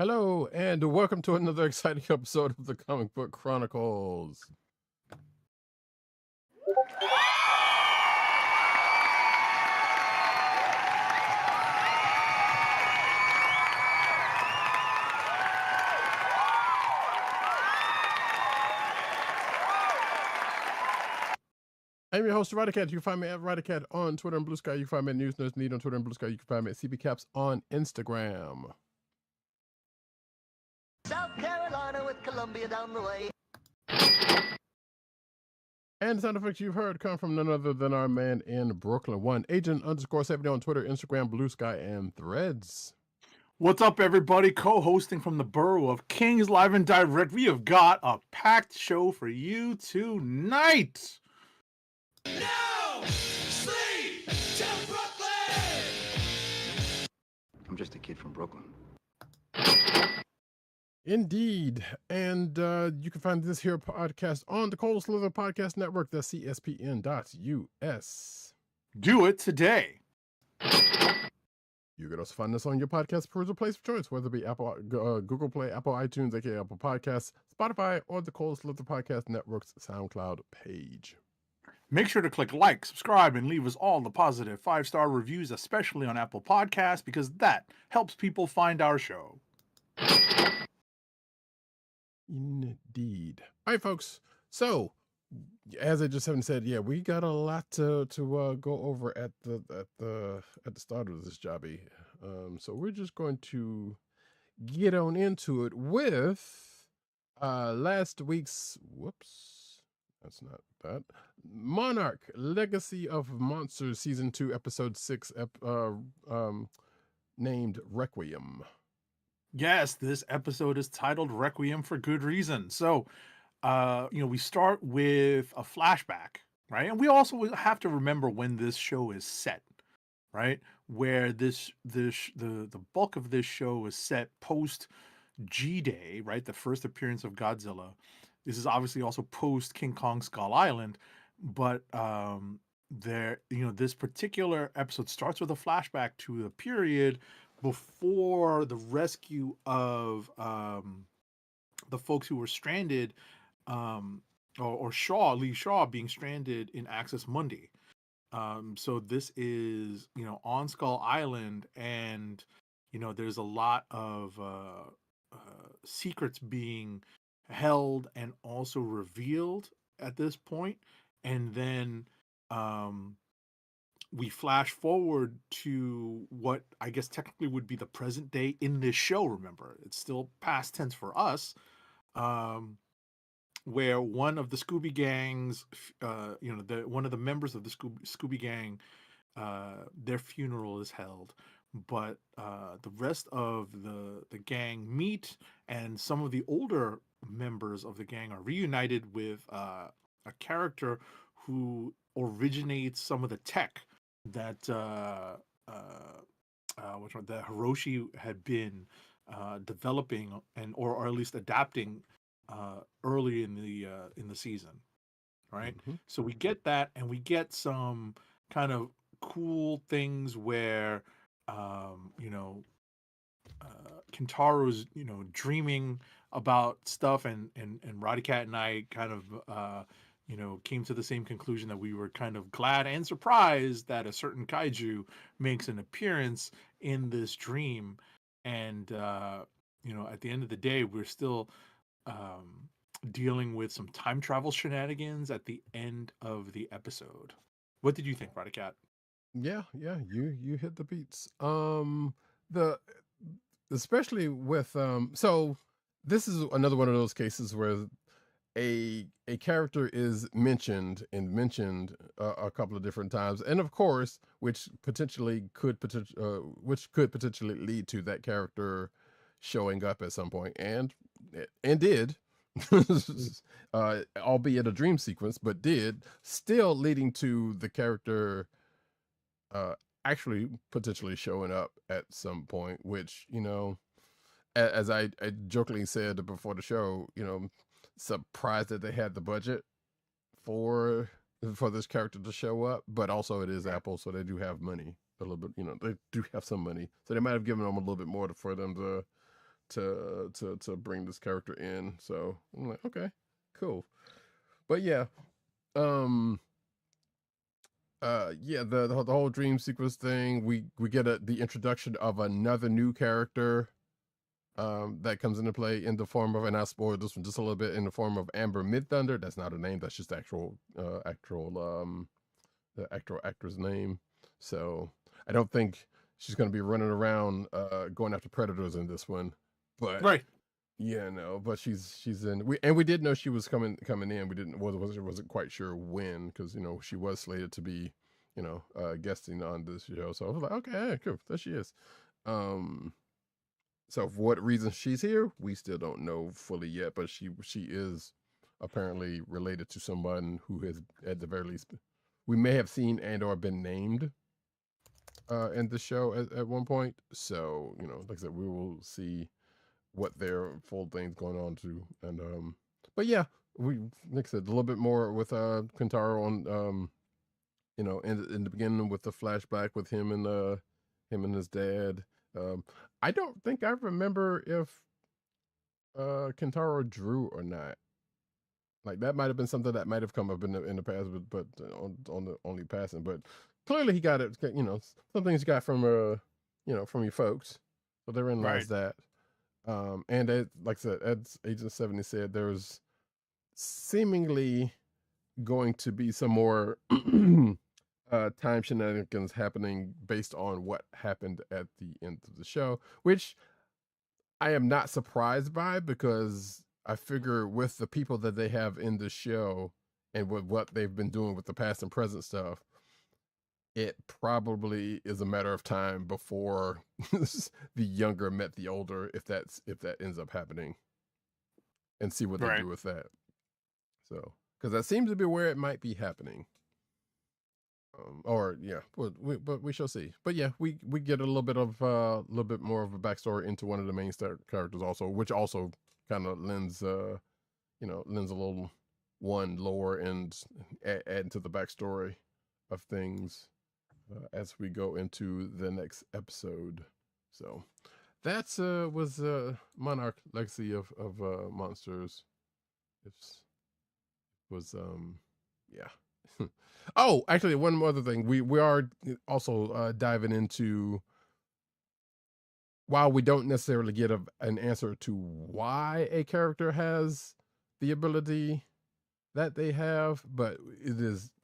Hello, and welcome to another exciting episode of the Comic Book Chronicles. I'm your host, Roddykat. You can find me at Roddykat on Twitter and Blue Sky. You can find me at News Nerds Need on Twitter and Blue Sky. You can find me at CBCaps on Instagram. South Carolina with Columbia down the way. And the sound effects you've heard come from none other than our man in Brooklyn, @agent_70 on Twitter, Instagram, Blue Sky, and Threads. What's up, everybody? Co-hosting from the borough of Kings, live and direct. We have got a packed show for you tonight. No sleep till Brooklyn. I'm just a kid from Brooklyn. Indeed. And you can find this here podcast on the Cold Slither Podcast Network, the CSPN.us. Do it today. You can also find us on your podcast perusal place of choice, whether it be Apple, Google Play, Apple iTunes, aka Apple Podcasts, Spotify, or the Cold Slither Podcast Network's SoundCloud page. Make sure to click like, subscribe, and leave us all the positive 5-star reviews, especially on Apple Podcasts, because that helps people find our show. Indeed. All right, folks. So, as I just haven't said, yeah, we got a lot to go over at the start of this jobby. So we're just going to get on into it with last week's. Whoops, that's not that. Monarch: Legacy of Monsters, Season 2, Episode 6, named Requiem. Yes, this episode is titled Requiem for good reason. So, we start with a flashback, right? And we also have to remember when this show is set, right? Where the bulk of this show is set post G-Day, right? The first appearance of Godzilla. This is obviously also post King Kong Skull Island, but this particular episode starts with a flashback to the period before the rescue of the folks who were stranded, or Lee Shaw being stranded in Axis Mundi. So this is, on Skull Island, and, there's a lot of secrets being held and also revealed at this point. And then we flash forward to what I guess technically would be the present day in this show. Remember, it's still past tense for us, where one of the Scooby gangs, one of the members of the Scooby gang, their funeral is held, but the rest of the gang meet, and some of the older members of the gang are reunited with a character who originates some of the tech that that Hiroshi had been developing or at least adapting early in the season, right? Mm-hmm. So we get that, and we get some kind of cool things where Kintaro's dreaming about stuff, and Roddykat and I kind of came to the same conclusion that we were kind of glad and surprised that a certain kaiju makes an appearance in this dream. And, at the end of the day, we're still dealing with some time travel shenanigans at the end of the episode. What did you think, Roddykat? Yeah, you hit the beats. Especially with so this is another one of those cases where a character is mentioned a couple of different times, and of course, which could potentially lead to that character showing up at some point, and did, albeit a dream sequence, but did, still leading to the character actually potentially showing up at some point, which, as I jokingly said before the show, surprised that they had the budget for this character to show up, but also it is Apple, so they do have money a little bit. They do have some money, so they might have given them a little bit more for them to bring this character in. So I'm like, okay, cool. But yeah, um, yeah, the whole dream sequence thing. We get the introduction of another new character that comes into play in the form of, and I'll spoil this one just a little bit, in the form of Amber Midthunder. That's not a name. That's just the actual actor's name. So I don't think she's going to be running around going after predators in this one. But Right. yeah, no. But she's in. We did know she was coming in. We wasn't quite sure when, because she was slated to be guesting on this show. So I was like, okay, cool, there she is. So for what reason she's here, we still don't know fully yet. But she is apparently related to someone who has, at the very least, we may have seen and or been named in the show at one point. So like I said, we will see what their full thing's going on to. And but yeah, we, like I said, a little bit more with Kentaro on in the beginning with the flashback with him and his dad. I don't think I remember if Kentaro drew or not. Like that might have been something that might have come up in the past, but on the only passing. But clearly he got it. Some things you got from from your folks. So therein lies that. And like I said, as Agent 70 said, there's seemingly going to be some more time shenanigans happening based on what happened at the end of the show, which I am not surprised by, because I figure with the people that they have in the show and with what they've been doing with the past and present stuff, it probably is a matter of time before the younger met the older, if that ends up happening, and see what they do with that. So, because that seems to be where it might be happening. Or yeah, but we shall see. But yeah, we get a little bit more of a backstory into one of the main characters also, which also kind of lends lends a little lore and add to the backstory of things as we go into the next episode. So that's was Monarch Legacy of Monsters. It was yeah. Oh, actually, one other thing. We are also diving into, while we don't necessarily get an answer to why a character has the ability that they have, but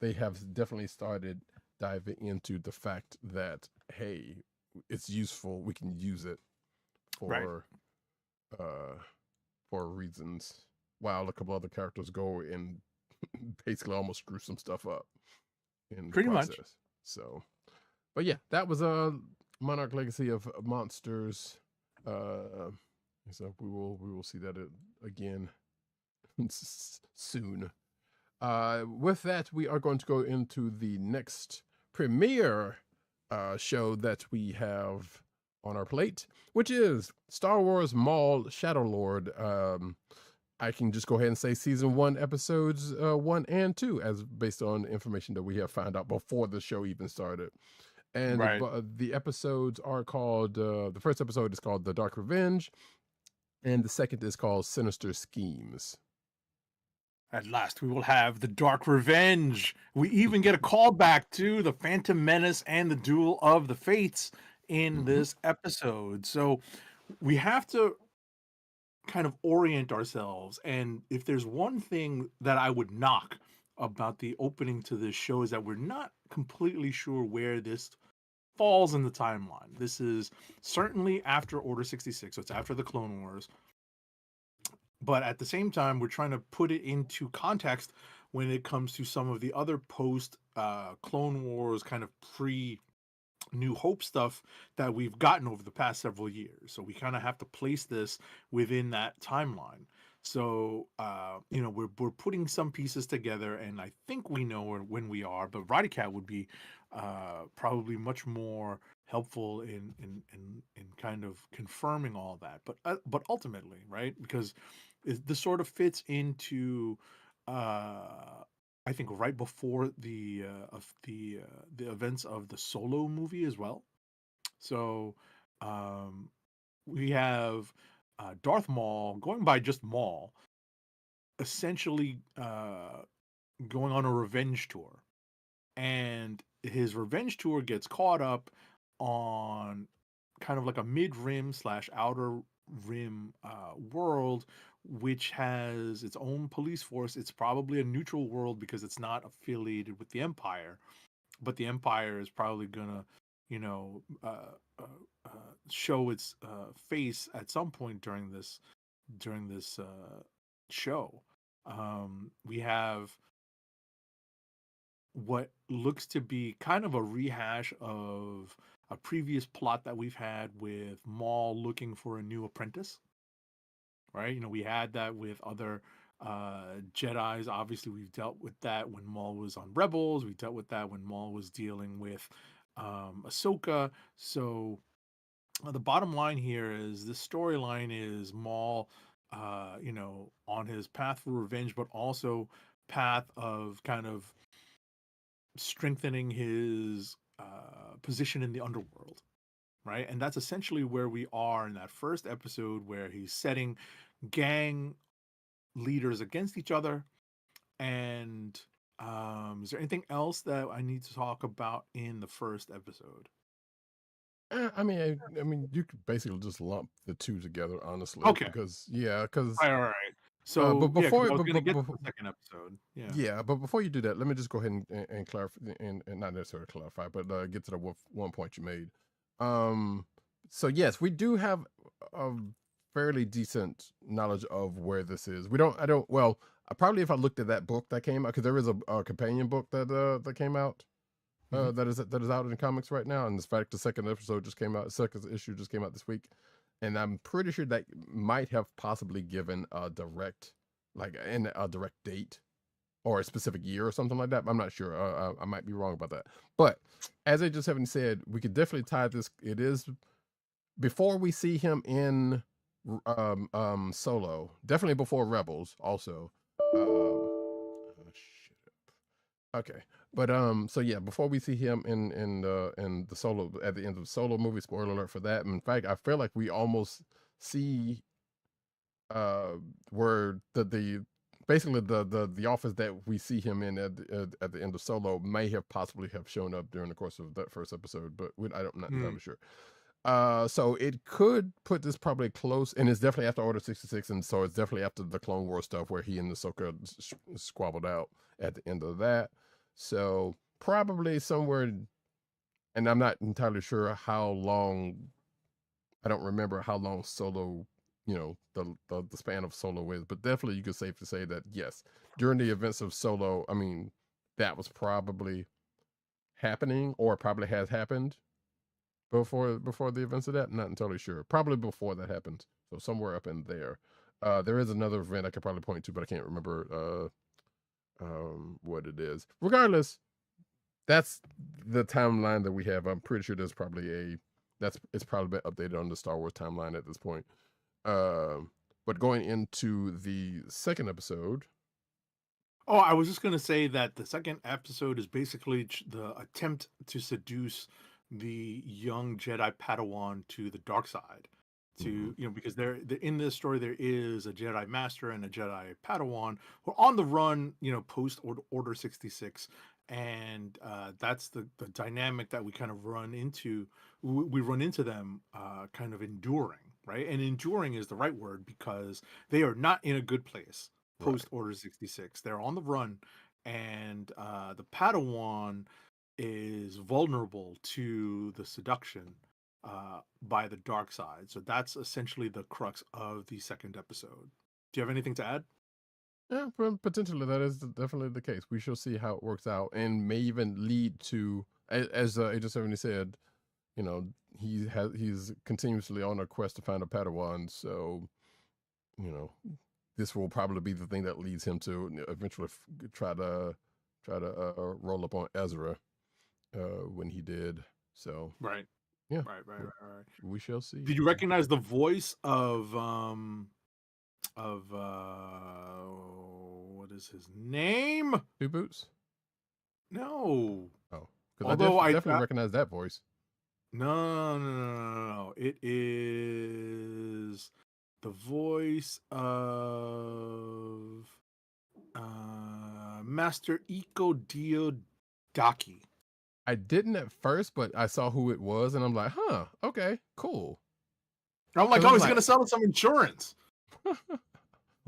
they have definitely started diving into the fact that, hey, it's useful. We can use it for reasons, while a couple other characters go and basically almost screw some stuff up in Pretty the process. much. So, but yeah, that was a Monarch Legacy of Monsters. So we will see that again soon. With that, we are going to go into the next premiere show that we have on our plate, which is Star Wars Maul Shadow Lord. I can just go ahead and say season 1, episodes 1 and 2, as based on information that we have found out before the show even started. And the episodes are called, the first episode is called The Dark Revenge, and the second is called Sinister Schemes. At last, we will have the Dark Revenge. We even get a callback to the Phantom Menace and the Duel of the Fates in this episode. So we have to kind of orient ourselves. And if there's one thing that I would knock about the opening to this show, is that we're not completely sure where this falls in the timeline. This is certainly after Order 66, so it's after the Clone Wars. But at the same time, we're trying to put it into context when it comes to some of the other post Clone Wars kind of pre New Hope stuff that we've gotten over the past several years. So we kind of have to place this within that timeline. So we're putting some pieces together, and I think we know when we are, but Roddykat would be probably much more helpful in kind of confirming all that. But ultimately, right? Because this sort of fits into I think right before the events of the Solo movie as well. So we have Darth Maul, going by just Maul, essentially going on a revenge tour. And his revenge tour gets caught up on kind of like a mid-rim / outer rim world, which has its own police force. It's probably a neutral world because it's not affiliated with the Empire, but the Empire is probably gonna, you know, show its face at some point during this show. We have what looks to be kind of a rehash of a previous plot that we've had with Maul looking for a new apprentice, right? You know, we had that with other Jedis. Obviously, we've dealt with that when Maul was on Rebels. We dealt with that when Maul was dealing with Ahsoka. So the bottom line here is this storyline is Maul, you know, on his path for revenge, but also path of kind of strengthening his position in the underworld, right? And that's essentially where we are in that first episode, where he's setting gang leaders against each other. And is there anything else that I need to talk about in the first episode? I mean, you could basically just lump the two together, honestly, Okay. because All right. So but yeah, 'cause before I was but, gonna but, get to before the second episode. Yeah. yeah, but before you do that, let me just go ahead and clarify and not necessarily clarify, but get to the one point you made. So yes, we do have a fairly decent knowledge of where this is. I don't. Well, probably if I looked at that book that came out, because there is a companion book that came out. Mhm. That is out in comics right now, and in fact, the second episode just came out. Second issue just came out this week, and I'm pretty sure that might have possibly given a direct, like, in a direct date or a specific year or something like that. I'm not sure. I might be wrong about that. But as I just haven't said, we could definitely tie this. It is before we see him in Solo, definitely before Rebels. Also, oh, shit. Okay, but so yeah, before we see him in the Solo at the end of the Solo movie, spoiler alert for that. In fact, I feel like we almost see where the basically the office that we see him in at the end of Solo may have possibly have shown up during the course of that first episode, but I'm not entirely sure. So it could put this probably close, and it's definitely after Order 66, and so it's definitely after the Clone War stuff where he and Ahsoka squabbled out at the end of that. So probably somewhere, and I'm not entirely sure how long. I don't remember how long Solo, the span of Solo is, but definitely you could safely say that yes, during the events of Solo, I mean, that was probably happening or probably has happened before the events of that. I'm not entirely sure. Probably before that happened. So somewhere up in there. There is another event I could probably point to, but I can't remember what it is. Regardless, that's the timeline that we have. I'm pretty sure there's probably it's probably been updated on the Star Wars timeline at this point. But going into the second episode. Oh, I was just gonna say that the second episode is basically the attempt to seduce the young Jedi Padawan to the dark side. To because there in this story there is a Jedi Master and a Jedi Padawan who are on the run, post Order 66, and that's the dynamic that we kind of run into. We run into them kind of enduring, right? And enduring is the right word because they are not in a good place post Order 66. They're on the run, and the Padawan is vulnerable to the seduction by the dark side. So that's essentially the crux of the second episode. Do you have anything to add? Yeah, potentially that is definitely the case. We shall see how it works out, and may even lead to, as Agent 70 said, he's continuously on a quest to find a Padawan. So, this will probably be the thing that leads him to eventually try to roll up on Ezra when he did. So Right. yeah, Right. we shall see. Did you recognize the voice of what is his name? Two Boots? No. Oh, because Although I definitely recognize that voice. No. It is the voice of Master Iko Diodaki. I didn't at first, but I saw who it was, and I'm like, huh, okay, cool. I'm like, 'Cause oh, it's he's gonna sell some insurance.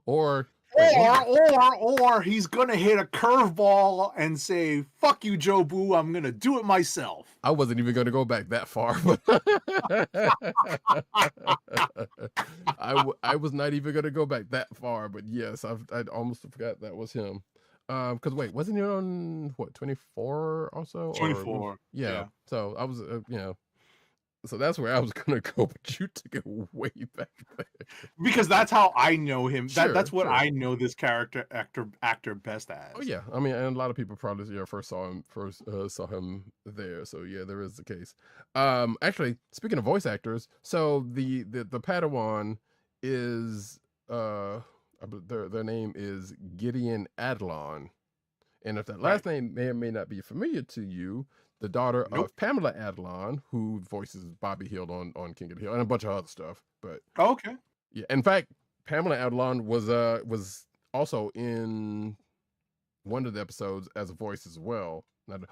Or wait, Or he's gonna hit a curveball and say, "Fuck you, Joe Boo. I'm gonna do it myself." I wasn't even going to go back that far, but I was not even going to go back that far. But yes, I almost forgot that was him. Because wait, wasn't he on what 24 also? 24. Yeah. Yeah. So I was, so that's where I was going to go, but you took it way back there. Because that's how I know him. Sure, That's what sure. I know this actor best as. Oh yeah, I mean, and a lot of people probably first saw him there. So yeah, there is the case. Actually, speaking of voice actors, so the Padawan is their name is Gideon Adlon, and if that last name may or may not be familiar to you, the daughter of Pamela Adlon, who voices Bobby Hill on King of the Hill and a bunch of other stuff. But okay, yeah, in fact, Pamela Adlon was also in one of the episodes as a voice as well.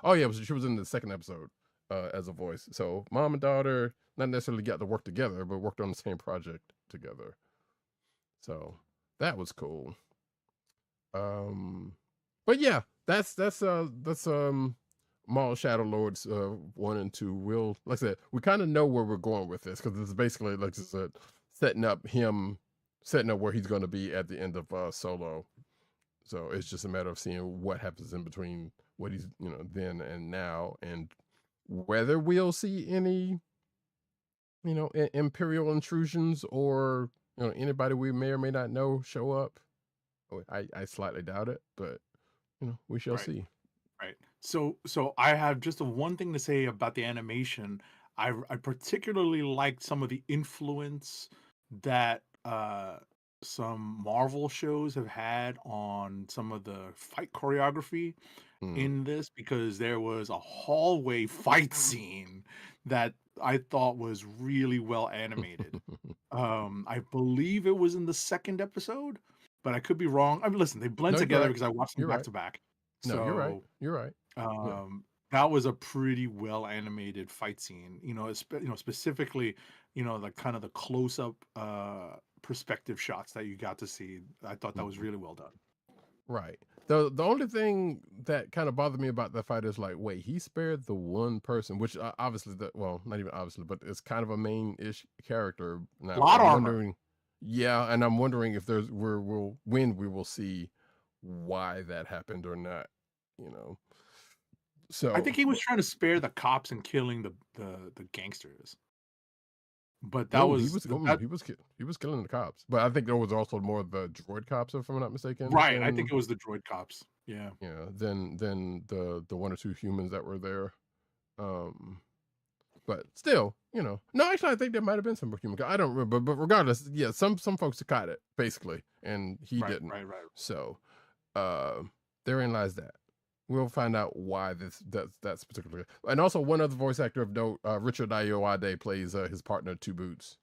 Oh yeah, she was in the second episode as a voice. So mom and daughter not necessarily got to work together, but worked on the same project together. So that was cool. But yeah, that's Maul Shadow Lords 1 and 2. We'll, like I said, we kind of know where we're going with this because it's basically, like I said, setting up where he's going to be at the end of Solo. So it's just a matter of seeing what happens in between what he's, then and now, and whether we'll see any, Imperial intrusions or, anybody we may or may not know show up. I slightly doubt it, but, we shall see. Right. So I have just one thing to say about the animation. I particularly liked some of the influence that some Marvel shows have had on some of the fight choreography in this, because there was a hallway fight scene that I thought was really well animated. I believe it was in the second episode, but I could be wrong. I mean, listen, they blend No, you're together right. because I watched them You're back right. to back. No, So you're right. You're right. Yeah. that was a pretty well animated fight scene. Specifically, the kind of the close up perspective shots that you got to see. I thought that was really well done. Right. The only thing that kind of bothered me about that fight is like, wait, he spared the one person, which obviously, not even obviously, but it's kind of a main-ish character. Now, A lot of I'm armor. wondering, yeah, and I'm wondering if when we will see why that happened or not, So I think he was trying to spare the cops and killing the gangsters. But that was he was killing the cops, but I think there was also more of the droid cops, if I'm not mistaken. Right. I think it was the droid cops. Yeah. Yeah. Than the one or two humans that were there. But still, no, actually, I think there might have been some human. I don't remember, but regardless, yeah, some folks caught it basically, and he didn't. Right. So, therein lies that. We'll find out why that's particularly. And also, one other voice actor of note, Richard Ayoade, plays his partner Two Boots.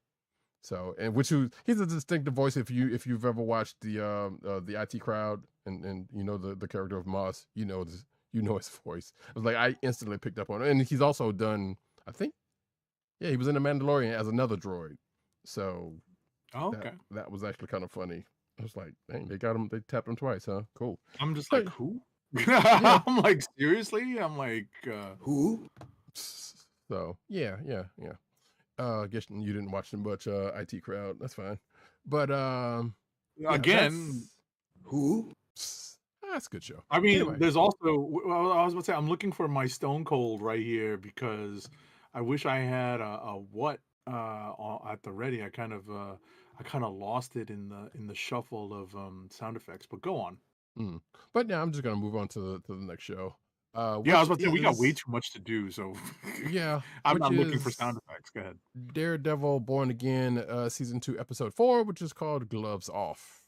So, and he's a distinctive voice. If you've ever watched the IT Crowd and the character of Moss, his voice. I was like, I instantly picked up on it, and he's also done, I think, yeah, he was in The Mandalorian as another droid. So, that was actually kind of funny. I was like, dang, they tapped him twice, huh? Cool. I'm just like, who? I'm like, seriously? I'm like, who? So yeah. I guess you didn't watch too much IT Crowd. That's fine. But again, who? That's a good show. I mean, Anyway. there's also, I was about to say, I'm looking for my Stone Cold right here because I wish I had a what at the ready. I kind of lost it in the shuffle of sound effects. But go on. But yeah, I'm just gonna move on to the next show. Yeah, I was about to say we got way too much to do, so yeah, I'm not looking for sound effects. Go ahead. Daredevil Born Again, season 2, episode 4, which is called Gloves Off.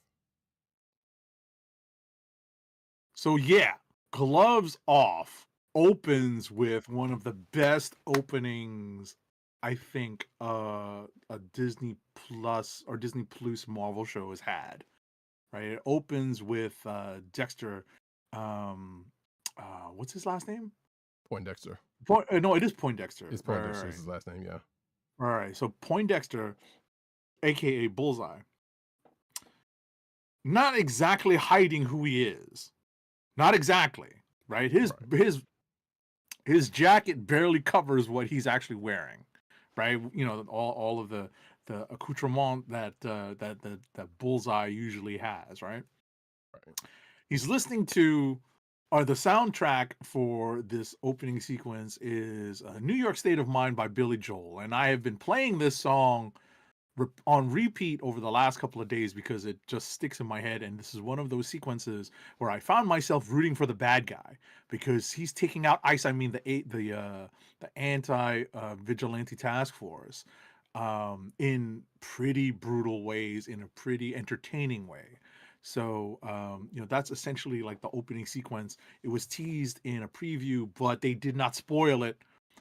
So yeah, Gloves Off opens with one of the best openings I think a Disney Plus or Disney Plus Marvel show has had. Right, it opens with Dexter. Um, what's his last name? Poindexter. No, it is Poindexter. It's Right, Poindexter right, is his last name, yeah. right. So Poindexter, aka Bullseye, not exactly hiding who he is. Not exactly, right? His jacket barely covers what he's actually wearing, right? You know, all of the accoutrement that Bullseye usually has, right? Right. He's listening to, or the soundtrack for this opening sequence is New York State of Mind by Billy Joel, and I have been playing this song on repeat over the last couple of days because it just sticks in my head. And this is one of those sequences where I found myself rooting for the bad guy because he's taking out ICE. I mean the anti vigilante task force in pretty brutal ways, in a pretty entertaining way. So you know, that's essentially like the opening sequence. It was teased in a preview, but they did not spoil it.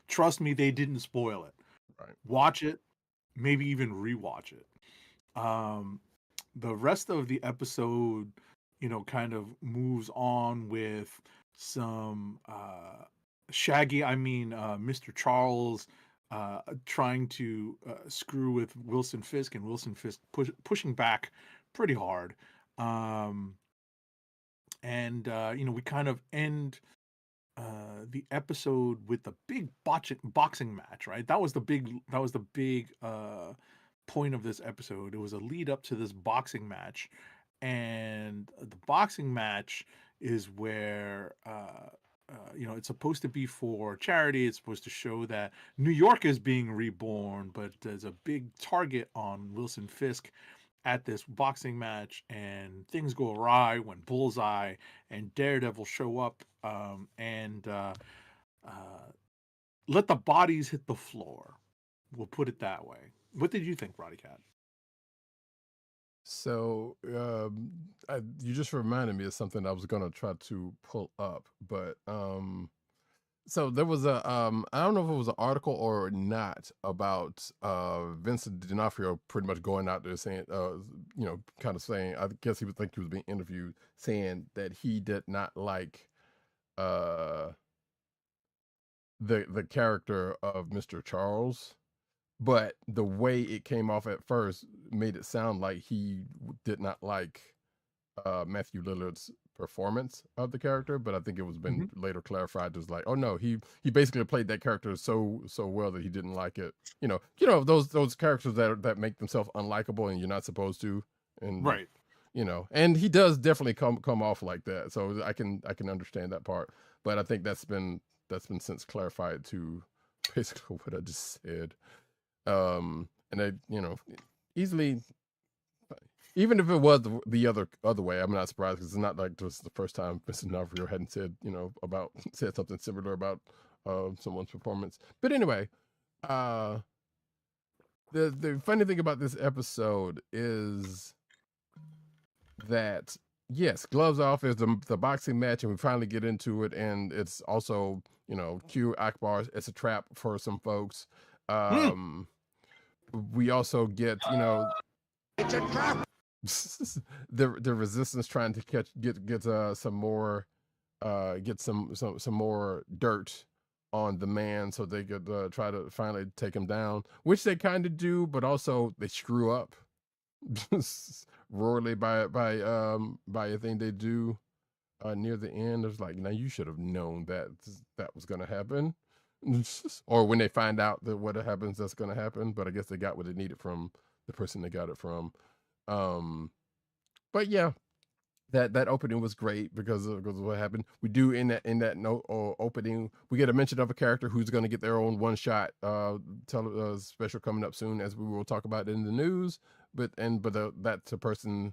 Trust me, they didn't spoil it. Right. Watch it, maybe even rewatch it. Um, the rest of the episode, you know, kind of moves on with some Shaggy, Mr. Charles, trying to screw with Wilson Fisk, and Wilson Fisk pushing back pretty hard. You know, we kind of end the episode with the big boxing match, right? That was the big point of this episode. It was a lead up to this boxing match, and the boxing match is where you know, it's supposed to be for charity. It's supposed to show that New York is being reborn, but there's a big target on Wilson Fisk at this boxing match, and things go awry when Bullseye and Daredevil show up and let the bodies hit the floor. We'll put it that way. What did you think, Roddykat? So you just reminded me of something I was gonna try to pull up, but so there was a I don't know if it was an article or not about Vincent D'Onofrio pretty much going out there saying you know, kind of saying, I guess he was being interviewed, saying that he did not like the character of Mr. Charles, but the way it came off at first made it sound like he did not like Matthew Lillard's performance of the character, but I think it was been later clarified as like, oh no, he basically played that character so well that he didn't like it. You know those characters that make themselves unlikable and you're not supposed to, and Right. you know, and he does definitely come off like that. So I can understand that part, but I think that's been since clarified to basically what I just said. And I, you know, easily, even if it was the other way, I'm not surprised because it's not like this is the first time Mr. D'Onofrio hadn't said, you know, said something similar about someone's performance. But anyway, the funny thing about this episode is that yes, gloves off is the boxing match, and we finally get into it, and it's also, you know, Q Akbar. It's a trap for some folks. We also get, you know, It's a trap. the resistance trying to get some more get some more dirt on the man so they could try to finally take him down, which they kind of do, but also they screw up royally by a thing they do near the end. It's like, now you should have known that was going to happen. Or when they find out that what happens, that's going to happen. But I guess they got what they needed from the person they got it from. But yeah, that opening was great because of what happened. We do in that opening, we get a mention of a character who's going to get their own one shot special coming up soon, as we will talk about in the news. But that's a person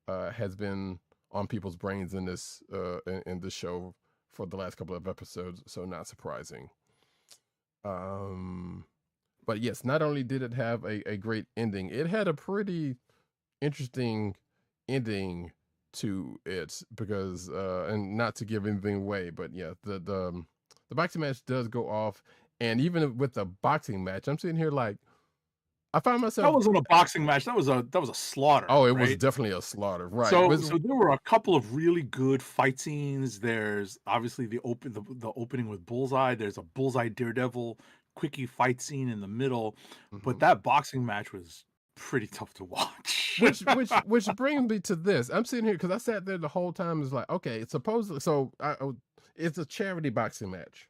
has been on people's brains in this show for the last couple of episodes, so not surprising. But yes, not only did it have a great ending, it had a pretty interesting ending to it because and not to give anything away, but yeah, the boxing match does go off, And even with the boxing match, I'm sitting here like, I find That myself, wasn't a boxing match. That was a slaughter. oh, it was Right. definitely a slaughter, right? So there were a couple of really good fight scenes. There's obviously the opening with Bullseye. There's a Bullseye Daredevil quickie fight scene in the middle, but Mhm. that boxing match was pretty tough to watch. which brings me to this. I'm sitting here because I sat there the whole time. It's like, okay, it's supposedly it's a charity boxing match.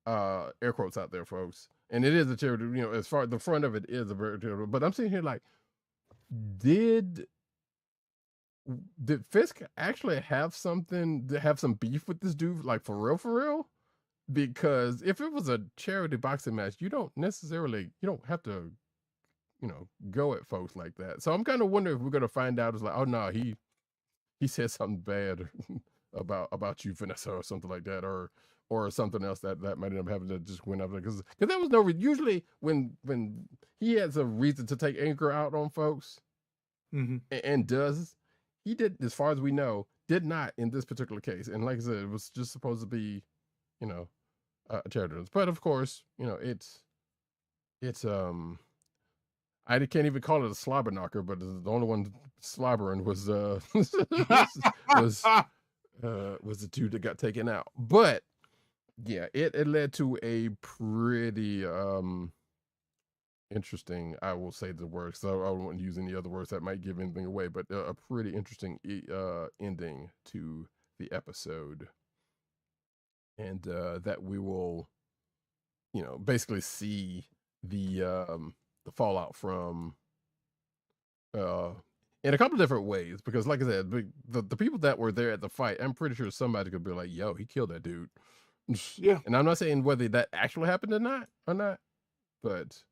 Air quotes out there, folks. And it is a charity, you know, as far the front of it is a very charity. But I'm sitting here like, did Fisk actually have some beef with this dude, like for real? Because if it was a charity boxing match, you don't have to, go at folks like that. So I'm kind of wondering if we're gonna find out. It's like, oh no, he said something bad about you, Vanessa, or something like that, or something else that might end up having to just went up there because there was no usually when he has a reason to take anger out on folks Mhm. and does, he did, as far as we know, did not in this particular case. And like I said, it was just supposed to be, a charity. But of course, it's I can't even call it a slobber knocker, but the only one slobbering was was the dude that got taken out. But yeah, it led to a pretty interesting, I will say the word, so I don't want to use any other words that might give anything away, but a pretty interesting ending to the episode. And that we will, basically see the fallout from in a couple of different ways, because like I said, the people that were there at the fight, I'm pretty sure somebody could be like, yo, he killed that dude. Yeah. And I'm not saying whether that actually happened or not, but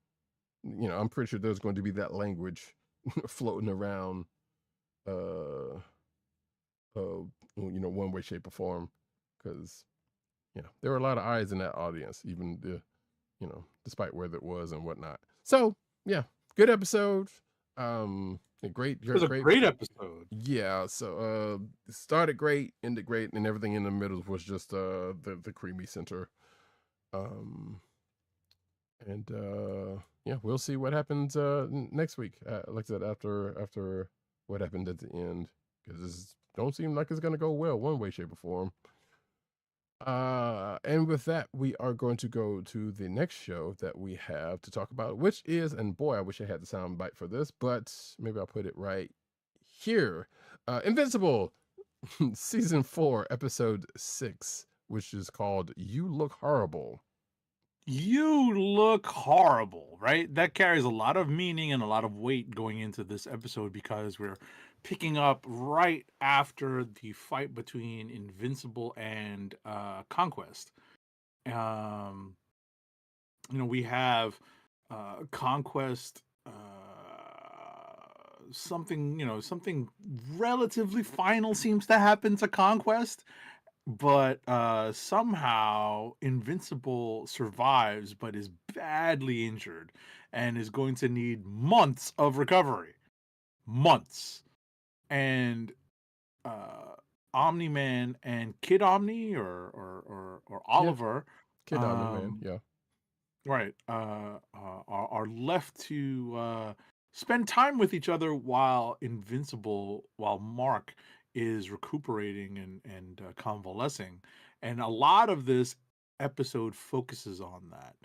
I'm pretty sure there's going to be that language floating around one way, shape, or form, because there were a lot of eyes in that audience, even despite where it was and whatnot. So yeah, good episode. Great, It was a great episode. yeah. So it started great, ended great, and everything in the middle was just the creamy center. And yeah, we'll see what happens next week. Like I said, after what happened at the end, because it don't seem like it's gonna go well one way, shape, or form. And with that, we are going to go to the next show that we have to talk about, which is, and boy, I wish I had the sound bite for this, but maybe I'll put it right here. Invincible, season 4, episode 6, which is called "You Look Horrible." You look horrible, right? That carries a lot of meaning and a lot of weight going into this episode because we're picking up right after the fight between Invincible and Conquest. We have Conquest, something relatively final seems to happen to Conquest, but somehow Invincible survives but is badly injured and is going to need months of recovery. Months. And Omni-Man and Kid Omni or Oliver, Kid Omni Man, yeah. right, are left to spend time with each other while Mark is recuperating and convalescing. And a lot of this episode focuses on that,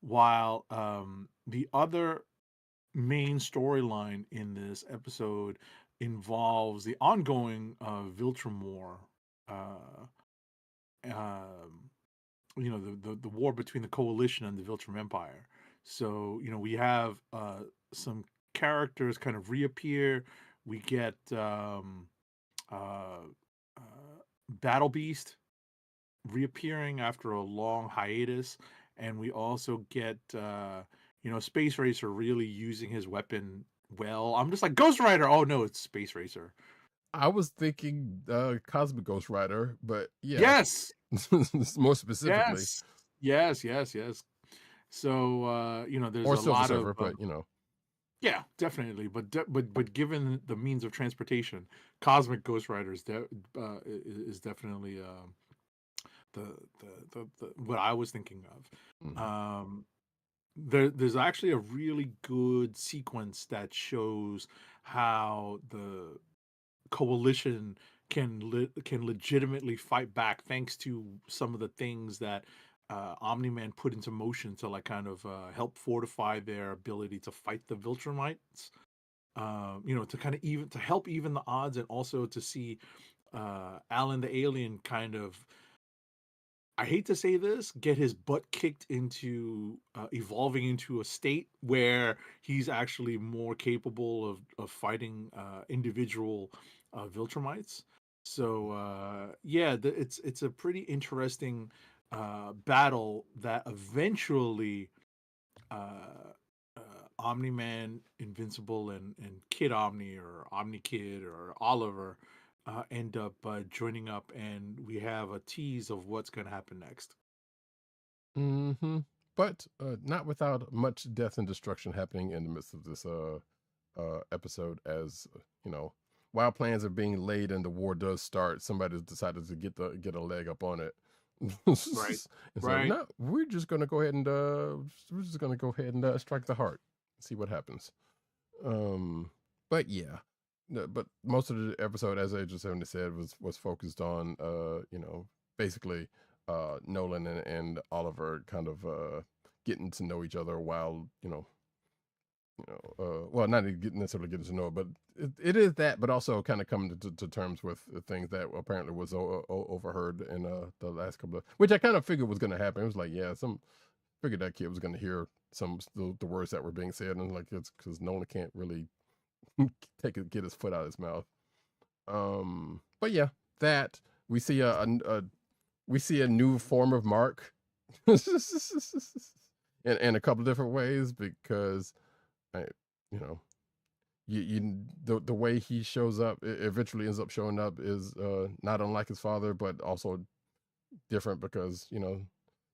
while the other main storyline in this episode involves the ongoing Viltrum War, the war between the Coalition and the Viltrum Empire. So we have some characters kind of reappear. We get Battle Beast reappearing after a long hiatus, and we also get Space Racer really using his weapon well. I'm just like, Ghost Rider. Oh no, it's Space Racer. I was thinking Cosmic Ghost Rider, but yeah. Yes. More specifically. Yes. So there's or a Silver lot Surfer, of but yeah, definitely. But given the means of transportation, Cosmic Ghost Rider is definitely what I was thinking of. Mhm. There's actually a really good sequence that shows how the coalition can legitimately fight back thanks to some of the things that Omni-Man put into motion to like kind of help fortify their ability to fight the Viltrumites. To kind of even to help even the odds, and also to see Alan the alien kind of, I hate to say this, get his butt kicked into evolving into a state where he's actually more capable of fighting individual Viltrumites. So yeah, it's a pretty interesting battle that eventually uh, Omni-Man, Invincible, and Kid Omni or Omni Kid or Oliver end up joining up, and we have a tease of what's going to happen next. Mm-hmm. But not without much death and destruction happening in the midst of this episode. As while plans are being laid and the war does start, somebody's decided to get a leg up on it. Right. And so Right. no, we're just gonna go ahead and strike the heart, see what happens. But yeah, but most of the episode, as Agent 70 said, was focused on basically Nolan and Oliver kind of getting to know each other while well, not necessarily getting to know it, but it is that, but also kind of coming to terms with things that apparently was overheard in the last couple of, which I kind of figured was going to happen. It was like, yeah, figured that kid was going to hear some the words that were being said, and like it's because Nolan can't really get his foot out of his mouth. But yeah, that we see a new form of Mark, in a couple different ways, because I, you know, the way he shows up, eventually ends up showing up, is not unlike his father, but also different because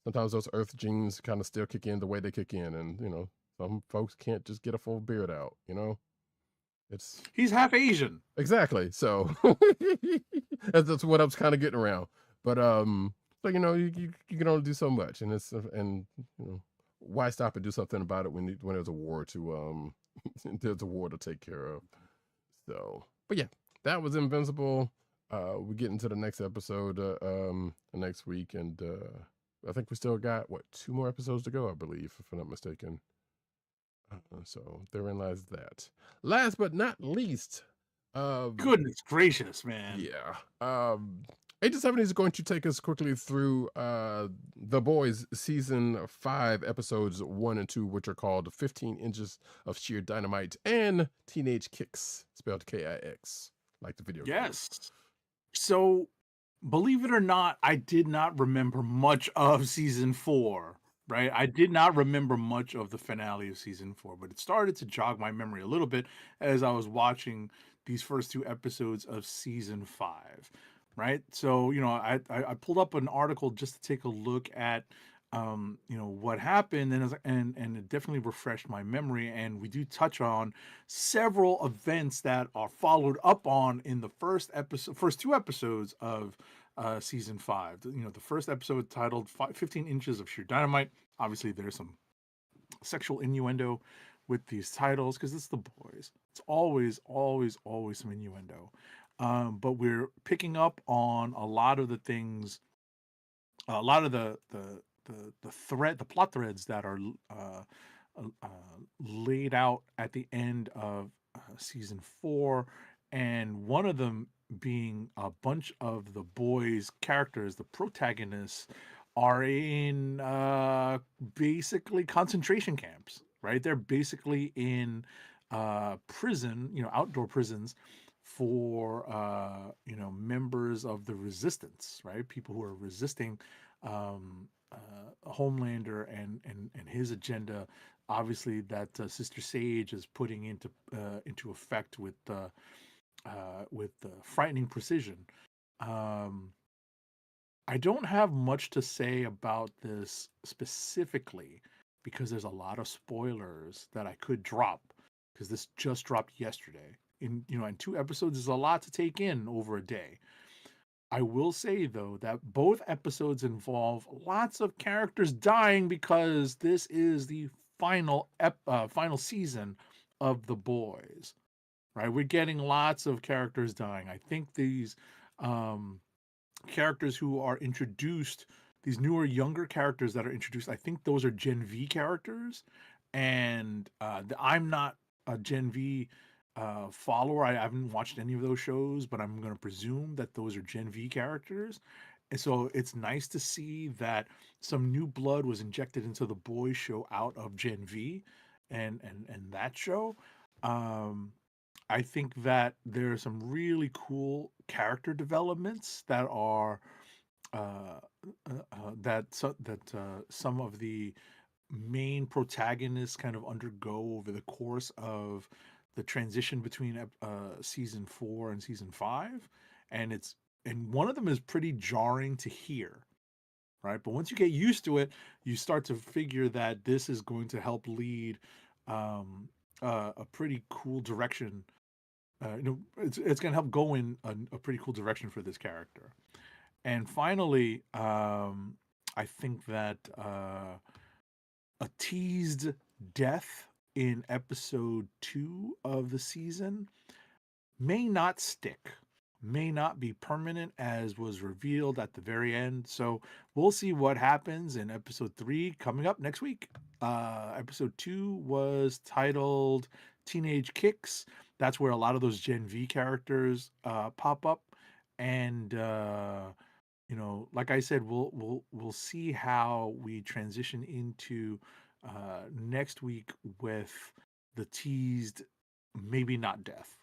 sometimes those Earth genes kind of still kick in the way they kick in, and some folks can't just get a full beard out. He's half Asian. Exactly. So that's what I was kind of getting around. But so you can only do so much, and why stop and do something about it when there's a war to there's a war to take care of. So, but yeah, that was Invincible. We get into the next episode next week, and I think we still got 2 more episodes to go, I believe, if I'm not mistaken. So therein lies that. Last but not least, Goodness gracious, man. yeah. Agent 70 is going to take us quickly through The Boys season 5 episodes 1 and 2, which are called 15 Inches of Sheer Dynamite and Teenage Kicks, spelled Kix, like the video game. Yes. So, believe it or not, I did not remember much of season 4, right? I did not remember much of the finale of season 4, but it started to jog my memory a little bit as I was watching these first 2 episodes of season 5, right? So, I pulled up an article just to take a look at what happened, and it definitely refreshed my memory, and we do touch on several events that are followed up on in the first 2 episodes of season 5. The first episode titled 15 Inches of Sheer Dynamite. Obviously there's some sexual innuendo with these titles because it's The Boys. It's always some innuendo, but we're picking up on a lot of the things, a lot of the plot threads that are laid out at the end of season 4, and one of them being a bunch of the boys' characters, the protagonists, are in basically concentration camps, right? They're basically in prison, outdoor prisons for members of the resistance, right? People who are resisting Homelander and his agenda. Obviously, that Sister Sage is putting into effect with frightening precision. I don't have much to say about this specifically because there's a lot of spoilers that I could drop because this just dropped yesterday. In 2 episodes is a lot to take in over a day. I will say though that both episodes involve lots of characters dying because this is the final season of The Boys. Right, we're getting lots of characters dying. I think these um, characters who are introduced, these newer, younger characters that are introduced, I think those are Gen V characters. And I'm not a Gen V follower. I haven't watched any of those shows, but I'm going to presume that those are Gen V characters. And so it's nice to see that some new blood was injected into the Boys show out of Gen V and that show. Um, I think that there are some really cool character developments that are some of the main protagonists kind of undergo over the course of the transition between season 4 and season 5, and one of them is pretty jarring to hear, right? But once you get used to it, you start to figure that this is going to help lead a pretty cool direction. It's going to help go in a pretty cool direction for this character. And finally, I think that a teased death in episode 2 of the season may not stick, may not be permanent, as was revealed at the very end. So we'll see what happens in episode 3 coming up next week. Episode 2 was titled Teenage Kicks. That's where a lot of those Gen V characters pop up. And like I said, we'll see how we transition into next week with the teased maybe not death.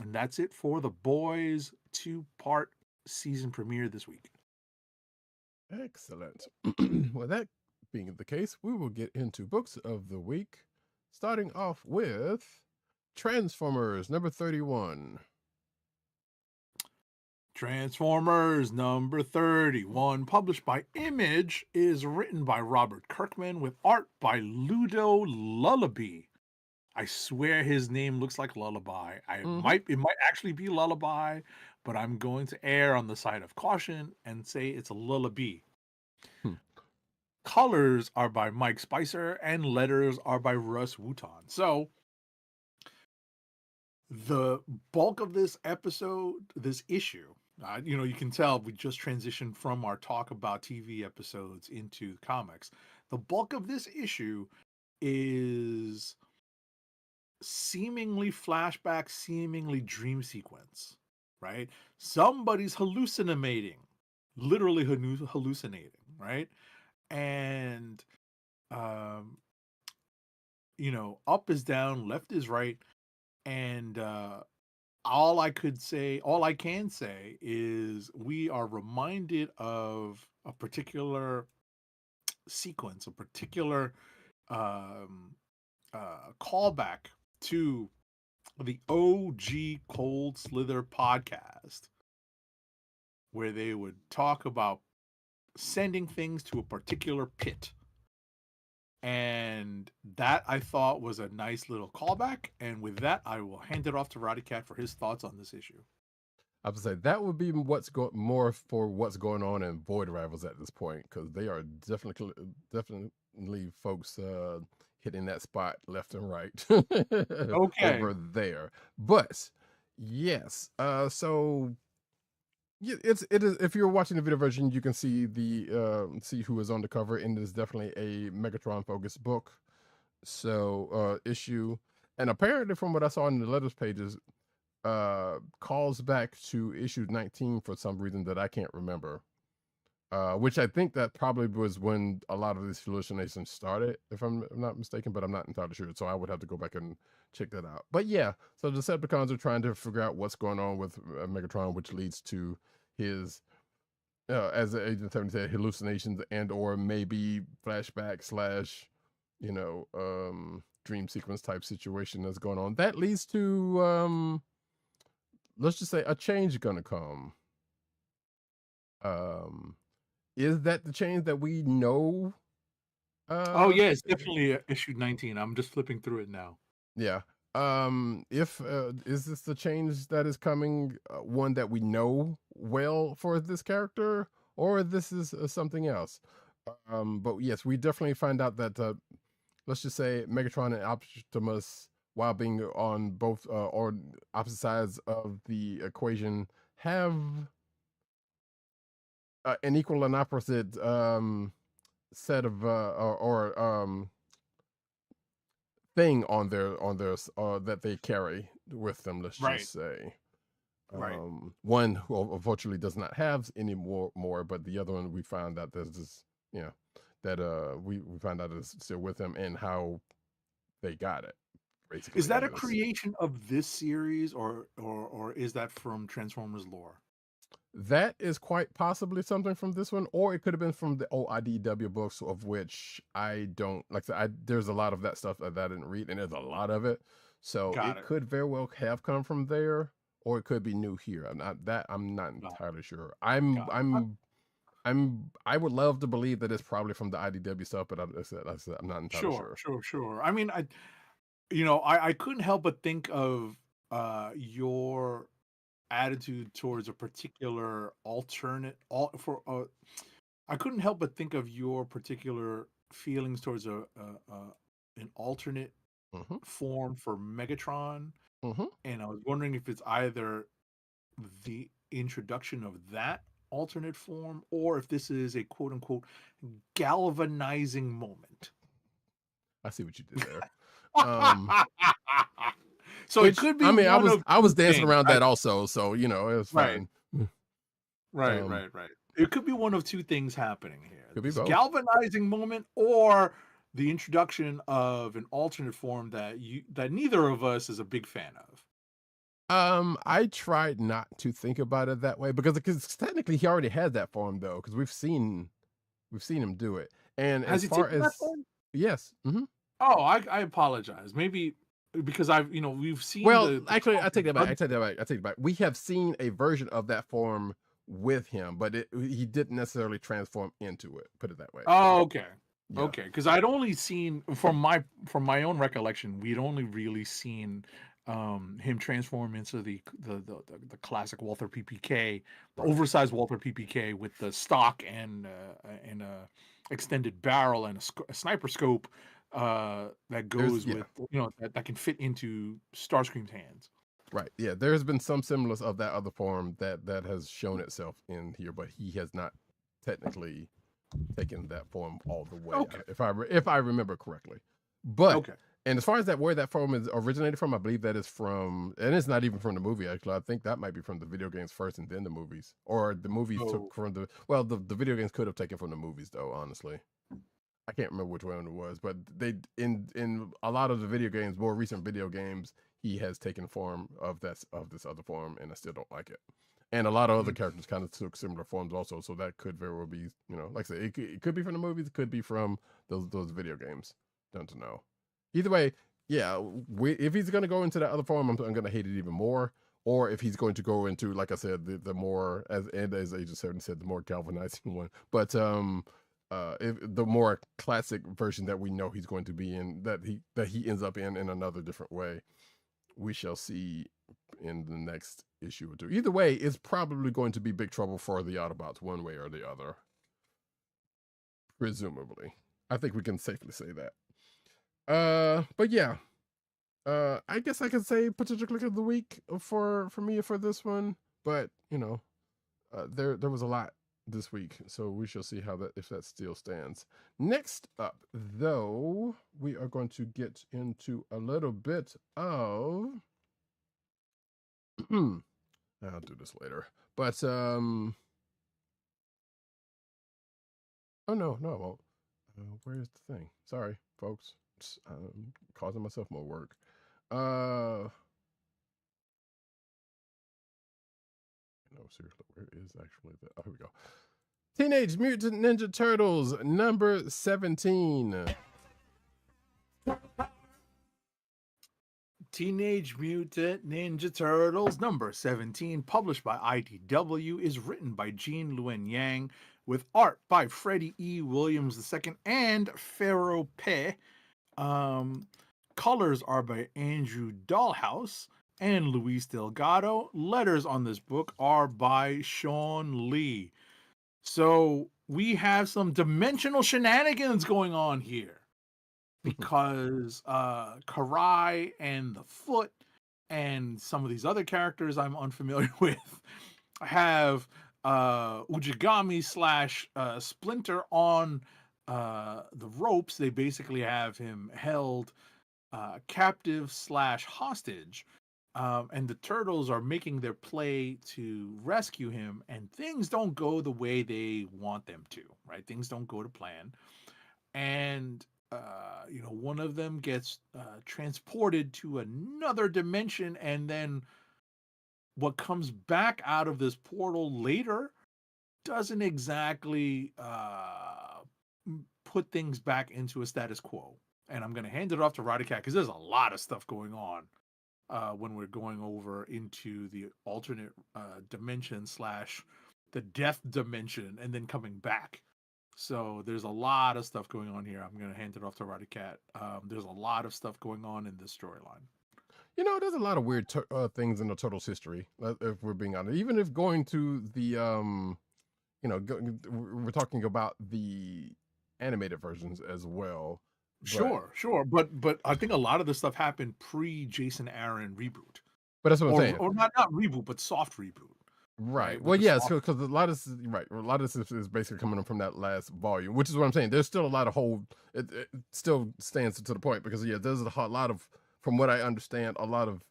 And that's it for The Boys 2-part season premiere this week. Excellent. Well, that being the case, we will get into books of the week, starting off with Transformers number 31. Transformers number 31, published by Image, is written by Robert Kirkman with art by Ludo Lullaby. I swear his name looks like Lullaby. It might actually be Lullaby, but I'm going to err on the side of caution and say it's a Lullaby. Colors are by Mike Spicer and letters are by Russ Wooton. So the bulk of this issue, you can tell we just transitioned from our talk about TV episodes into comics. The bulk of this issue is seemingly flashback, seemingly dream sequence, right? Somebody's hallucinating, literally hallucinating, right? And, up is down, left is right. And all I can say is we are reminded of a particular sequence, a particular callback to the OG Cold Slither podcast, where they would talk about sending things to a particular pit. And that I thought was a nice little callback. And with that, I will hand it off to Roddykat for his thoughts on this issue. I would say that would be what's more for what's going on in Void Rivals at this point, because they are definitely folks hitting that spot left and right. Okay. Over there. But yes, so yeah, it is. If you're watching the video version, you can see see who is on the cover, and it is definitely a Megatron focused book. So issue, and apparently from what I saw in the letters pages, calls back to issue 19 for some reason that I can't remember. Which I think that probably was when a lot of these hallucinations started, if I'm not mistaken, but I'm not entirely sure. So I would have to go back and check that out. But yeah, so the Decepticons are trying to figure out what's going on with Megatron, which leads to his, as Agent 7 said, hallucinations and or maybe flashback / dream sequence type situation that's going on. That leads to, let's just say, a change gonna come. Is that the change that we know? Oh yeah, it's definitely issue 19. I'm just flipping through it now. Yeah. If is this the change that is coming? One that we know well for this character, or this is something else. But yes, we definitely find out that let's just say Megatron and Optimus, while being on both or opposite sides of the equation, have an equal and opposite set of thing on their that they carry with them. Let's Right. just say. Right. One who unfortunately does not have any more, but the other one we found out there's this, that we found out is still with him and how they got it. Basically, Is that I a guess. creation of this series, or is that from Transformers lore? That is quite possibly something from this one, or it could have been from the old IDW books, of which I don't like. There's a lot of that stuff that I didn't read, and there's a lot of it, so Got it it. could very well have come from there, or it could be new here. I'm not entirely sure. I would love to believe that it's probably from the IDW stuff, but like I said, I'm not entirely sure. Sure. I mean, I couldn't help but think of your attitude towards a particular I couldn't help but think of your particular feelings towards an alternate Mm-hmm. form for Megatron, Mm-hmm. and I was wondering if it's either the introduction of that alternate form, or if this is a quote unquote galvanizing moment. I see what you did there. So it could be. I mean, I was dancing things. around that also, so it was fine. Right. It could be one of two things happening here: Could be this both. galvanizing moment, or the introduction of an alternate form that neither of us is a big fan of. I tried not to think about it that way because technically he already had that form though, because we've seen him do it. And Has as he far taken that as form? yes, mm-hmm. Oh, I apologize. Maybe because we've seen. Well, actually, I take that back. We have seen a version of that form with him, but he didn't necessarily transform into it. Put it that way. Oh, okay. Yeah. Okay, because I'd only seen from my own recollection, we'd only really seen him transform into the classic Walther PPK, the oversized Walther PPK with the stock and a extended barrel and a sniper scope that goes with that can fit into Starscream's hands. Right. Yeah. There has been some semblance of that other form that has shown itself in here, but he has not technically taken that form all the way. Okay. If I remember correctly. But okay. And as far as where that form is originated from, I believe that is from, and it's not even from the movie, actually. I think that might be from the video games first and then the movies. Or the movies took from the video games could have taken from the movies, though, honestly. I can't remember which one it was, but they in a lot of the video games, more recent video games, he has taken form of this other form, and I still don't like it. And a lot of other characters kind of took similar forms also, so that could very well be, like I said, it could be from the movies, it could be from those video games. Don't know. Either way, yeah, if he's going to go into that other form, I'm going to hate it even more. Or if he's going to go into, like I said, the more, as Agent 7 said, the more galvanizing one. But the more classic version that we know he's going to be in, that he ends up in another different way, we shall see in the next issue or two. Either way, it's probably going to be big trouble for the Autobots one way or the other. Presumably. I think we can safely say that. But yeah, I guess I could say potential click of the week for me for this one. But there was a lot this week, so we shall see if that still stands. Next up, though, we are going to get into a little bit of. I'll do this later, but oh no, I won't. Where's the thing? Sorry, folks. I'm causing myself more work. No, seriously, where is actually the? Oh, here we go. Teenage Mutant Ninja Turtles number 17. Teenage Mutant Ninja Turtles number 17, published by IDW, is written by Gene Luen Yang, with art by Freddie E. Williams II and Pharaoh Pe. Colors are by Andrew Dahlhaus, and Luis Delgado. Letters on this book are by Sean Lee. So we have some dimensional shenanigans going on here because Karai and the Foot and some of these other characters I'm unfamiliar with have Ujigami slash Splinter on the ropes. They basically have him held captive slash hostage. And the turtles are making their play to rescue him, and things don't go the way they want them to, right? Things don't go to plan. And one of them gets transported to another dimension, and then what comes back out of this portal later doesn't exactly put things back into a status quo. And I'm going to hand it off to Roddykat because there's a lot of stuff going on when we're going over into the alternate dimension slash the death dimension and then coming back. So there's a lot of stuff going on here. I'm going to hand it off to Roddykat. There's a lot of stuff going on in this storyline. There's a lot of weird things in the Turtles' history, if we're being honest. Even if going to the, we're talking about the animated versions as well. Sure. But I think a lot of the stuff happened pre Jason Aaron reboot. But that's what I'm saying. Or not reboot, but soft reboot. Right. Well, yes, because a lot of this, right. A lot of this is basically coming from that last volume, which is what I'm saying. There's still a lot of it still stands to the point because there's a lot of, from what I understand, a lot of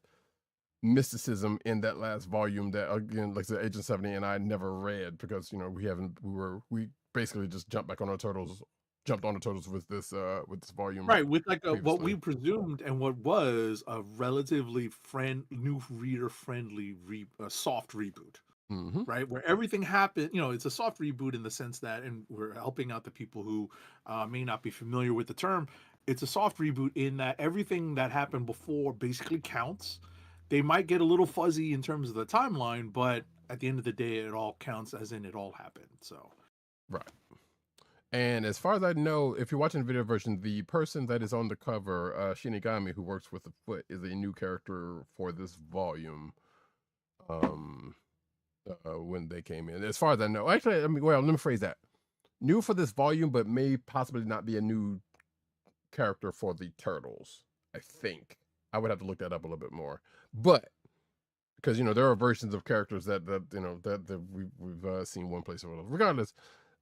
mysticism in that last volume that, again, like I said, Agent 70 and I never read because we basically just jumped on the turtles with this volume, right? With what we presumed and what was a relatively new reader friendly soft reboot. Mm-hmm. Right, where everything happened, it's a soft reboot in the sense that, and we're helping out the people who may not be familiar with the term. It's a soft reboot in that everything that happened before basically counts. They might get a little fuzzy in terms of the timeline, but at the end of the day, it all counts as in it all happened. So, right. And as far as I know, if you're watching the video version, the person that is on the cover, Shinigami, who works with the Foot, is a new character for this volume. When they came in, as far as I know, actually, let me phrase that: new for this volume, but may possibly not be a new character for the Turtles. I think I would have to look that up a little bit more, but because there are versions of characters that we've seen one place or another. Regardless,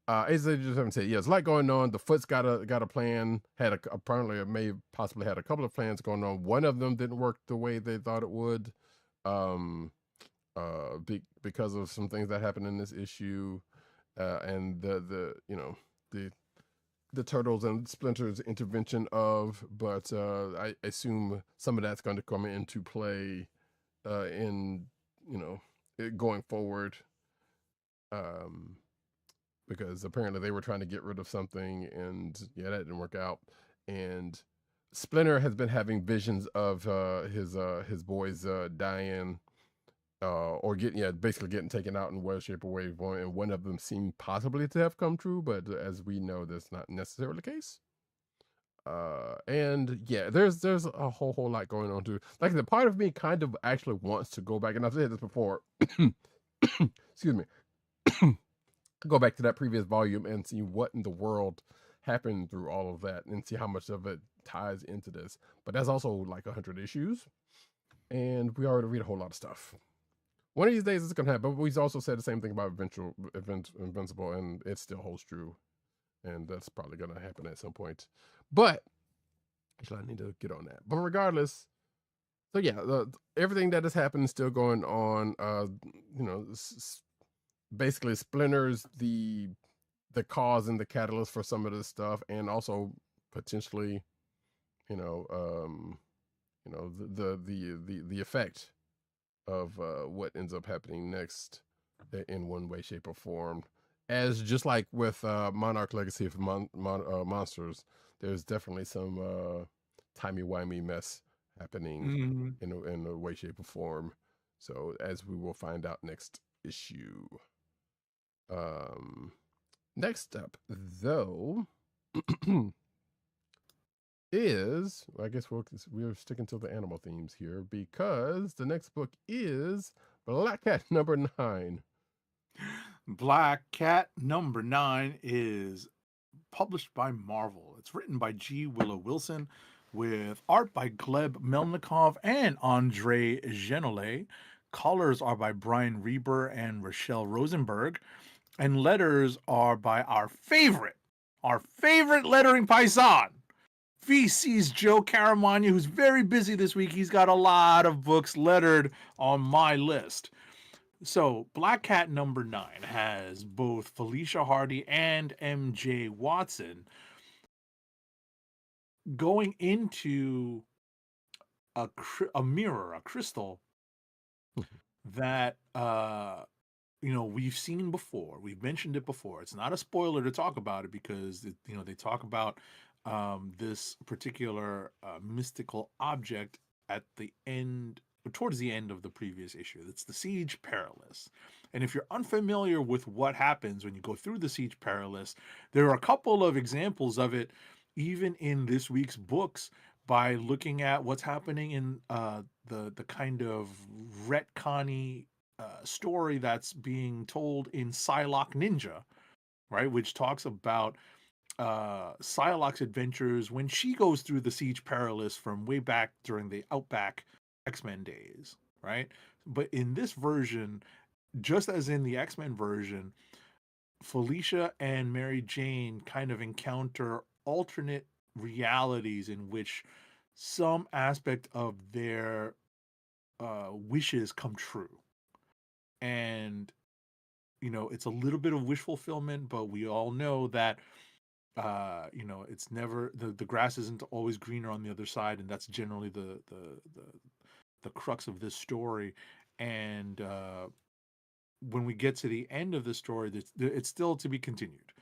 as they just haven't said, there's a lot going on. The Foot's got a plan. Apparently may possibly had a couple of plans going on. One of them didn't work the way they thought it would. Because of some things that happened in this issue, and the Turtles and Splinter's intervention but I assume some of that's going to come into play in going forward, because apparently they were trying to get rid of something and that didn't work out, and Splinter has been having visions of his boys dying. Or basically getting taken out in one shape or way, and one of them seemed possibly to have come true, but as we know, that's not necessarily the case. There's a whole lot going on too. Like the part of me kind of actually wants to go back, and I've said this before. Excuse me. Go back to that previous volume and see what in the world happened through all of that, and see how much of it ties into this. But that's also like 100 issues, and we already read a whole lot of stuff. One of these days it's going to happen, but we've also said the same thing about Invincible, and it still holds true. And that's probably going to happen at some point. But, actually, I need to get on that. But regardless, so everything that has happened is still going on. Basically Splinter's the cause and the catalyst for some of this stuff, and also potentially, the effect of what ends up happening next in one way, shape, or form. As just like with Monarch Legacy of Monsters, there's definitely some timey-wimey mess happening in a way, shape, or form. So as we will find out next issue. Next up, though, is, I guess we're sticking to the animal themes here, because the next book is Black Cat #9. Black Cat #9 is published by Marvel. It's written by G. Willow Wilson with art by Gleb Melnikov and Andre Genole. Colors are by Brian Reber and Rochelle Rosenberg. And letters are by our favorite lettering paisan, VC's Joe Caramagna, who's very busy this week. He's got a lot of books lettered on my list. So, Black Cat #9 has both Felicia Hardy and MJ Watson going into a mirror, a crystal that we've seen before. We've mentioned it before. It's not a spoiler to talk about it because they talk about this particular mystical object at the end, towards the end of the previous issue. It's the Siege Perilous. And if you're unfamiliar with what happens when you go through the Siege Perilous, there are a couple of examples of it even in this week's books by looking at what's happening in the kind of retconny story that's being told in Psylocke Ninja, right? Which talks about Psylocke's adventures when she goes through the Siege Perilous from way back during the Outback X-Men days, right? But in this version, just as in the X-Men version, Felicia and Mary Jane kind of encounter alternate realities in which some aspect of their wishes come true. And it's a little bit of wish fulfillment, but we all know that it's never the grass isn't always greener on the other side, and that's generally the crux of this story. And when we get to the end of the story, it's still to be continued.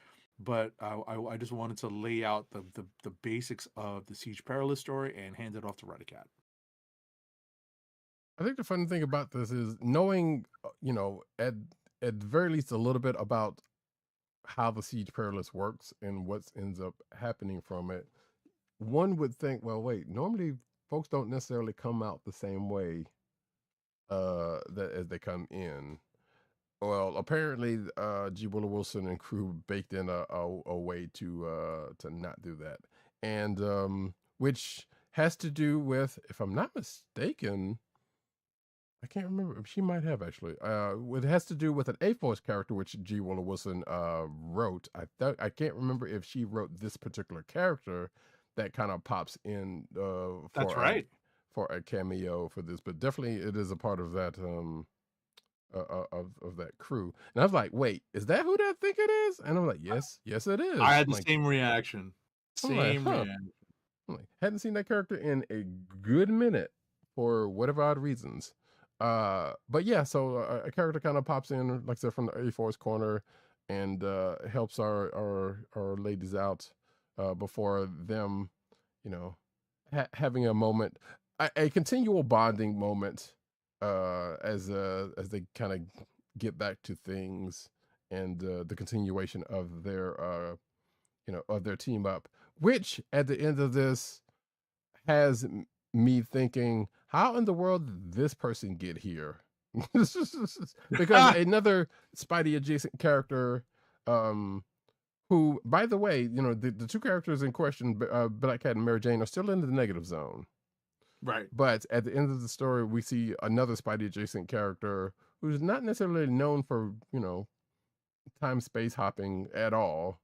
But I just wanted to lay out the basics of the Siege Perilous story and hand it off to Roddykat. I think the fun thing about this is knowing, at the very least a little bit about how the Siege Perilous works and what ends up happening from it. One would think, well, wait, normally folks don't necessarily come out the same way that as they come in. Well, apparently, G. Willow Wilson and crew baked in a way to not do that, and which has to do with, if I'm not mistaken, I can't remember. She might have actually. It has to do with an A-Force character which G. Willow Wilson wrote. I can't remember if she wrote this particular character that kind of pops in. That's right. For a cameo for this, but definitely it is a part of that. Of that crew, and I was like, "Wait, is that who I think it is?" And I'm like, "Yes, it is." I had the same reaction. Same reaction. I'm like, hadn't seen that character in a good minute for whatever odd reasons. But yeah, so a character kind of pops in, like I said, from the A-Force corner, and helps our ladies out before them, having a moment, a continual bonding moment. As they kind of get back to things and the continuation of their of their team up, which at the end of this has me thinking, how in the world did this person get here? Because another Spidey adjacent character, who, by the way, the two characters in question, Black Cat and Mary Jane, are still in the negative zone. Right. But at the end of the story, we see another Spidey adjacent character who's not necessarily known for, time space hopping at all.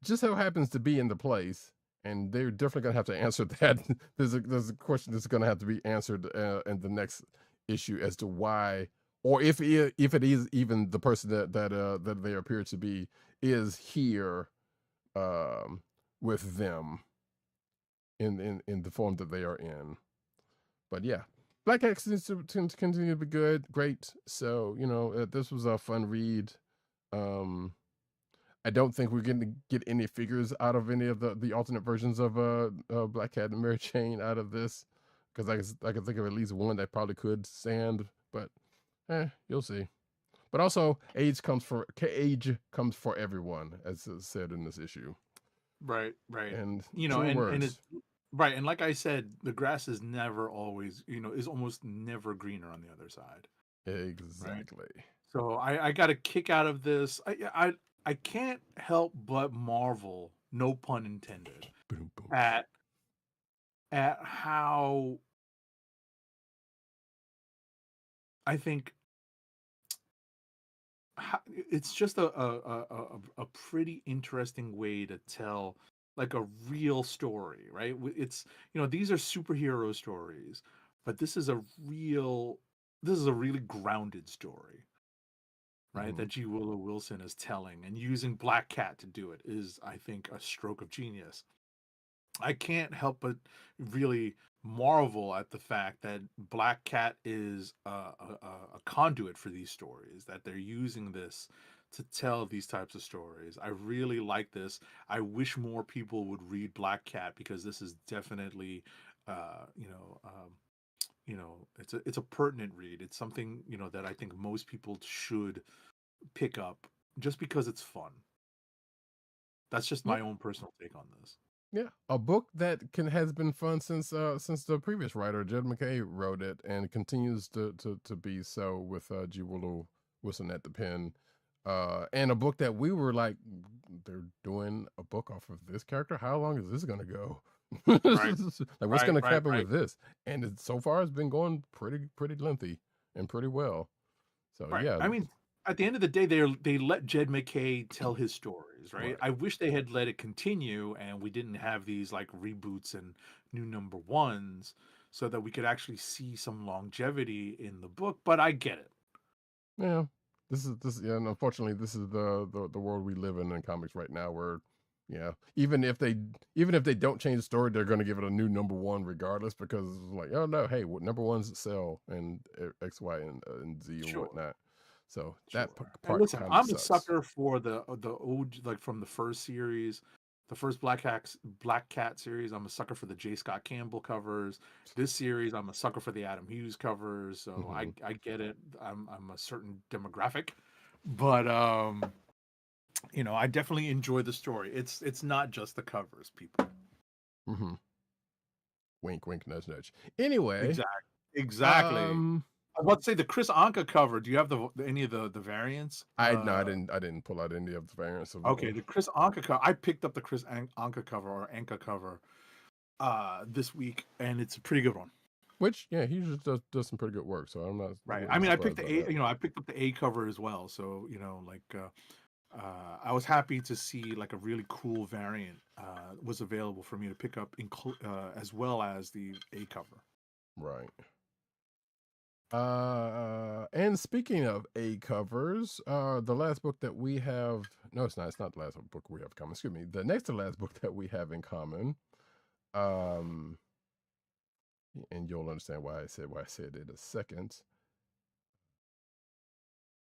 Just so happens to be in the place, and they're definitely going to have to answer that. There's a question that's going to have to be answered in the next issue as to why, or if it is even the person that they appear to be is here with them in the form that they are in. But yeah, Black Cat seems to continue to be good, great. So this was a fun read. I don't think we're going to get any figures out of any of the alternate versions of Black Cat and Mary Jane out of this, because I can think of at least one that probably could stand, but you'll see. But also, age comes for everyone, as is said in this issue. Right. And and it's Right, and like I said, the grass is never always, is almost never greener on the other side, right? Exactly. So I got a kick out of this. I can't help but marvel, no pun intended, Boom, boom. at how I think it's just a pretty interesting way to tell like a real story, right? It's these are superhero stories, but this is a really grounded story, right? Mhm. That G. Willow Wilson is telling, and using Black Cat to do it is, I think, a stroke of genius. I can't help but really marvel at the fact that Black Cat is a conduit for these stories, that they're using this to tell these types of stories. I really like this. I wish more people would read Black Cat because this is definitely, uh, you know, um, it's a pertinent read. It's something that I think most people should pick up just because it's fun. That's just Yeah, my own personal take on this. yeah. A book that has been fun since the previous writer, Jed McKay, wrote it and continues to be so with G. Willow Wilson at the pen. And a book that we were like, they're doing a book off of this character. How long is this gonna go? Right, Like, what's right, gonna right, happen right. with this? And so far, it's been going pretty lengthy and pretty well. So Right. yeah, I mean, at the end of the day, they let Jed McKay tell his stories, right? right. I wish they had let it continue and we didn't have these like reboots and new number ones so that we could actually see some longevity in the book, but I get it. Yeah, this yeah, and unfortunately, this is the world we live in comics right now, where yeah, even if they don't change the story, they're going to give it a new number one regardless, because it's like, oh no, hey, what number ones sell and X, Y, and Z and Sure. whatnot. So that Sure. And part listen, kind of I'm a sucks. sucker for the old like from the first series, the first Black Cat series. I'm a sucker for the J. Scott Campbell covers. This series, I'm a sucker for the Adam Hughes covers. So Hmm. I get it. I'm a certain demographic, but I definitely enjoy the story. It's not just the covers, people. Hmm. Wink, wink, nudge, nudge. Anyway, Exactly. Exactly. um, I was about to say the Chris Anka cover. Do you have any of the variants? I no, I didn't pull out any of the variants of Okay, the Chris Anka cover. I picked up the Chris Anka cover or Anka cover this week, and it's a pretty good one. which yeah, he just does some pretty good work. So I'm not Right. I really mean, I picked surprised the by A. that. I picked up the A cover as well. So like I was happy to see like a really cool variant was available for me to pick up, as well as the A cover. Right. And speaking of A covers, the last book that we have, no, it's not. It's not the last book we have in common. Excuse me. The next to last book that we have in common, um, and you'll understand why I said it in a second.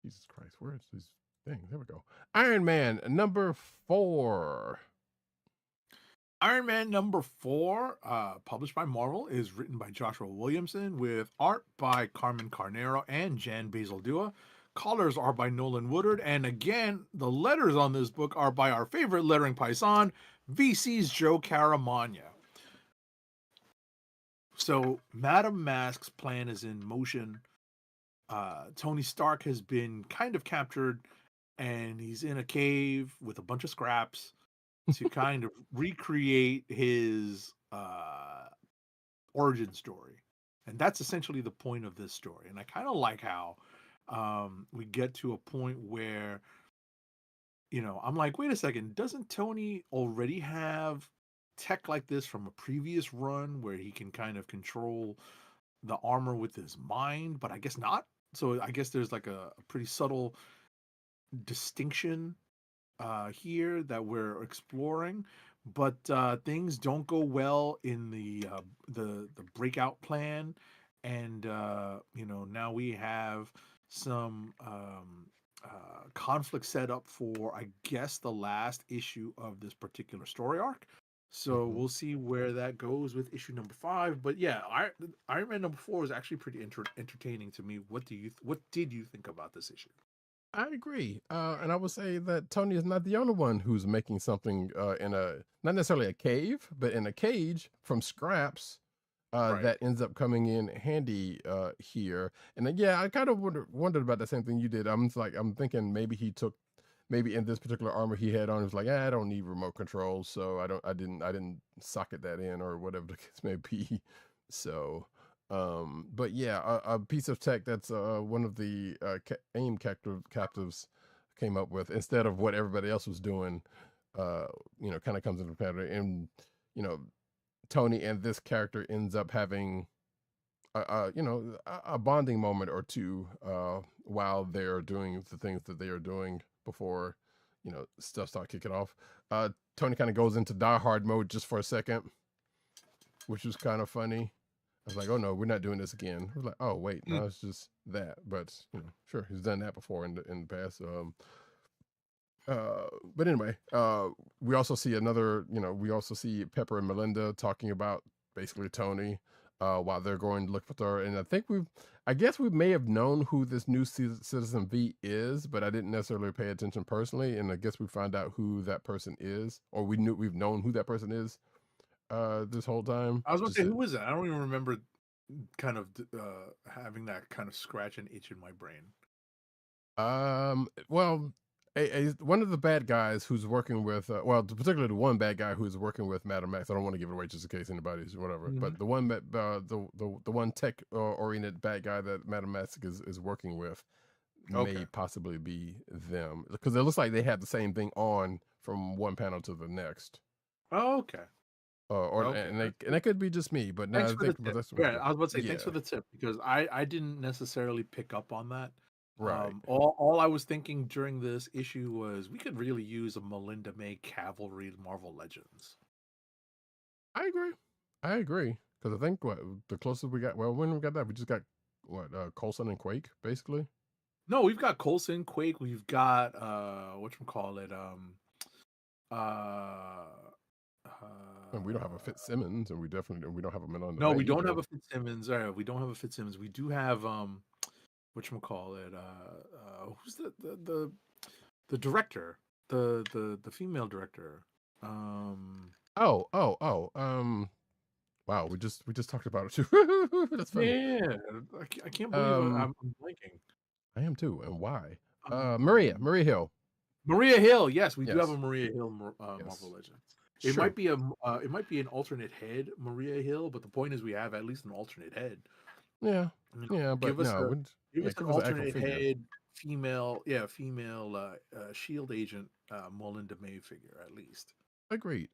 Jesus Christ, where's these things? There we go. Iron Man #4. Iron Man #4, published by Marvel, is written by Joshua Williamson with art by Carmen Carnero and Jan Bazaldua. Colors are by Nolan Woodard, and again, the letters on this book are by our favorite lettering paisan, VC's Joe Caramagna. So, Madame Mask's plan is in motion. Tony Stark has been kind of captured, and he's in a cave with a bunch of scraps to kind of recreate his origin story. And that's essentially the point of this story. And I kind of like how we get to a point where, I'm like, wait a second, doesn't Tony already have tech like this from a previous run where he can kind of control the armor with his mind? But I guess not. So I guess there's like a pretty subtle distinction here that we're exploring, but things don't go well in the breakout plan, and now we have some conflict set up for, I guess, the last issue of this particular story arc. So Mhm. we'll see where that goes with issue #5. But yeah, Iron Man #4 is actually pretty entertaining to me. What did you think about this issue? I agree, and I would say that Tony is not the only one who's making something in a not necessarily a cave, but in a cage from scraps Right. that ends up coming in handy here. And yeah, I kind of wondered about the same thing you did. I'm thinking maybe in this particular armor he had on, it was like, I don't need remote control, so I didn't socket that in or whatever the case may be. So, but yeah, a piece of tech that's one of the AIM captives came up with instead of what everybody else was doing. Kind of comes into play, and you know, Tony and this character ends up having a bonding moment or two while they're doing the things that they are doing before stuff start kicking off. Tony kind of goes into die hard mode just for a second, which was kind of funny. I was like, oh no, we're not doing this again. I was like, oh wait, no, it's just that. But sure, he's done that before in the past. But anyway, we also see we also see Pepper and Melinda talking about basically Tony while they're going to look for her. And I guess we may have known who this new Citizen V is, but I didn't necessarily pay attention personally. And I guess we find out who that person is, or we've known who that person is this whole time. I was going to say, who is that? I don't even remember kind of having that kind of scratch and itch in my brain. Well, one of the bad guys who's working with, particularly the one bad guy who's working with Madam Max. I don't want to give it away just in case anybody's whatever. Mhm. But the one the one tech oriented bad guy that Madam Max is working with may possibly be them, because it looks like they have the same thing on from one panel to the next. Oh, okay. And that could be just me, but Thanks now for I the think tip. Yeah, I was about to say thanks for the tip, because I didn't necessarily pick up on that. Right. All I was thinking during this issue was we could really use a Melinda May Cavalry Marvel Legends. I agree. Because I think the closest we got, when we got that, we just got Coulson and Quake, basically. No, we've got Coulson, Quake, we've got whatchamacallit, and we don't have a Fitzsimmons, and we don't have a Melinda. No, May we don't either. have a Fitzsimmons. We don't have a Fitzsimmons. We do have whatchamacallit, who's the director, the female director. Wow, we just talked about it too. That's funny. Yeah, I can't believe I'm blanking. I am too, and why? Maria Hill. Maria Hill, yes, we do have a Maria Hill Marvel Legends. It Sure. might be an alternate head Maria Hill, but the point is we have at least an alternate head. Yeah, but give us an alternate head female Shield agent Melinda May figure at least. Agreed.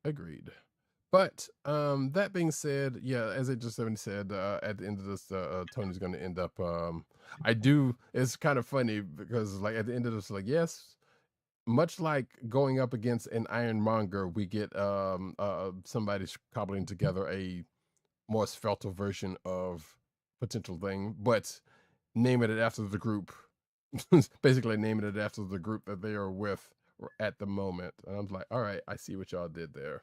But that being said, yeah, as I just said, at the end of this, Tony's going to end up. It's kind of funny because, like, at the end of this, like, yes, much like going up against an Ironmonger, we get somebody cobbling together a more svelte version of potential thing, but naming it after the group, basically naming it after the group that they are with at the moment. And I'm like, all right, I see what y'all did there.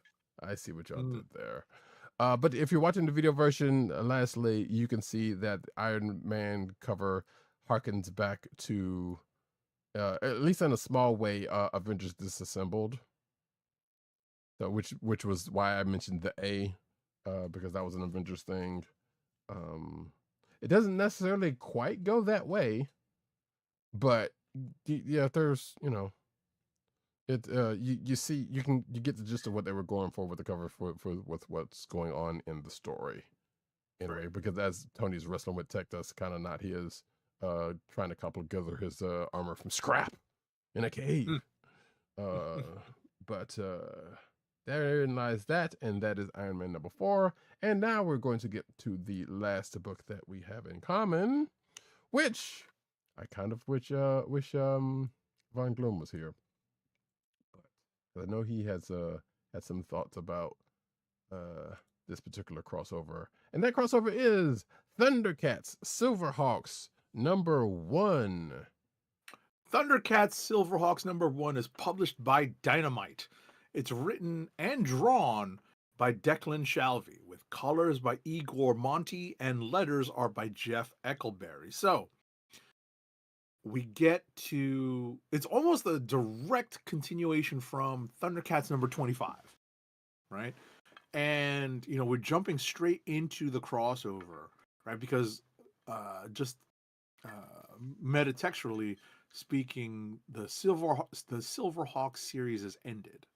But if you're watching the video version, lastly, you can see that Iron Man cover harkens back to, at least in a small way, Avengers Disassembled. So which was why I mentioned the A, because that was an Avengers thing. It doesn't necessarily quite go that way, but yeah, there's it you get the gist of what they were going for with the cover with what's going on in the story anyway, because as Tony's wrestling with tech that's kind of not his, trying to cobble together his armor from scrap in a cave. But therein lies that, and that is Iron Man number 4. And now we're going to get to the last book that we have in common, which I kind of wish Von Gloom was here. I know he has had some thoughts about this particular crossover, and that crossover is ThunderCats SilverHawks number 1. ThunderCats SilverHawks number 1 is published by Dynamite. It's written and drawn by Declan Shalvey, with colors by Igor Monti, and letters are by Jeff Eckelberry. So, we get to, it's almost a direct continuation from ThunderCats number 25, right? And we're jumping straight into the crossover, right? Because just metatextually speaking, the SilverHawks series has ended,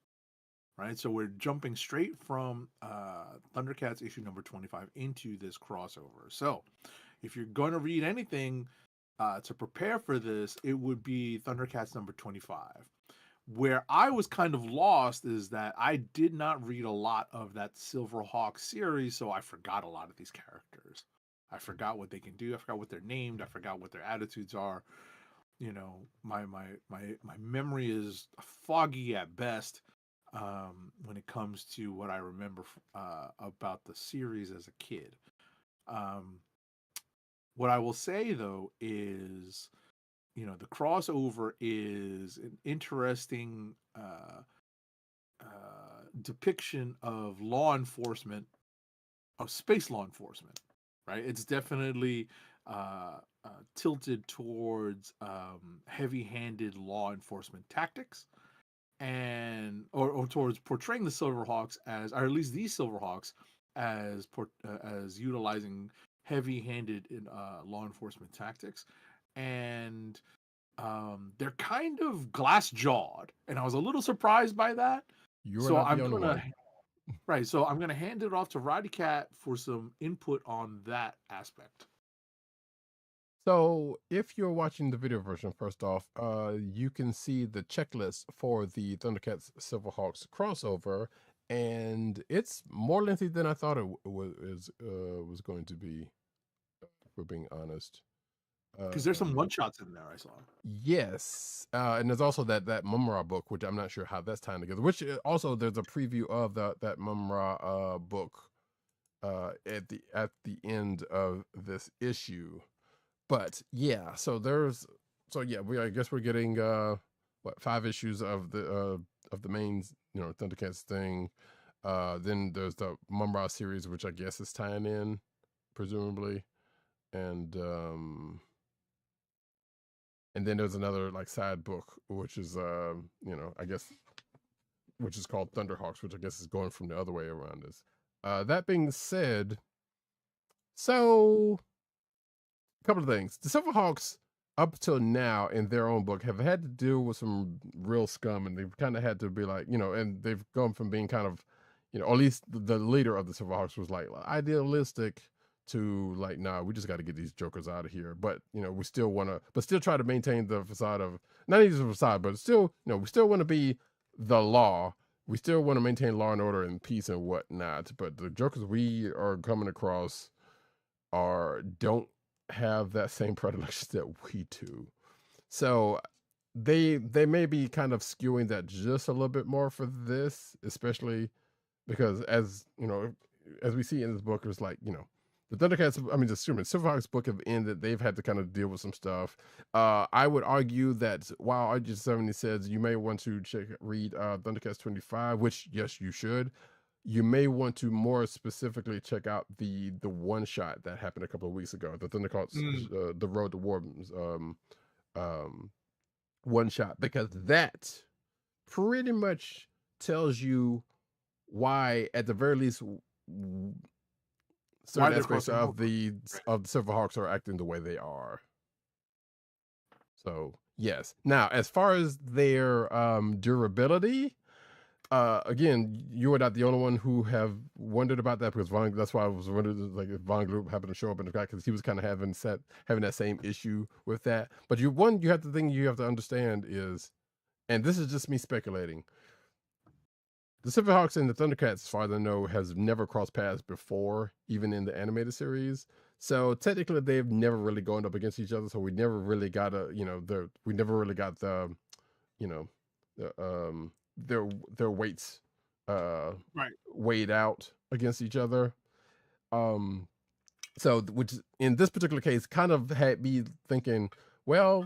right? So we're jumping straight from ThunderCats issue number 25 into this crossover. So if you're going to read anything to prepare for this, it would be ThunderCats number 25. Where I was kind of lost is that I did not read a lot of that SilverHawks series, so I forgot a lot of these characters. I forgot what they can do. I forgot what they're named. I forgot what their attitudes are. My memory is foggy at best when it comes to what I remember about the series as a kid. What I will say though is, the crossover is an interesting depiction of law enforcement, of space law enforcement, right? It's definitely tilted towards heavy-handed law enforcement tactics, and or towards portraying the Silverhawks as, or at least these Silverhawks as utilizing heavy-handed in law enforcement tactics, and they're kind of glass-jawed, and I was a little surprised by that. You are not the only one. Right, so I'm gonna hand it off to Roddykat for some input on that aspect. So if you're watching the video version, first off, you can see the checklist for the ThunderCats SilverHawks crossover, and it's more lengthy than I thought it was going to be, if we're being honest. Because there's some one-shots in there I saw. Yes, and there's also that Mumra book, which I'm not sure how that's tying together. Which also there's a preview of that Mumra book at the end of this issue. But yeah, so I guess we're getting 5 issues of the main ThunderCats thing. Then there's the Mumra series, which I guess is tying in, presumably, and then there's another side book, which is I guess, which is called Thunderhawks, which I guess is going from the other way around this. That being said, so a couple of things. The Silverhawks, up till now in their own book, have had to deal with some real scum, and they've kind of had to be and they've gone from being kind of, or at least the leader of the Silverhawks was idealistic to nah, we just got to get these jokers out of here. But we still want to, but still try to maintain the facade of, not even the facade, but still, we still want to be the law. We still want to maintain law and order and peace and whatnot. But the jokers we are coming across don't have that same predilection that we do. So they may be kind of skewing that just a little bit more for this, especially because as we see in this book, it's the ThunderCats, the Silverhawks book have ended. They've had to kind of deal with some stuff. I would argue that while RG70 says you may want to read ThunderCats 25, which yes, you should. You may want to more specifically check out the one shot that happened a couple of weeks ago, the ThunderCats, the Road to War one shot, because that pretty much tells you why, at the very least, certain aspects of the Silverhawks are acting the way they are. So yes. Now, as far as their durability, again, you are not the only one who have wondered about that, because that's why I was wondering if Von Gloop happened to show up in the guy, because he was kind of having that same issue with that. But you have to understand is, and this is just me speculating, the Silverhawks and the ThunderCats, as far as I know, has never crossed paths before, even in the animated series. So technically, they've never really gone up against each other. So we never really got their weights weighed out against each other. So which in this particular case kind of had me thinking, well,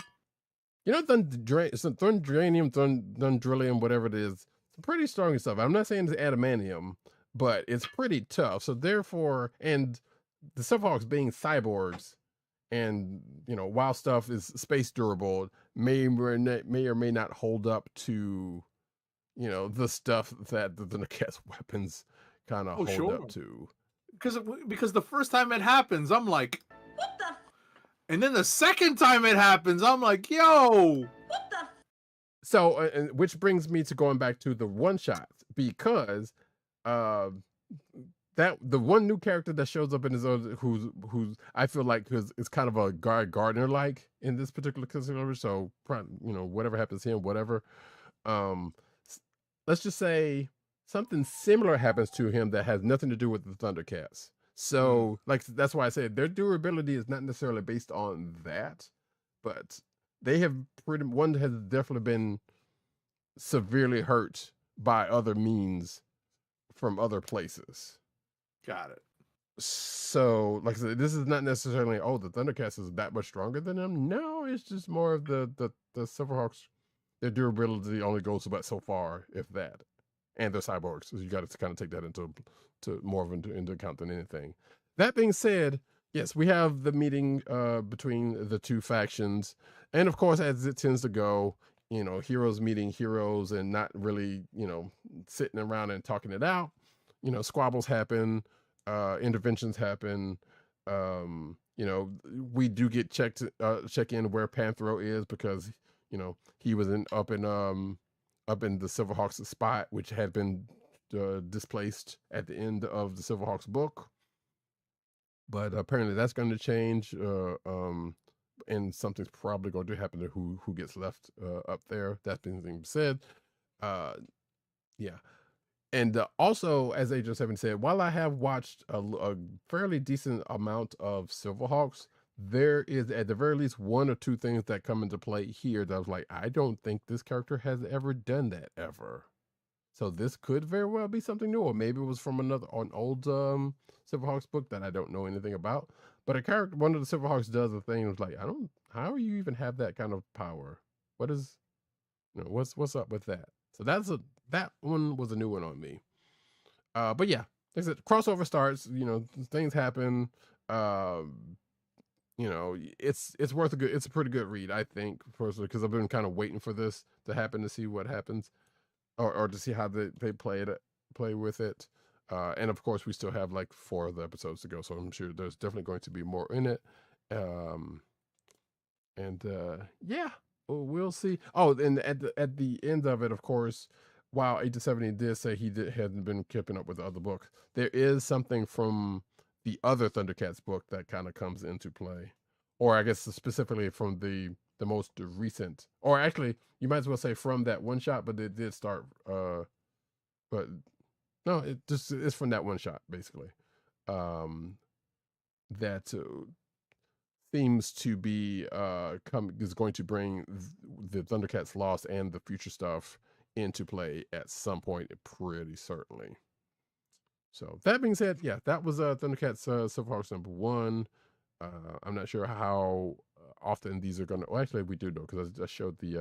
Thundranium, Thundrillium, whatever it is, pretty strong stuff. I'm not saying it's adamantium, but it's pretty tough. So therefore, and the Silverhawks being cyborgs, and while stuff is space durable, may or may not hold up to the stuff that the ThunderCats weapons kind of hold sure. up to. Because the first time it happens, I'm like, what the? And then the second time it happens, I'm like, yo, what the? So, which brings me to going back to the one shots, because that the one new character that shows up in his own, who's I feel like is kind of a Guy Gardner like in this particular consideration. So, whatever happens to him, whatever. Let's just say something similar happens to him that has nothing to do with the ThunderCats. So, like, that's why I say their durability is not necessarily based on that, but they have one has definitely been severely hurt by other means from other places. Got it. So, like I said, this is not necessarily, the ThunderCats is that much stronger than them. No, it's just more of the SilverHawks. Their durability only goes about so far, if that. And they're cyborgs, so you got to kind of take that into account than anything. That being said, yes, we have the meeting between the two factions, and of course, as it tends to go, heroes meeting heroes and not really, sitting around and talking it out. Squabbles happen, interventions happen. We do get check in where Panthro is, because he was up in the SilverHawks spot, which had been displaced at the end of the SilverHawks book. But apparently that's going to change, and something's probably going to happen to who gets left up there. That's been said. Yeah. And also, as Agent 7 said, while I have watched a fairly decent amount of SilverHawks, there is at the very least one or two things that come into play here that I was like, I don't think this character has ever done that ever. So this could very well be something new, or maybe it was from an old SilverHawks book that I don't know anything about. But one of the SilverHawks does a thing. It was like, how do you even have that kind of power? What is, what's up with that? So that one was a new one on me. But yeah, like I said, crossover starts. Things happen. It's worth it's a pretty good read, I think, personally, because I've been kind of waiting for this to happen to see what happens, or to see how they play with it. And of course, we still have like 4 of the episodes to go, so I'm sure there's definitely going to be more in it. Yeah, we'll see. Oh, and at the end of it, of course, while 8-70 did say hadn't been keeping up with the other books, there is something from the other ThunderCats book that kind of comes into play, or I guess specifically from the most recent, or actually you might as well say from that one shot, but it did start. But no, it's from that one shot basically. That seems to be is going to bring the ThunderCats Lost and the future stuff into play at some point, pretty certainly. So that being said, yeah, that was ThunderCats SilverHawks #1. I'm not sure how often these are going to. Well, actually, we do know, because I showed the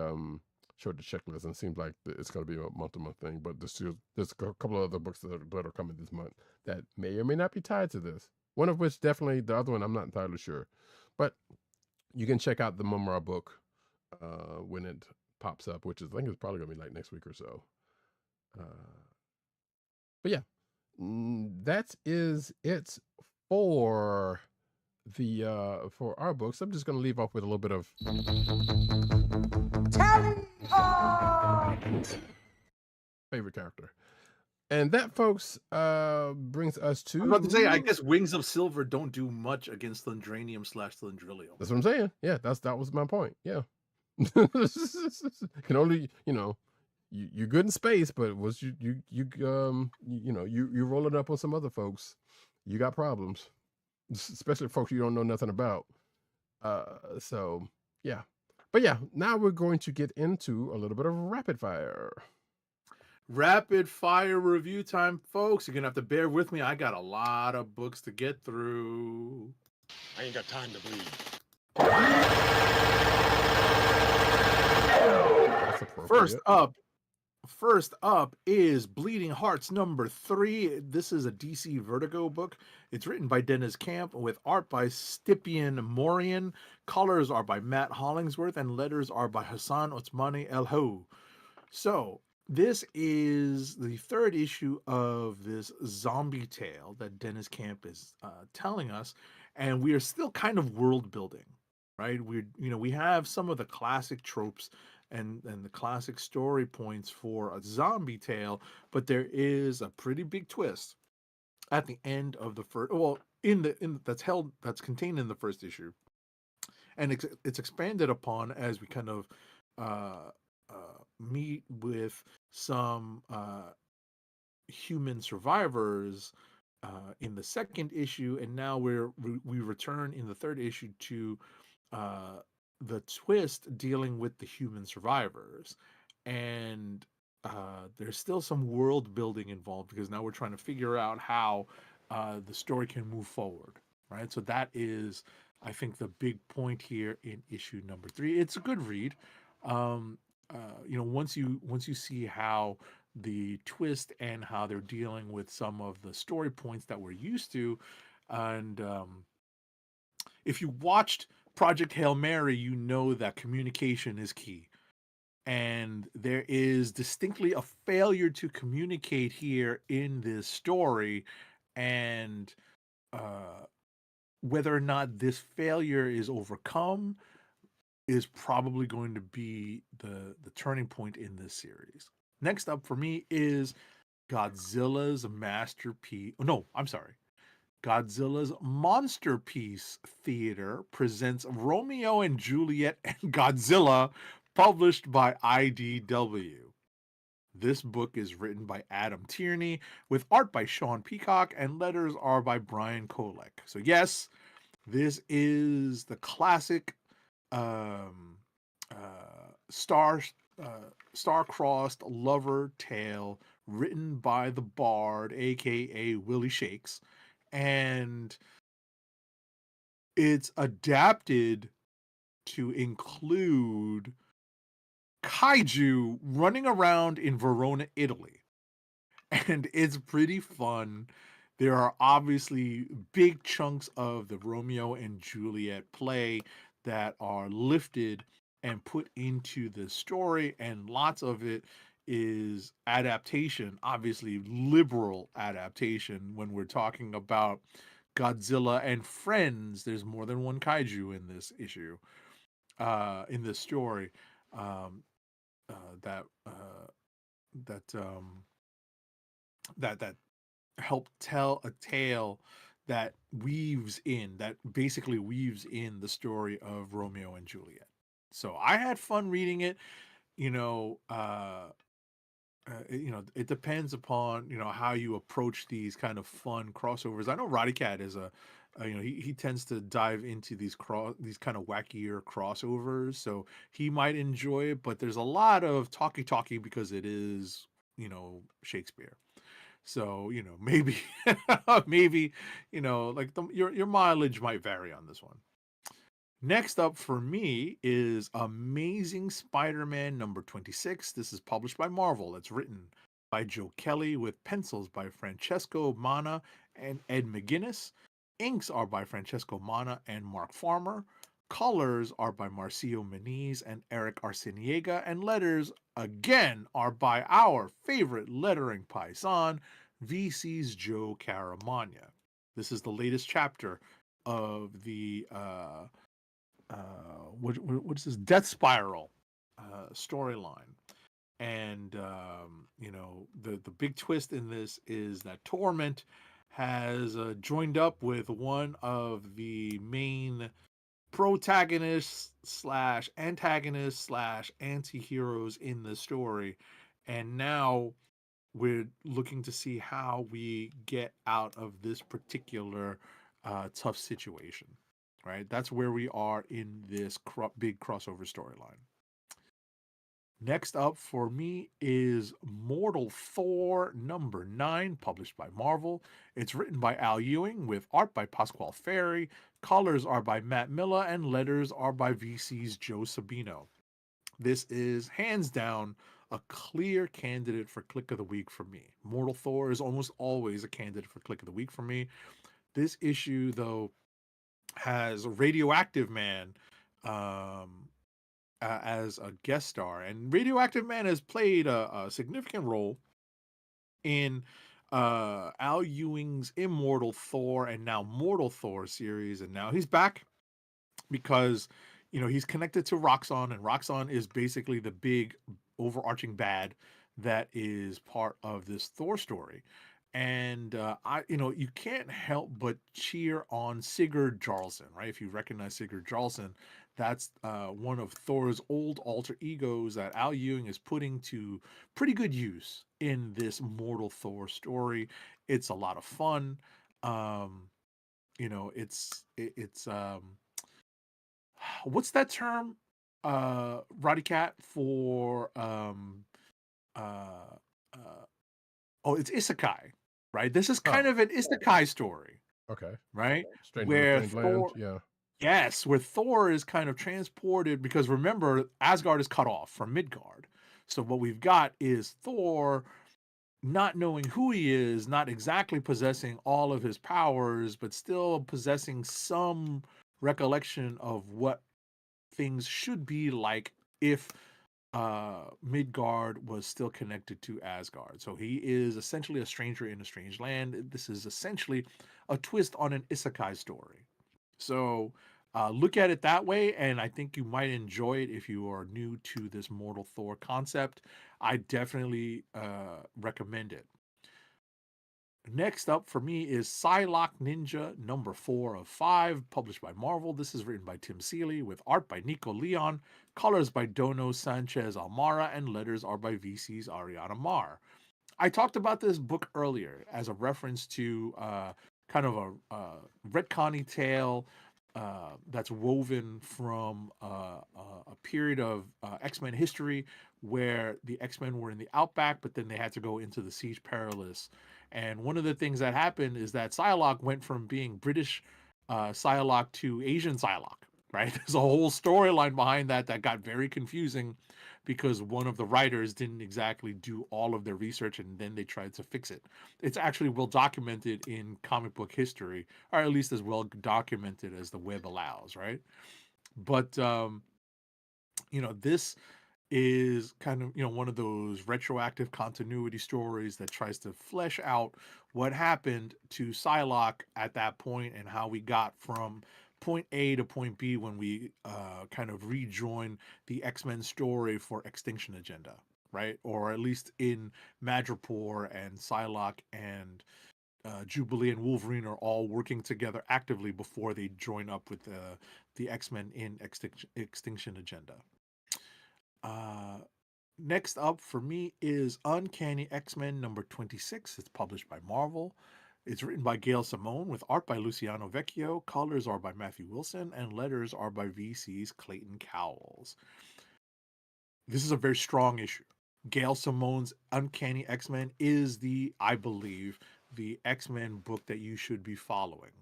checklist, and it seems like it's going to be a month-to-month thing. But there's a couple of other books that are coming this month that may or may not be tied to this. One of which definitely, the other one I'm not entirely sure. But you can check out the Monarch book when it pops up, which I think is probably going to be like next week or so. But yeah. That is it for for our books. I'm just going to leave off with a little bit of favorite character, and that, folks, brings us to. I'm about to say, I guess Wings of Silver don't do much against Thundranium/Thundrillium. That's what I'm saying. Yeah, that was my point. Yeah, can only you're good in space, but was you rolling up on some other folks, you got problems, especially folks you don't know nothing about. So yeah, but yeah, now we're going to get into a little bit of rapid fire. Rapid fire review time, folks. You're gonna have to bear with me. I got a lot of books to get through. I ain't got time to bleed. First up, First up is Bleeding Hearts number 3. This is a DC Vertigo book. It's written by Dennis Camp with art by Stipian Morian. Colors are by Matt Hollingsworth and letters are by Hassan Otsmani El Ho. So, this is the third issue of this zombie tale that Dennis Camp is telling us, and we are still kind of world building, right? We have some of the classic tropes and the classic story points for a zombie tale, but there is a pretty big twist at the end of the first. Well, that's contained in the first issue, and it's expanded upon as we kind of uh, meet with some human survivors in the second issue, and now we return in the third issue to uh, the twist dealing with the human survivors, and there's still some world building involved because now we're trying to figure out how the story can move forward, right? So that is, I think, the big point here in issue number 3. It's a good read. Once you see how the twist and how they're dealing with some of the story points that we're used to, and if you watched Project Hail Mary, you know that communication is key. And there is distinctly a failure to communicate here in this story. And whether or not this failure is overcome is probably going to be the turning point in this series. Next up for me is Godzilla's Masterpiece. Oh, no, I'm sorry. Godzilla's Monsterpiece Theater presents Romeo and Juliet and Godzilla, published by IDW. This book is written by Adam Tierney, with art by Sean Peacock, and letters are by Brian Kolek. So yes, this is the classic star star-crossed lover tale written by the Bard, aka Willy Shakes, and it's adapted to include kaiju running around in Verona, Italy. And it's pretty fun. There are obviously big chunks of the Romeo and Juliet play that are lifted and put into the story, and lots of it is adaptation, obviously liberal adaptation. When we're talking about Godzilla and friends, there's more than one kaiju in this issue, in this story, um, that that that help tell a tale that basically weaves in the story of Romeo and Juliet. So I had fun reading it. You know, it depends upon how you approach these kind of fun crossovers. I know Roddykat is he tends to dive into these kind of wackier crossovers, so he might enjoy it. But there's a lot of talky because it is Shakespeare. So maybe maybe like your mileage might vary on this one. Next up for me is Amazing Spider-Man number 26. This is published by Marvel. It's written by Joe Kelly with pencils by Francesco Mana and Ed McGuinness. Inks are by Francesco Mana and Mark Farmer. Colors are by Marcio Meniz and Eric Arciniega. And letters, again, are by our favorite lettering paisan, VC's Joe Caramagna. This is the latest chapter of the what is this Death Spiral storyline, and the big twist in this is that Torment has joined up with one of the main protagonists slash antagonists slash anti-heroes in the story, and now we're looking to see how we get out of this particular tough situation. Right, that's where we are in this big crossover storyline. Next up for me is Mortal Thor number 9, published by Marvel. It's written by Al Ewing with art by Pasquale Ferry. Colors are by Matt Miller and letters are by VC's Joe Sabino. This is hands down a clear candidate for Click of the Week for me. Mortal Thor is almost always a candidate for Click of the Week for me. This issue, though, has Radioactive Man as a guest star, and Radioactive Man has played a significant role in Al Ewing's Immortal Thor and now Mortal Thor series, and now he's back because he's connected to Roxxon, and Roxxon is basically the big overarching bad that is part of this Thor story. And you can't help but cheer on Sigurd Jarlson, right? If you recognize Sigurd Jarlson, that's one of Thor's old alter egos that Al Ewing is putting to pretty good use in this Mortal Thor story. It's a lot of fun. It's what's that term, Roddykat, for it's isekai, right? This is kind of an isekai story, Okay. right? Stranger Where Things Thor, land. Yeah. yes, where Thor is kind of transported, because remember, Asgard is cut off from Midgard. So what we've got is Thor not knowing who he is, not exactly possessing all of his powers, but still possessing some recollection of what things should be like if Midgard was still connected to Asgard. So he is essentially a stranger in a strange land. This is essentially a twist on an isekai story. So look at it that way, and I think you might enjoy it if you are new to this Mortal Thor concept. I definitely recommend it. Next up for me is Sssilent Ninja number 4 of 5, published by Marvel. This is written by Tim Seeley with art by Nico Leon, colors by Dono Sanchez Almara, and letters are by VC's Ariana Mar. I talked about this book earlier as a reference to kind of a retconny tale that's woven from a period of X-Men history where the X-Men were in the Outback, but then they had to go into the Siege Perilous. And one of the things that happened is that Psylocke went from being British Psylocke to Asian Psylocke, right? There's a whole storyline behind that got very confusing because one of the writers didn't exactly do all of their research, and then they tried to fix it. It's actually well documented in comic book history, or at least as well documented as the web allows, right? But this is kind of one of those retroactive continuity stories that tries to flesh out what happened to Psylocke at that point and how we got from point A to point B when we kind of rejoin the X-Men story for Extinction Agenda, right? Or at least in Madripoor and Psylocke and Jubilee and Wolverine are all working together actively before they join up with the X-Men in Extinction Agenda. Next up for me is Uncanny X-Men number 26. It's published by Marvel. It's written by Gail Simone with art by Luciano Vecchio. Colors are by Matthew Wilson and letters are by VC's Clayton Cowles. This is a very strong issue. Gail Simone's Uncanny X-Men is I believe, the X-Men book that you should be following.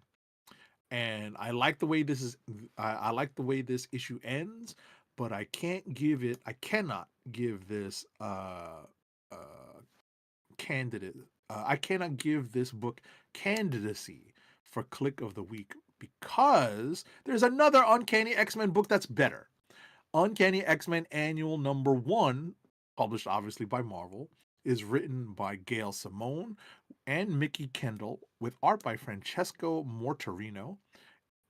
And I like the way I like the way this issue ends, but I cannot give this candidate. I cannot give this book candidacy for Click of the Week because there's another Uncanny X-Men book that's better. Uncanny X-Men Annual number 1, published obviously by Marvel, is written by Gail Simone and Mickey Kendall with art by Francesco Mortarino.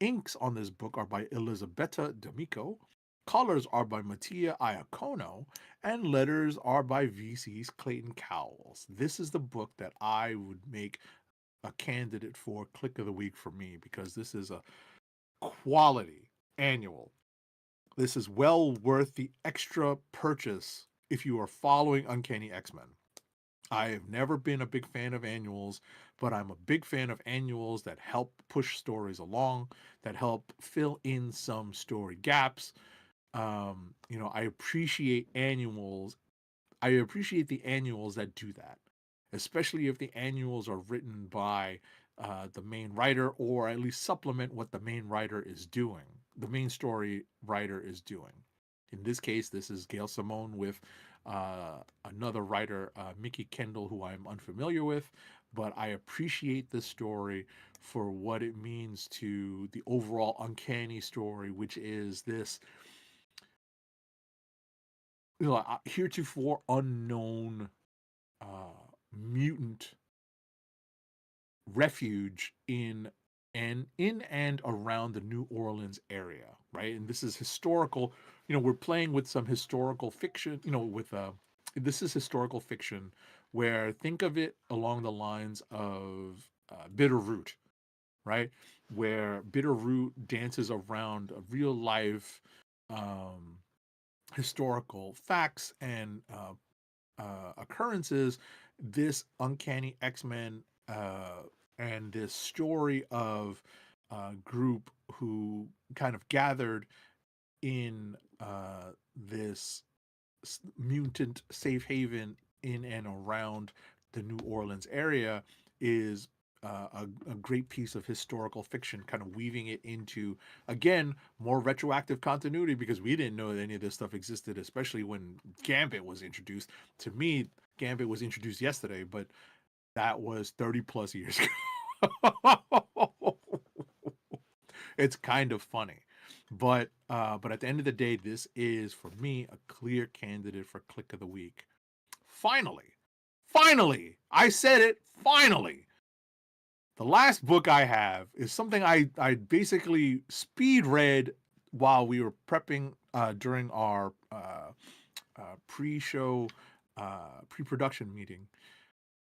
Inks on this book are by Elisabetta D'Amico. Colors are by Mattia Iacono, and letters are by VC's Clayton Cowles. This is the book that I would make a candidate for Click of the Week for me because this is a quality annual. This is well worth the extra purchase if you are following Uncanny X-Men. I have never been a big fan of annuals, but I'm a big fan of annuals that help push stories along, that help fill in some story gaps. I appreciate annuals. I appreciate the annuals that do that, especially if the annuals are written by the main writer, or at least supplement what the main writer is doing, the main story writer is doing. In this case, this is Gail Simone with another writer, Mickey Kendall, who I'm unfamiliar with, but I appreciate this story for what it means to the overall uncanny story, which is this, heretofore unknown mutant refuge in and around the New Orleans area, right? And this is historical. We're playing with some historical fiction. This is historical fiction, where think of it along the lines of Bitterroot, right? Where Bitterroot dances around a real life historical facts and occurrences. This uncanny X-Men and this story of a group who kind of gathered in this mutant safe haven in and around the New Orleans area is a great piece of historical fiction, kind of weaving it into, again, more retroactive continuity, because we didn't know that any of this stuff existed, especially when Gambit was introduced. To me, Gambit was introduced yesterday, but that was 30 plus years ago. It's kind of funny. But at the end of the day, this is, for me, a clear candidate for Kliq of the Week. Finally, I said it, finally. The last book I have is something I basically speed read while we were prepping during our pre-show, pre-production meeting.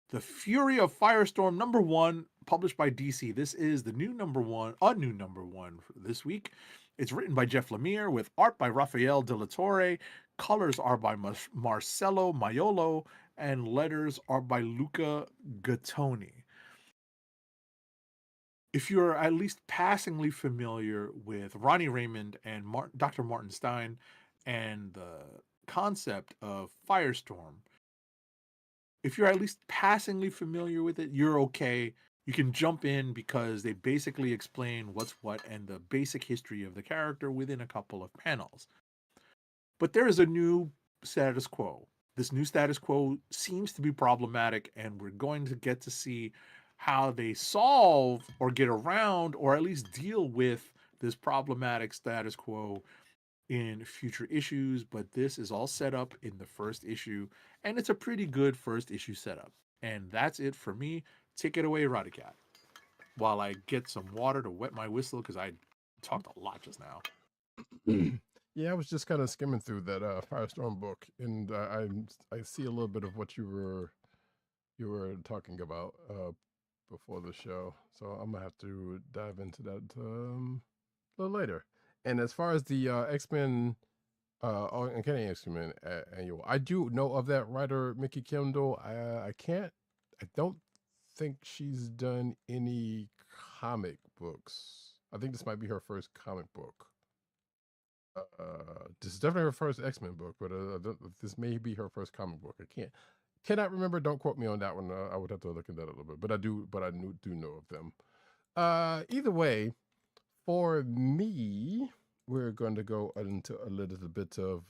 The Fury of Firestorm #1, published by DC. This is the new number one for this week. It's written by Jeff Lemire with art by Rafael De La Torre. Colors are by Marcelo Maiolo, and letters are by Luca Gattoni. If you're at least passingly familiar with Ronnie Raymond and Dr. Martin Stein and the concept of Firestorm, if you're at least passingly familiar with it, you're okay. You can jump in, because they basically explain what's what and the basic history of the character within a couple of panels. But there is a new status quo. This new status quo seems to be problematic, and we're going to get to see how they solve or get around or at least deal with this problematic status quo in future issues. But this is all set up in the first issue, and it's a pretty good first issue setup. And that's it for me. Take it away, Roddykat, while I get some water to wet my whistle, because I talked a lot just now. Yeah, I was just kind of skimming through that Firestorm book, and I see a little bit of what you were talking about before the show, so I'm gonna have to dive into that a little later. And as far as the X-Men, Uncanny X-Men annual, I do know of that writer, Mickey Kendall. I don't think she's done any comic books. I think this might be her first comic book. This is definitely her first X-Men book, but this may be her first comic book. I cannot remember. Don't quote me on that one. I would have to look at that a little bit, but I do know of them. Either way, for me, we're going to go into a little bit of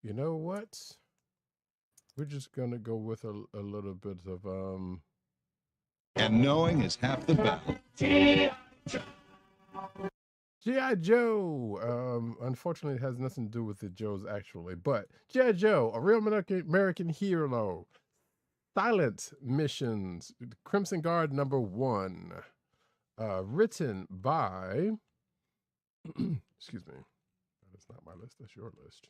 you know what? We're just going to go with a little bit of And knowing is half the battle. G.I. Joe. Unfortunately, it has nothing to do with the Joes actually, but G.I. Joe, a real American hero. Sssilent Missions, Crimson Guard #1. Written by, excuse me, that is not my list, that's your list.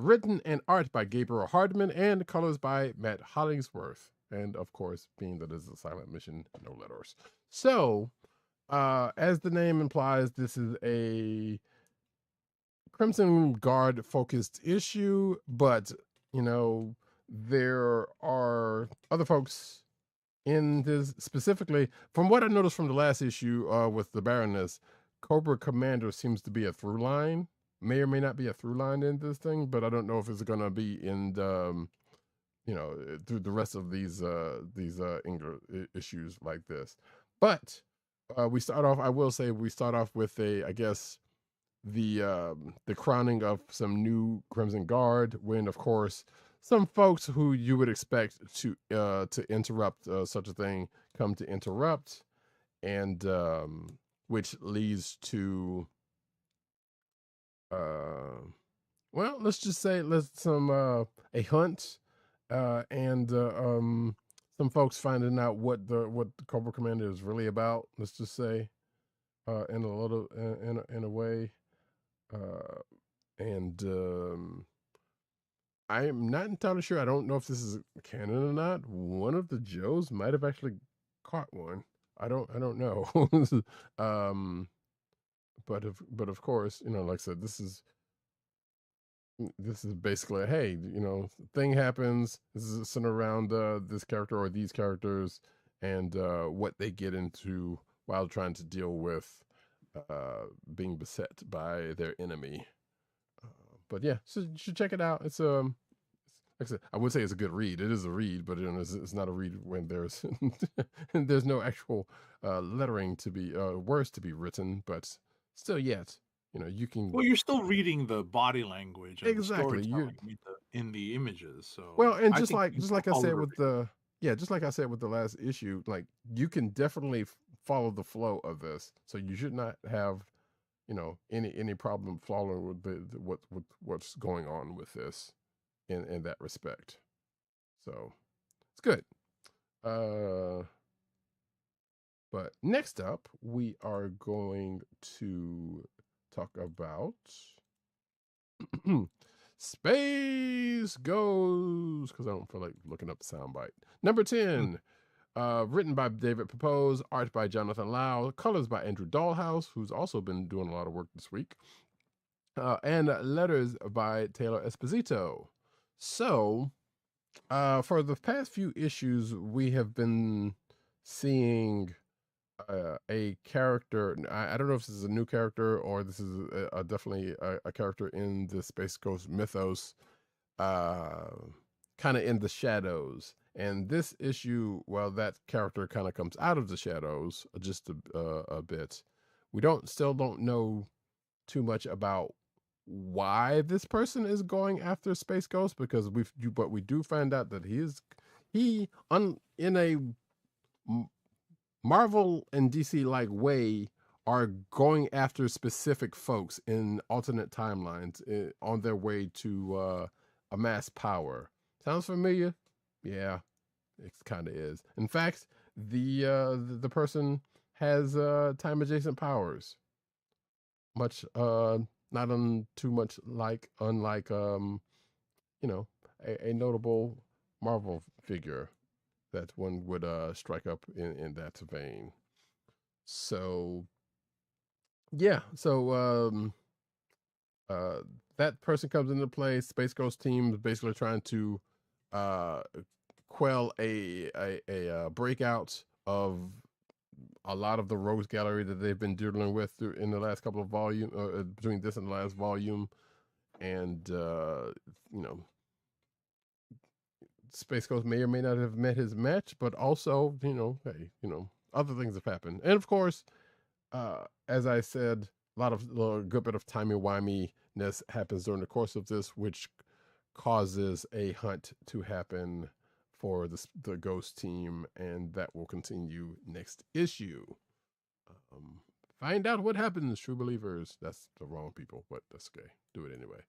Written and art by Gabriel Hardman, and colors by Matt Hollingsworth. And of course, being that it's a silent mission, no letters. So, as the name implies, this is a Crimson Guard focused issue, but there are other folks in this, specifically from what I noticed from the last issue with the Baroness. Cobra Commander seems to be a through line, may or may not be a through line in this thing, but I don't know if it's going to be in the, through the rest of these issues like this. But we start off, I will say, we start off with a, I guess, the crowning of some new Crimson Guard, when of course some folks who you would expect to interrupt such a thing come to interrupt, and which leads to well, let's just say a hunt, and some folks finding out what the Cobra Commander is really about. Let's just say, in a way, and I'm not entirely sure. I don't know if this is canon or not. One of the Joes might have actually caught one. I don't know. But of course, like I said, this is basically, hey, thing happens. This is centered around this character or these characters, and what they get into while trying to deal with being beset by their enemy. But yeah, so you should check it out. It's like I said, I would say it's a good read. It is a read, but it's not a read when there's there's no actual lettering to be words to be written. But still, yet you can. Well, you're still reading the body language and Exactly. the storytelling in the images. So Well, and I just think like you just can like I follow said the with the just like I said with the last issue, like you can definitely follow the flow of this. So you should not have any problem following with what's going on with this in that respect. So it's good. But next up, we are going to talk about Space Ghost, because I don't feel like looking up the soundbite. Number 10, written by David Pepose, art by Jonathan Lau, colors by Andrew Dahlhouse, who's also been doing a lot of work this week, and letters by Taylor Esposito. So, for the past few issues, we have been seeing a character. I don't know if this is a new character or this is definitely a character in the Space Ghost mythos, kind of in the shadows. And this issue, well, that character kind of comes out of the shadows just a bit. We still don't know too much about why this person is going after Space Ghost, because but we do find out that in a Marvel and DC like way are going after specific folks in alternate timelines on their way to amass power. Sounds familiar? Yeah, it kind of is. In fact, the person has time adjacent powers, much not too much unlike a notable Marvel figure that one would strike up in that vein. So yeah, so that person comes into play. Space Ghost team is basically trying to quell a breakout of a lot of the rogues gallery that they've been dealing with in the last couple of volumes, between this and the last volume. And Space Ghost may or may not have met his match, but also, hey, other things have happened. And of course, as I said, a good bit of timey-wimey-ness happens during the course of this, which causes a hunt to happen for the Ghost team, and that will continue next issue. Find out what happens, true believers. That's the wrong people, but that's okay. Do it anyway.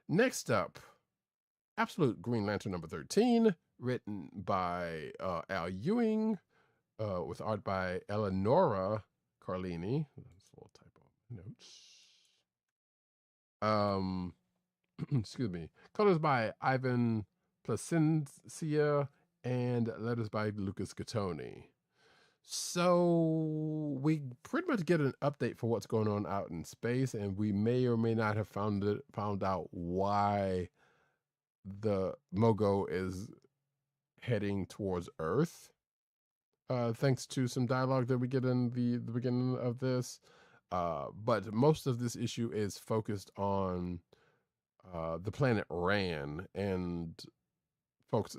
Next up, Absolute Green Lantern number 13, written by Al Ewing, with art by Eleonora Carlini. That's a little typo notes. Excuse me. Colors by Ivan Placencia and letters by Lucas Gattoni. So we pretty much get an update for what's going on out in space, and we may or may not have found out why the Mogo is heading towards Earth, thanks to some dialogue that we get in the beginning of this. But most of this issue is focused on the planet Ran and folks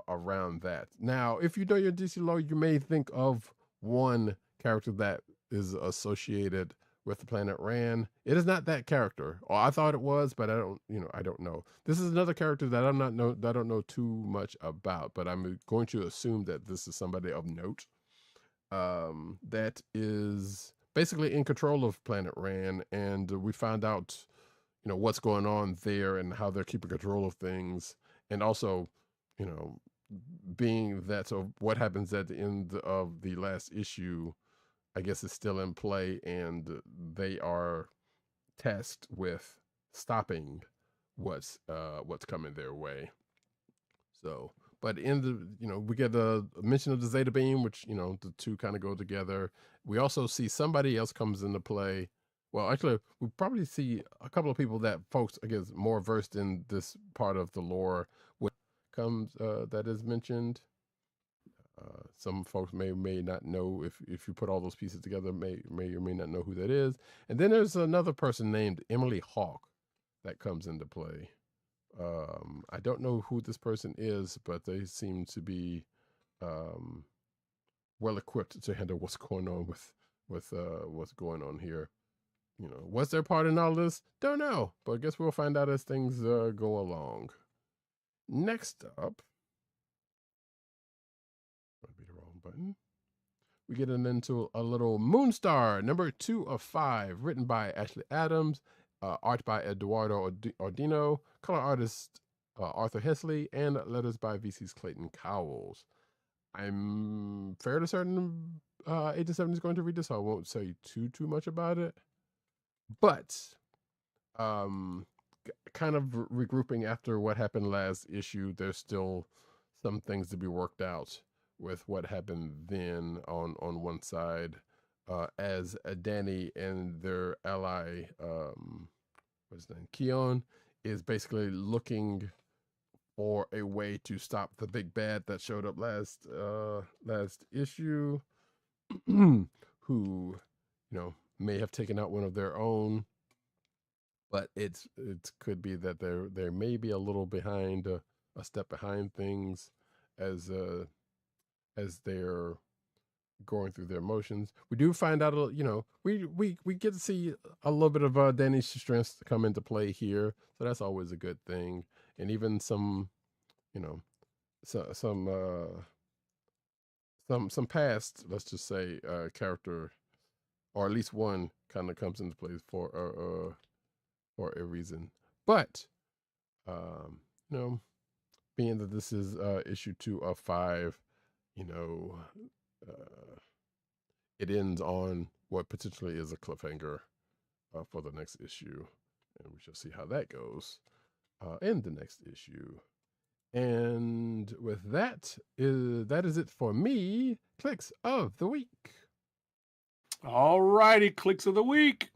around that. Now, if you know your DC lore, you may think of one character that is associated with the planet Ran. It is not that character. Or I thought it was, but I don't know. This is another character that I don't know too much about, but I'm going to assume that this is somebody of note. That is basically in control of Planet Ran, and we found out, what's going on there and how they're keeping control of things, and also, you know, being that, so what happens at the end of the last issue, I guess, is still in play, and they are tasked with stopping what's coming their way. So, but in the, we get a mention of the Zeta Beam, which, the two kind of go together. We also see somebody else comes into play. Well, actually, we probably see a couple of people that folks, I guess, more versed in this part of the lore, which comes that is mentioned. Some folks may not know, if you put all those pieces together, may or may not know who that is. And then there's another person named Emily Hawk that comes into play. I don't know who this person is, but they seem to be well equipped to handle what's going on with what's going on here. What's their part in all this? Don't know, but I guess we'll find out as things go along. Next up, might be the wrong button. We get into a little Moonstar, number 2 of 5, written by Ashley Adams, art by Eduardo Ordino, color artist Arthur Hesley, and letters by VC's Clayton Cowles. I'm fairly certain Agent 7 is going to read this, so I won't say too much about it. But kind of regrouping after what happened last issue, there's still some things to be worked out with what happened then on one side, as Danny and their ally, what's his name, Keon, is basically looking for a way to stop the big bad that showed up last issue, who, may have taken out one of their own, but it could be that they're maybe a little behind, a step behind things, as they're going through their motions. We do find out, we get to see a little bit of Danny's strengths come into play here, so that's always a good thing. And even some, some past, let's just say, character, or at least one, kind of comes into play for a reason. But being that this is issue 2 of 5, it ends on what potentially is a cliffhanger for the next issue, and we shall see how that goes in the next issue. And with that is it for me. Kliqs of the week. All righty, Kliqs of the week.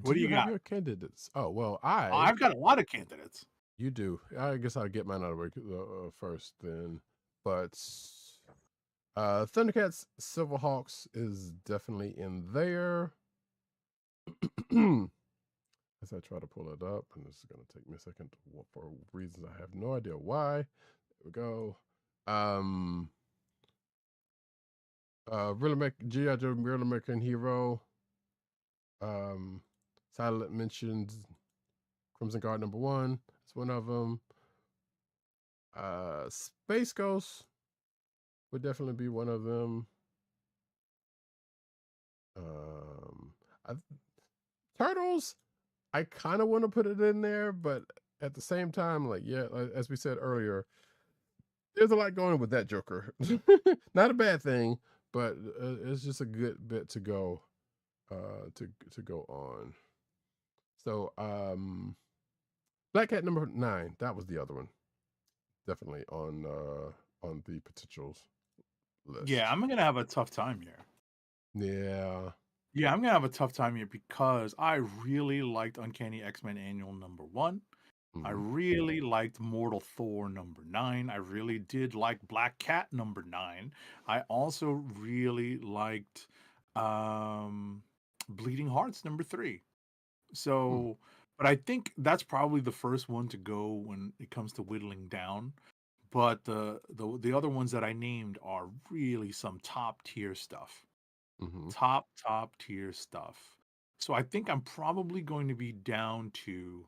What do you have got? your candidates? Oh, well, I've got a lot of candidates. You do. I guess I'll get mine out of the way first then. But ThunderCats SilverHawks is definitely in there. As I try to pull it up, and this is going to take me a second for reasons I have no idea why. There we go. G.I. Joe Real American Hero. Sssilent Missions, Crimson Guard number 1. That's one of them. Space Ghost would definitely be one of them. Turtles, I kind of want to put it in there, but at the same time, as we said earlier, there's a lot going with that Joker. Not a bad thing, but it's just a good bit to go. To go on. So Black Cat number 9, that was the other one. Definitely on the potentials list. Yeah, I'm gonna have a tough time here. Yeah, I'm gonna have a tough time here because I really liked Uncanny X-Men Annual number 1. I really liked Mortal Thor number 9. I really did like Black Cat number 9. I also really liked Bleeding Hearts number 3. So, but I think that's probably the first one to go when it comes to whittling down. but the other ones that I named are really some top tier stuff. Mm-hmm. Top tier stuff. So I think I'm probably going to be down to,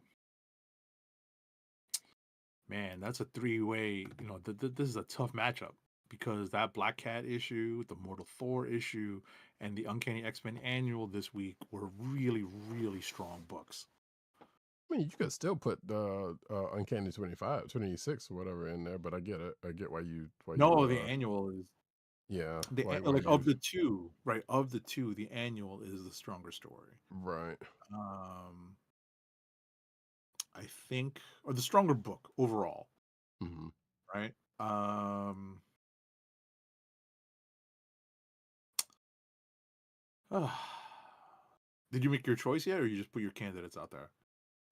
man, that's a three-way. This is a tough matchup because that Black Cat issue, the Mortal Thor issue, and the Uncanny X-Men annual this week were really, really strong books. I mean, you could still put Uncanny 25, 26, or whatever in there, but I get it. I get why you No, the annual is yeah, why like of you the two, right? Of the two, the annual is the stronger story. right. I think, or the stronger book overall, Mm-hmm. right? Did you make your choice yet, or you just put your candidates out there?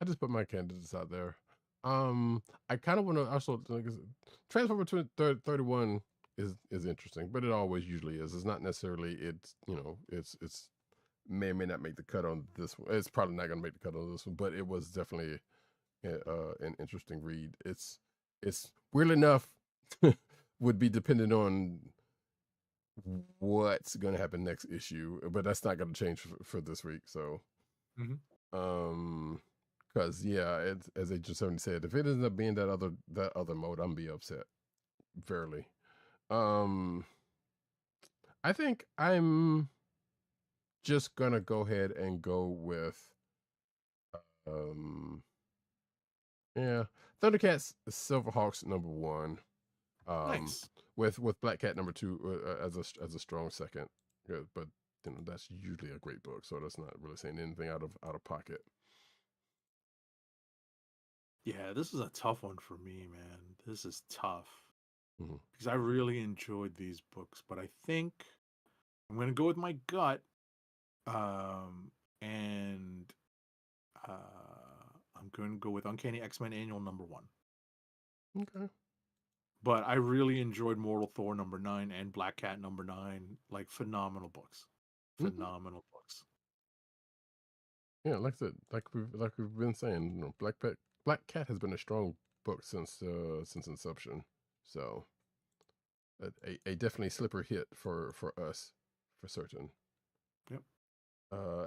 I just put my candidates out there. I kind of want to also like, Transformer 31 is interesting, but it always usually is. It's not necessarily it's may or may not make the cut on this one. It's probably not going to make the cut on this one, but it was definitely an interesting read. It's weird enough would be dependent on what's going to happen next issue, but that's not going to change for this week. So, because it's, as Agent 70 said, if it ends up being that other mode, I'm be upset. Fairly. I think I'm just gonna go ahead and go with ThunderCats SilverHawks #1. Nice. With Black Cat #2 as a strong second. But that's usually a great book, so that's not really saying anything out of pocket. Yeah, this is a tough one for me, man. This is tough Mm-hmm. because I really enjoyed these books, but I think I'm going to go with my gut, and I'm going to go with Uncanny X-Men Annual #1. Okay. But I really enjoyed Mortal Thor #9 and Black Cat #9, like phenomenal books, phenomenal books. Yeah, like I said, like we've been saying, Black Cat has been a strong book since inception. So a definitely slipper hit for us, for certain. Yep.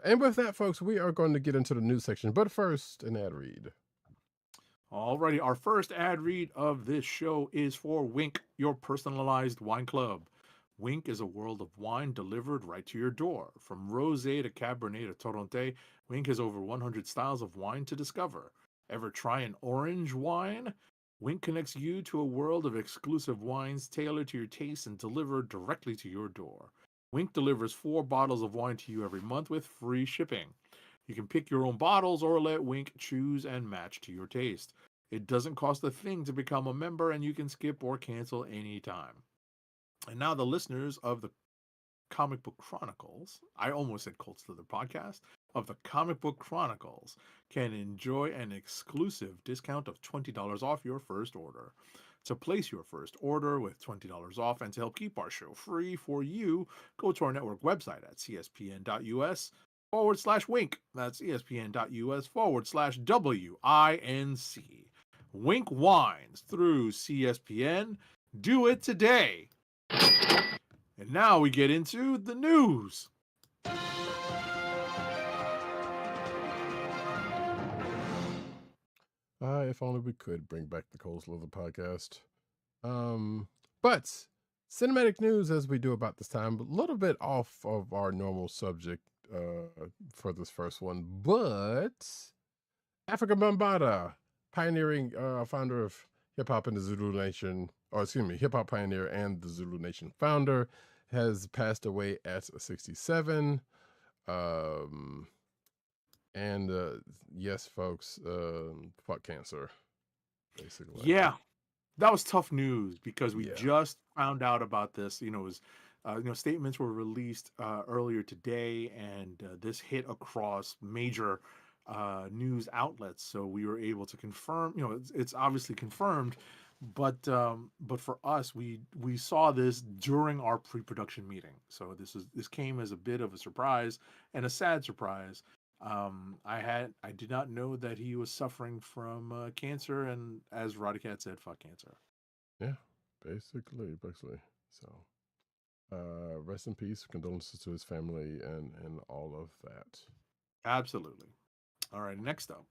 And with that, folks, we are going to get into the news section. But first, an ad read. Alrighty, our first ad read of this show is for Wink, your personalized wine club. Wink is a world of wine delivered right to your door. From rosé to Cabernet to Torronté, Wink has over 100 styles of wine to discover. Ever try an orange wine? Wink connects you to a world of exclusive wines tailored to your taste and delivered directly to your door. Wink delivers 4 bottles of wine to you every month with free shipping. You can pick your own bottles or let Wink choose and match to your taste. It doesn't cost a thing to become a member, and you can skip or cancel anytime. And now the listeners of the Comic Book Chronicles, I almost said Cold Slither podcast, of the Comic Book Chronicles can enjoy an exclusive discount of $20 off your first order. To place your first order with $20 off and to help keep our show free for you, go to our network website at cspn.us/wink. That's espn.us/WINC. Wink Wines through CSPN. Do it today. And now we get into the news. If only we could bring back the Cold Slither podcast. But cinematic news, as we do about this time, a little bit off of our normal subject for this first one. But Africa Bambaataa, pioneering founder of hip hop in the Zulu Nation, or excuse me, hip hop pioneer and the Zulu Nation founder, has passed away at 67. And yes, folks, fuck cancer, basically. Yeah, that was tough news because we Yeah. just found out about this. It was, statements were released earlier today, and this hit across major news outlets. So we were able to confirm. It's obviously confirmed, but for us, we saw this during our pre-production meeting. So this came as a bit of a surprise and a sad surprise. I did not know that he was suffering from cancer, and as Roddykat said, fuck cancer. Yeah, basically. So, rest in peace. Condolences to his family and all of that. Absolutely. All right, next up.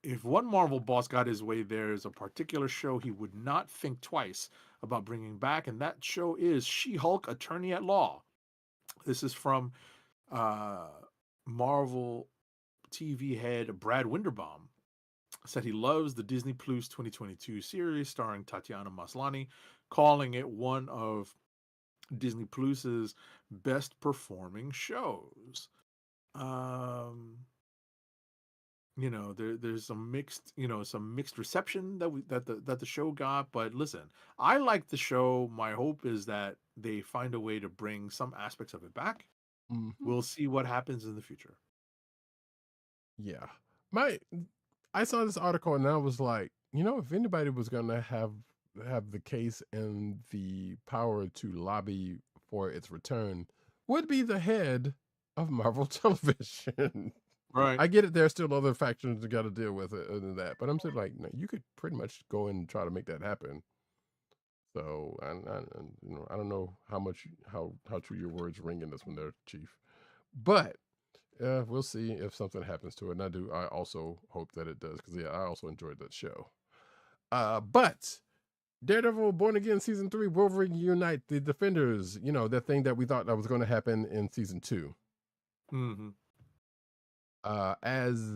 If one Marvel boss got his way, there's a particular show he would not think twice about bringing back, and that show is She-Hulk Attorney at Law. This is from Marvel TV head Brad Winderbaum. Said he loves the Disney Plus 2022 series starring Tatiana Maslany, calling it one of Disney Plus's best performing shows. There's some mixed reception that the show got, but listen, I like the show. My hope is that they find a way to bring some aspects of it back. We'll see what happens in the future. Yeah. I saw this article and I was like, if anybody was going to have the case and the power to lobby for its return, would be the head of Marvel Television. Right. I get it. There's still other factions that got to deal with it other than that, but I'm still like, no, you could pretty much go in and try to make that happen. So, I don't know how true your words ring in this one there, Chief, but we'll see if something happens to it. And I also hope that it does, because I also enjoyed that show. But Daredevil Born Again Season 3 will reunite the Defenders, that thing that we thought that was going to happen in Season 2. Mm-hmm. As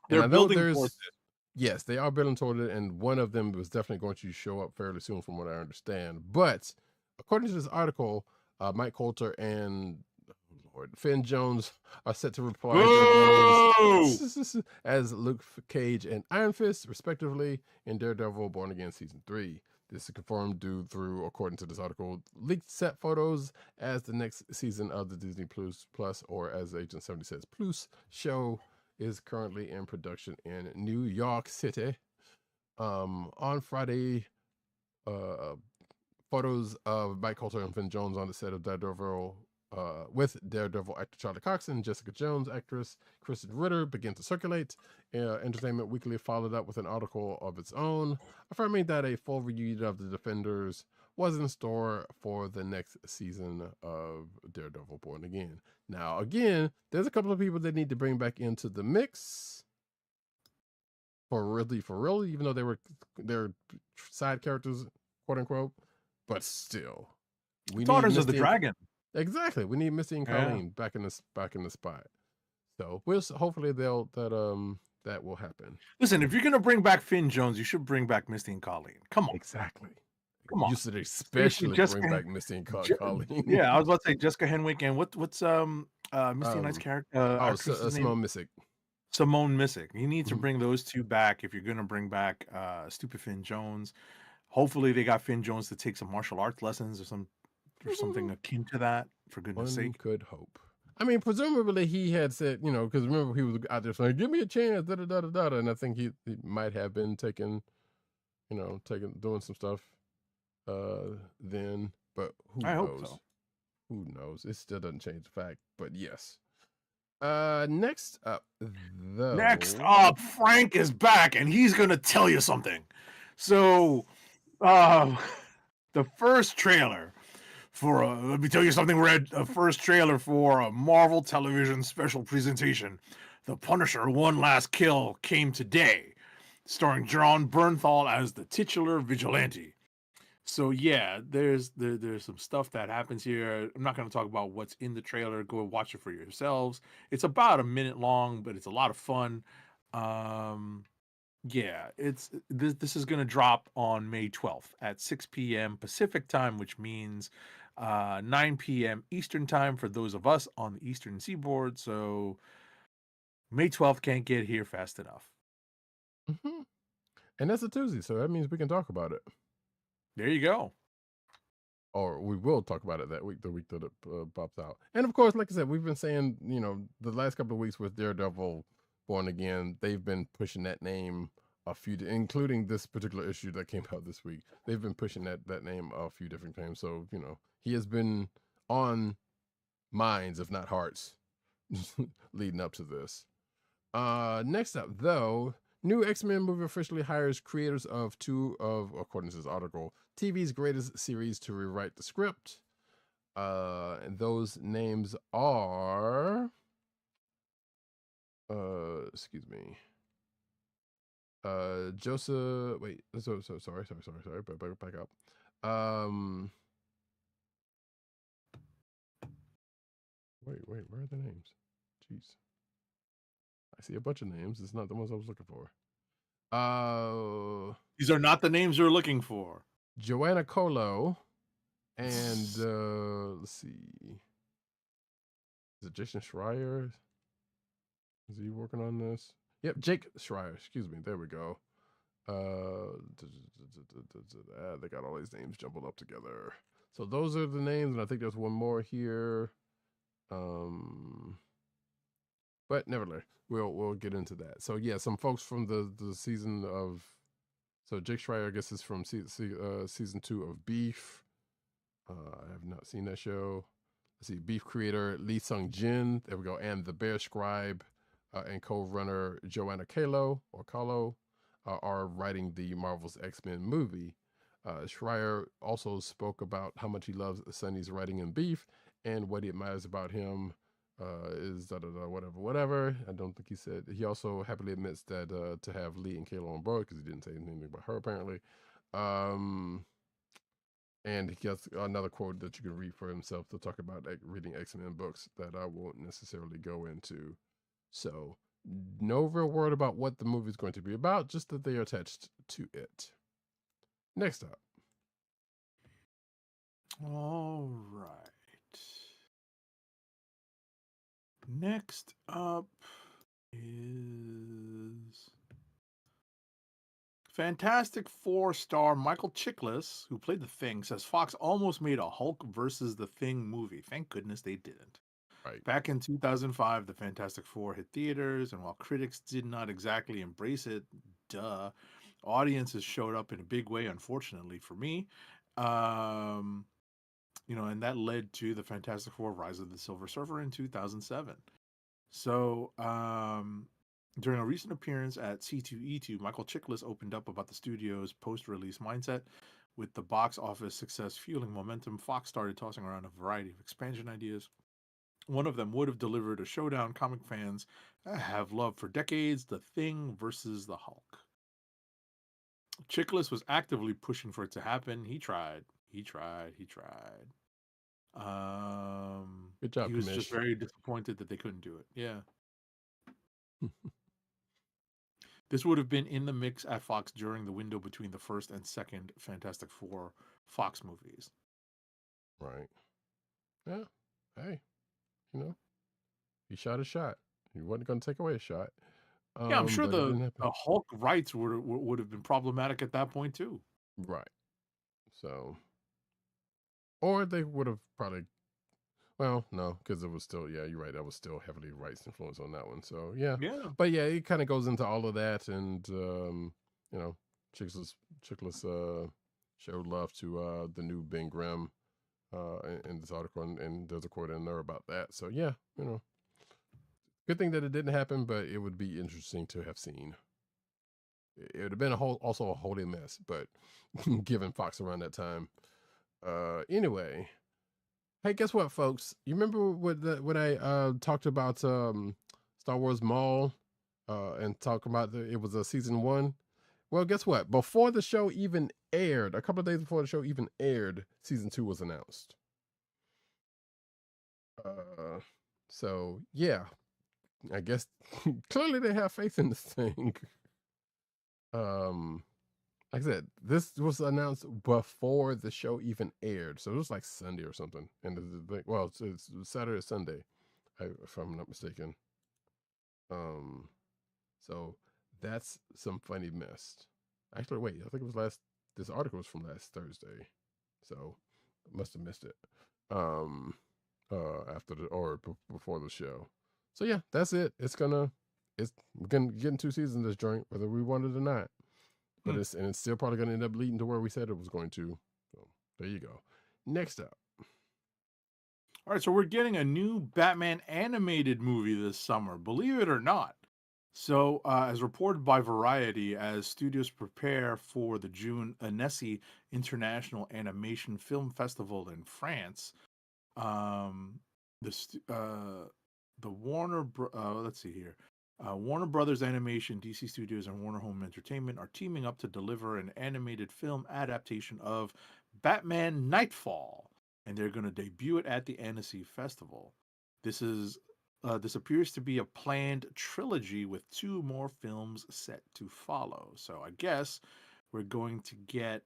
they're building towards it. Yes, they are building toward it, and one of them was definitely going to show up fairly soon, from what I understand. But according to this article, Mike Coulter and Finn Jones are set to reply as Luke Cage and Iron Fist, respectively, in Daredevil Born Again Season 3. This is confirmed through, according to this article, leaked set photos as the next season of the Disney Plus, or as Agent 70 says, Plus show is currently in production in New York City. On Friday, photos of Mike Coulter and Finn Jones on the set of Daredevil with Daredevil actor Charlie Cox and Jessica Jones actress Kristen Ritter began to circulate. Entertainment Weekly followed up with an article of its own, affirming that a full reunion of the Defenders was in store for the next season of Daredevil Born Again. Now, again, there's a couple of people that need to bring back into the mix for real, even though they're side characters, quote unquote, but still, we Daughters need of the Dragon. Exactly, we need Misty and Colleen back in the spot. So hopefully that will happen. Listen, if you're gonna bring back Finn Jones, you should bring back Misty and Colleen. Come on, exactly. Come on, you should especially bring back Misty and Colleen. Yeah, I was about to say Jessica Henwick and what's Misty Knight's character? Simone Missick. Simone Missick. You need to bring those two back if you're gonna bring back Stupid Finn Jones. Hopefully, they got Finn Jones to take some martial arts lessons or something akin to that. For goodness' sake, could hope. I mean, presumably he had said, because remember he was out there saying, "Give me a chance," and I think he might have been doing some stuff then, but who knows? Hope so. Who knows? It still doesn't change the fact, but yes. Next up, Frank is back, and he's gonna tell you something. So, the first trailer for let me tell you something, Red. The first trailer for a Marvel Television special presentation, The Punisher: One Last Kill, came today, starring John Bernthal as the titular vigilante. So yeah, there's some stuff that happens here. I'm not going to talk about what's in the trailer. Go and watch it for yourselves. It's about a minute long, but it's a lot of fun. Yeah, this is going to drop on May 12th at 6 p.m. Pacific time, which means 9 p.m. Eastern time for those of us on the Eastern Seaboard. So May 12th can't get here fast enough. Mm-hmm. And that's a Tuesday, so that means we can talk about it. There you go. Or we will talk about it that week, the week that it pops out. And of course, like I said, we've been saying, the last couple of weeks with Daredevil Born Again, they've been pushing that name including this particular issue that came out this week. They've been pushing that name a few different times. So, he has been on minds, if not hearts, leading up to this. Next up, though, new X-Men movie officially hires creators of two of, according to this article, TV's greatest series to rewrite the script. And those names are, excuse me, Joseph. Wait, sorry. Back up. Wait, where are the names? Jeez, I see a bunch of names. It's not the ones I was looking for. These are not the names you're looking for. Joanna Colo and let's see. Is it Jason Schreier? Is he working on this? Yep, Jake Schreier. Excuse me. There we go. They got all these names jumbled up together. So those are the names, and I think there's one more here. But nevertheless, we'll get into that. So yeah, some folks from the season of, so Jake Schreier, I guess, is from season 2 of Beef. I have not seen that show. Let's see, Beef creator Lee Sung Jin. There we go, and the Bear Scribe and co-runner Joanna Kalo are writing the Marvel's X-Men movie. Schreier also spoke about how much he loves Sonny's writing in Beef, and what he admires about him is whatever. I don't think he said. He also happily admits that to have Lee and Kayla on board, because he didn't say anything about her apparently. And he has another quote that you can read for himself to talk about reading X-Men books that I won't necessarily go into. So no real word about what the movie is going to be about, just that they are attached to it. Next up. All right. Next up is Fantastic Four star Michael Chiklis, who played the Thing, says Fox almost made a Hulk versus the Thing movie. Thank goodness they didn't. Right. Back in 2005, the Fantastic Four hit theaters, and while critics did not exactly embrace it, audiences showed up in a big way, unfortunately for me. And that led to the Fantastic Four Rise of the Silver Surfer in 2007. So, during a recent appearance at C2E2, Michael Chiklis opened up about the studio's post-release mindset. With the box office success fueling momentum, Fox started tossing around a variety of expansion ideas. One of them would have delivered a showdown comic fans have loved for decades, The Thing versus the Hulk. Chiklis was actively pushing for it to happen. He tried. Good job, He was Kamish. just very disappointed that they couldn't do it. Yeah. This would have been in the mix at Fox during the window between the first and second Fantastic Four Fox movies. Right. Yeah. Hey, he shot a shot. He wasn't going to take away a shot. Yeah, I'm sure the Hulk rights would have been problematic at that point too. Right. So, or they would have probably, well, no, because it was still, yeah, you're right. That was still heavily rights influence on that one. So yeah. But yeah, it kind of goes into all of that, and Chiklis showed love to the new Ben Grimm in this article, and there's a quote in there about that. So yeah, good thing that it didn't happen, but it would be interesting to have seen. It would have been also a holy mess, but given Fox around that time. Anyway, hey, guess what, folks? You remember when I talked about Star Wars Maul and talked about it was a season 1? Well, guess what? Before the show even aired, a couple of days before the show even aired, season 2 was announced. So yeah, I guess clearly they have faith in this thing. Like I said, this was announced before the show even aired, so it was like Sunday or something. And it's Saturday or Sunday, if I'm not mistaken. So that's some funny mess. Actually, wait, I think it was this article was from last Thursday, so I must have missed it. Before the show. So yeah, that's it. It's gonna get in 2 seasons this joint, whether we want it or not. But it's still probably gonna end up leading to where we said it was going to. So there you go. Next up. All right, so we're getting a new Batman animated movie this summer, believe it or not. So, as reported by Variety, as studios prepare for the June Annecy International Animation Film Festival in France, um, the let's see here, Warner Brothers Animation, DC Studios, and Warner Home Entertainment are teaming up to deliver an animated film adaptation of Batman Nightfall, and they're going to debut it at the Annecy Festival. This appears to be a planned trilogy with 2 more films set to follow. So I guess we're going to get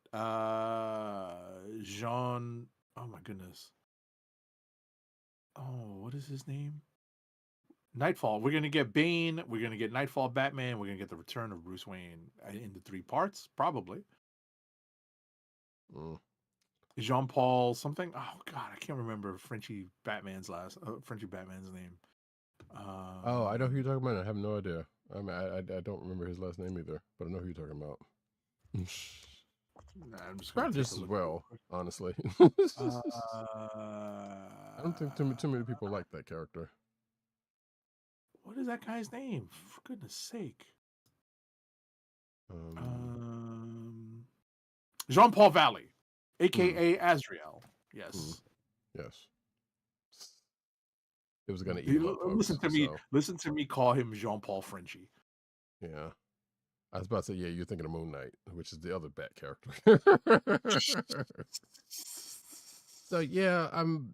Jean. Oh my goodness. Oh, what is his name? Nightfall. We're gonna get Bane. We're gonna get Nightfall Batman. We're gonna get the return of Bruce Wayne in the 3 parts, probably. Mm. Jean Paul something. Oh God, I can't remember Frenchie Batman's name. Oh, I know who you're Um, talking about. I have no idea. I mean, I don't remember his last name either, but I know who you're talking about. I'm just gonna Probably take just a as look real well, quick. honestly. Uh, I don't think too many people like that character. what is that guy's name? For goodness sake. Um, Jean Paul Valley, hmm, aka Azrael. hmm, Yes. yes. It was gonna eat him up, Listen folks. to me. So Listen to me call him Jean Paul Frenchie. yeah, I was about to say, yeah, you're thinking of Moon Knight, which is the other Bat character. So yeah, I'm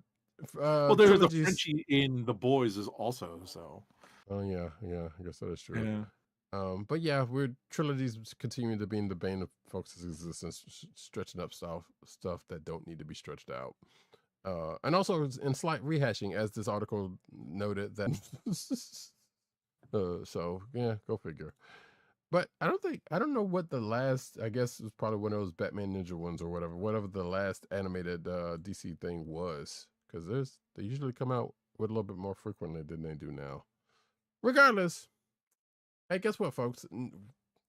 Well, there was a trilogies. Frenchie in The Boys is also so. Oh yeah, I guess that is true. Yeah. But yeah, we're trilogies continuing to be in the bane of folks' existence, stretching up stuff that don't need to be stretched out. And also in slight rehashing, as this article noted that. So yeah, go figure. But I don't know what the last. I guess it was probably one of those Batman Ninja ones or whatever the last animated DC thing was, because they usually come out with a little bit more frequently than they do now. Regardless, hey, guess what, folks?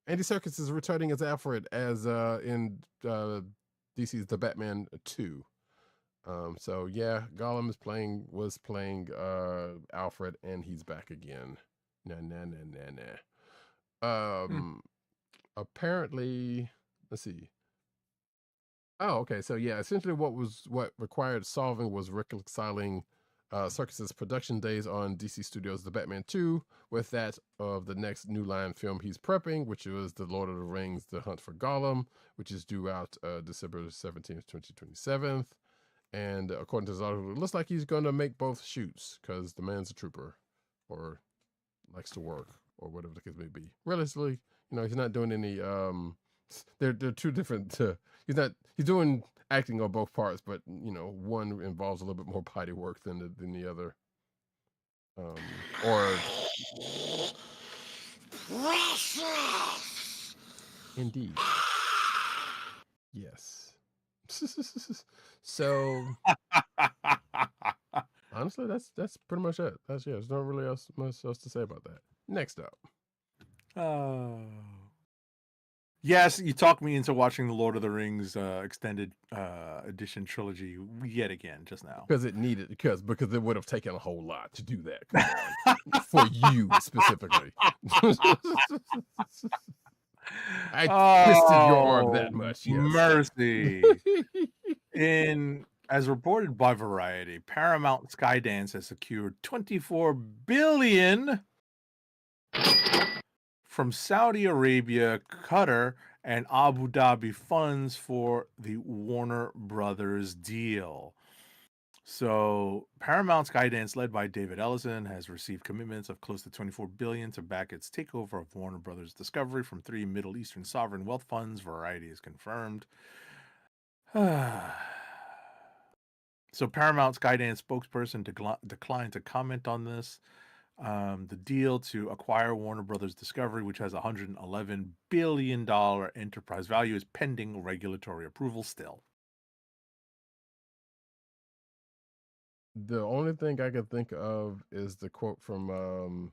Andy Serkis is returning as Alfred as in DC's The Batman 2. So yeah, Gollum was playing Alfred, and he's back again. Nah. Hmm. Apparently, let's see. Oh, okay. So yeah, essentially, what required solving was reconciling Serkis's production days on DC Studios' The Batman 2 with that of the next New Line film he's prepping, which was The Lord of the Rings: The Hunt for Gollum, which is due out December 17th, 2027. And according to this article, it looks like he's going to make both shoots because the man's a trooper, or likes to work, or whatever the case may be. Realistically, he's not doing any. They're two different. He's doing acting on both parts, but one involves a little bit more body work than the other. Or indeed, yes. So honestly, that's pretty much it. There's not really much else to say about that. Next up. Oh. Yes, you talked me into watching the Lord of the Rings extended edition trilogy yet again just now. Because it needed, because it would have taken a whole lot to do that. Come on. For you specifically. I twisted your arm that much, yes. Mercy. As reported by Variety, Paramount Skydance has secured $24 billion from Saudi Arabia, Qatar, and Abu Dhabi funds for the Warner Brothers deal. So Paramount Skydance, led by David Ellison, has received commitments of close to $24 billion to back its takeover of Warner Brothers Discovery from 3 Middle Eastern sovereign wealth funds, Variety has confirmed. So Paramount Skydance spokesperson declined to comment on this. The deal to acquire Warner Brothers Discovery, which has $111 billion enterprise value, is pending regulatory approval still. The only thing I can think of is the quote from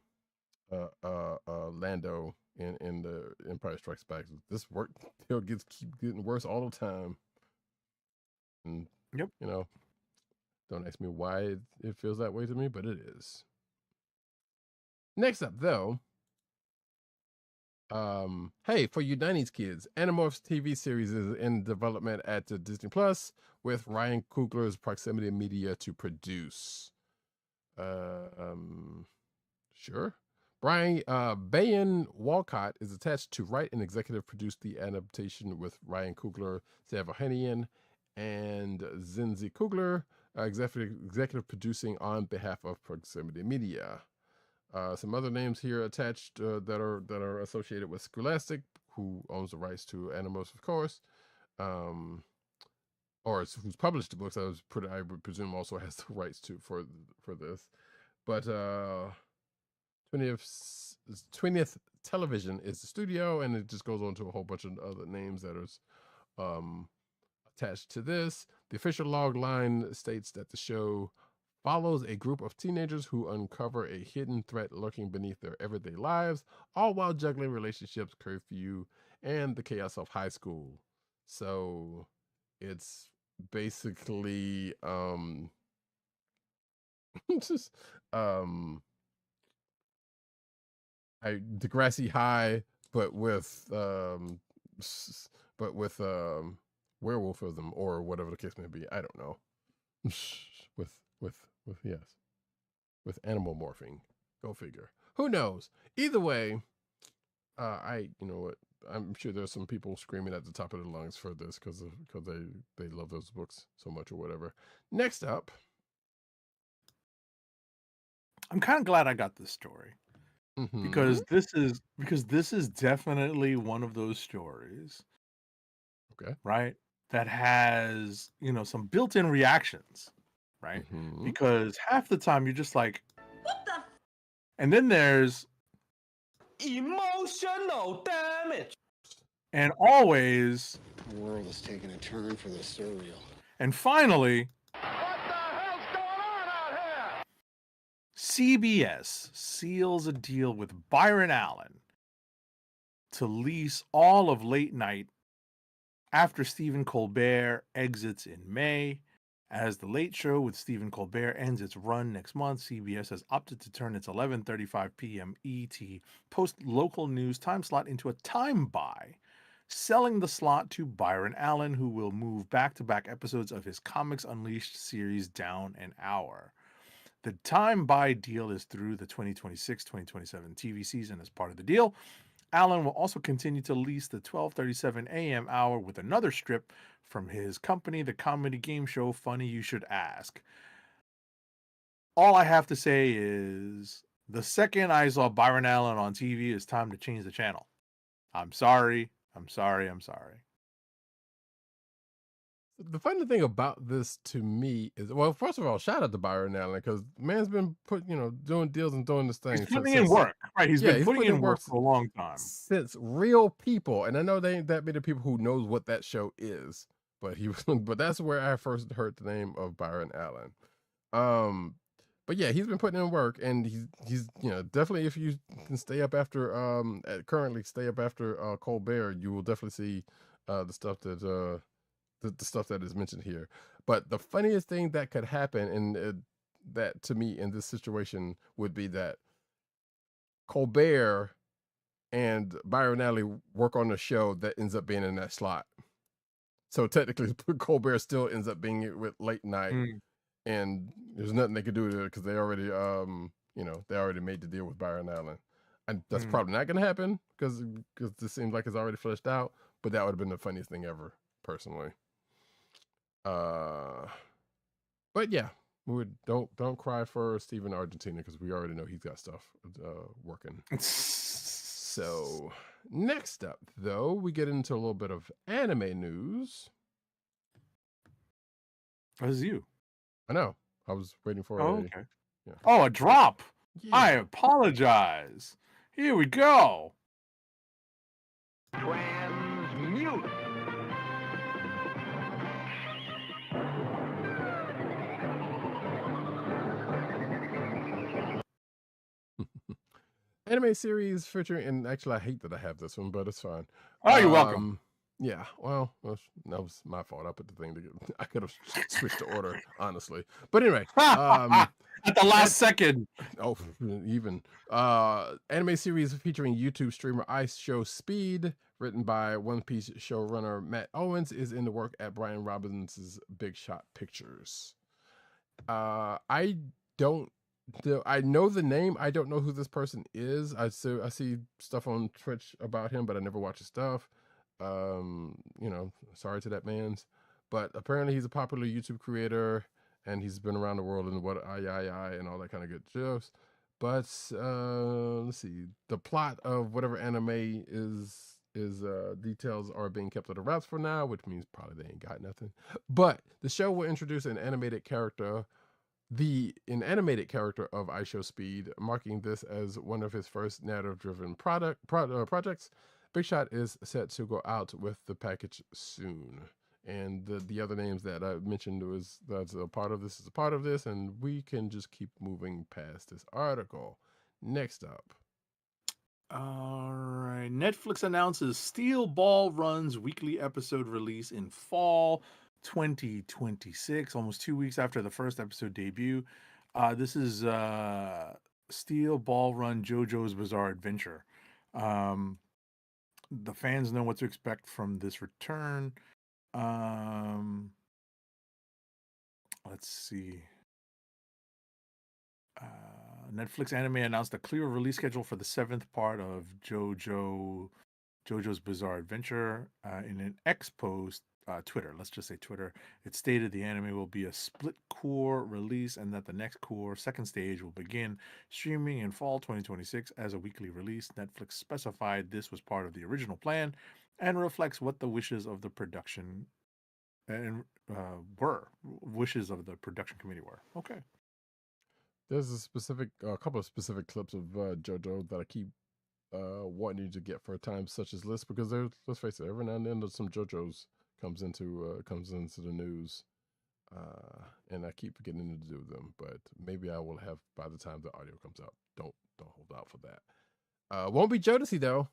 Lando in the Empire Strikes Back. This work he'll keep getting worse all the time. And Yep. Don't ask me why it feels that way to me, but it is. Next up, though, Hey, for you 90s kids, Animorphs TV series is in development at Disney Plus with Ryan Coogler's Proximity Media to produce. Sure. Bayan Walcott is attached to write and executive produce the adaptation with Ryan Coogler, Savahanian, and Zinzi Coogler, executive producing on behalf of Proximity Media. Some other names here attached that are associated with Scholastic, who owns the rights to Animorphs, of course, or who's published the books. I would presume also has the rights to for this. But 20th Television is the studio, and it just goes on to a whole bunch of other names that are attached to this. The official log line states that the show follows a group of teenagers who uncover a hidden threat lurking beneath their everyday lives, all while juggling relationships, curfew, and the chaos of high school. So it's basically just Degrassi High, but with werewolfism or whatever the case may be. I don't know. with animal morphing. Go figure. Who knows? Either way, you know what? I'm sure there's some people screaming at the top of their lungs for this because they love those books so much or whatever. Next up, I'm kind of glad I got this story because this is definitely one of those stories, okay, right? That has, some built-in reactions, right? Because half the time you're just like, what the? And then there's Emotional damage. and always, The world is taking a turn for the surreal. and finally, What the hell's going on out here? CBS seals a deal with Byron Allen to lease all of late night after Stephen Colbert exits in May. As The Late Show with Stephen Colbert ends its run next month, CBS has opted to turn its 11:35 p.m. ET post-local news time slot into a time buy, selling the slot to Byron Allen, who will move back-to-back episodes of his Comics Unleashed series down an hour. The time buy deal is through the 2026-2027 TV season. As part of the deal, Allen will also continue to lease the 12:37 a.m. hour with another strip from his company, the comedy game show Funny You Should Ask. All I have to say is, the second I saw Byron Allen on TV, it's time to change the channel. I'm sorry. The funny thing about this to me is, well, first of all, shout out to Byron Allen because man's been doing deals and doing this thing. He's putting in work, right? He's been putting in work for a long time since Real People, and I know they ain't that many people who knows what that show is, but but that's where I first heard the name of Byron Allen. But yeah, he's been putting in work, and he's definitely, if you can stay up after currently stay up after Colbert, you will definitely see the stuff that the stuff that is mentioned here. But the funniest thing that could happen, and that to me in this situation, would be that Colbert and Byron Allen work on a show that ends up being in that slot. So technically, Colbert still ends up being with late night, and there's nothing they could do to it because they already, they already made the deal with Byron Allen. And that's probably not going to happen because this seems like it's already fleshed out. But that would have been the funniest thing ever, personally. But yeah, don't cry for Steven Argentina because we already know he's got stuff working. So next up, though, we get into a little bit of anime news. This is you. I know. I was waiting for okay. Yeah. Oh, a drop. Yeah. I apologize. Here we go. Transmute. Anime series featuring, and actually I hate that I have this one, but it's fine. Oh, you're welcome. Yeah, well, that was my fault. I put the thing together. I could have switched the order, honestly. But anyway, At the last second. oh, even anime series featuring YouTube streamer Ice Show Speed, written by One Piece showrunner Matt Owens, is in the work at Brian Robinson's Big Shot Pictures. I don't. I know the name. I don't know who this person is. I see stuff on Twitch about him, but I never watch his stuff. Sorry to that man's, but apparently he's a popular YouTube creator and he's been around the world and what I and all that kind of good jokes. But let's see, the plot of whatever anime is details are being kept under wraps for now, which means probably they ain't got nothing. But the show will introduce an animated character, an animated character of iShow Speed, marking this as one of his first narrative-driven projects. Big Shot is set to go out with the package soon. And the other names that I mentioned that's a part of this is a part of this, and we can just keep moving past this article. Next up. All right. Netflix announces Steel Ball Run's weekly episode release in fall 2026, almost 2 weeks after the first episode debut. This is Steel Ball Run JoJo's Bizarre Adventure. The fans know what to expect from this return. Let's see. Netflix Anime announced a clear release schedule for the 7th part of JoJo's Bizarre Adventure in an X post, Twitter. Let's just say Twitter. It stated the anime will be a split core release and that the next core, second stage, will begin streaming in fall 2026 as a weekly release. Netflix specified this was part of the original plan and reflects what the wishes of the production wishes of the production committee were. Okay. There's a couple of specific clips of JoJo that I keep wanting to get for a time such as this, because let's face it, every now and then some JoJo's comes into the news, and I keep getting to do them. But maybe I will have by the time the audio comes out. Don't hold out for that. Won't be Jodeci though.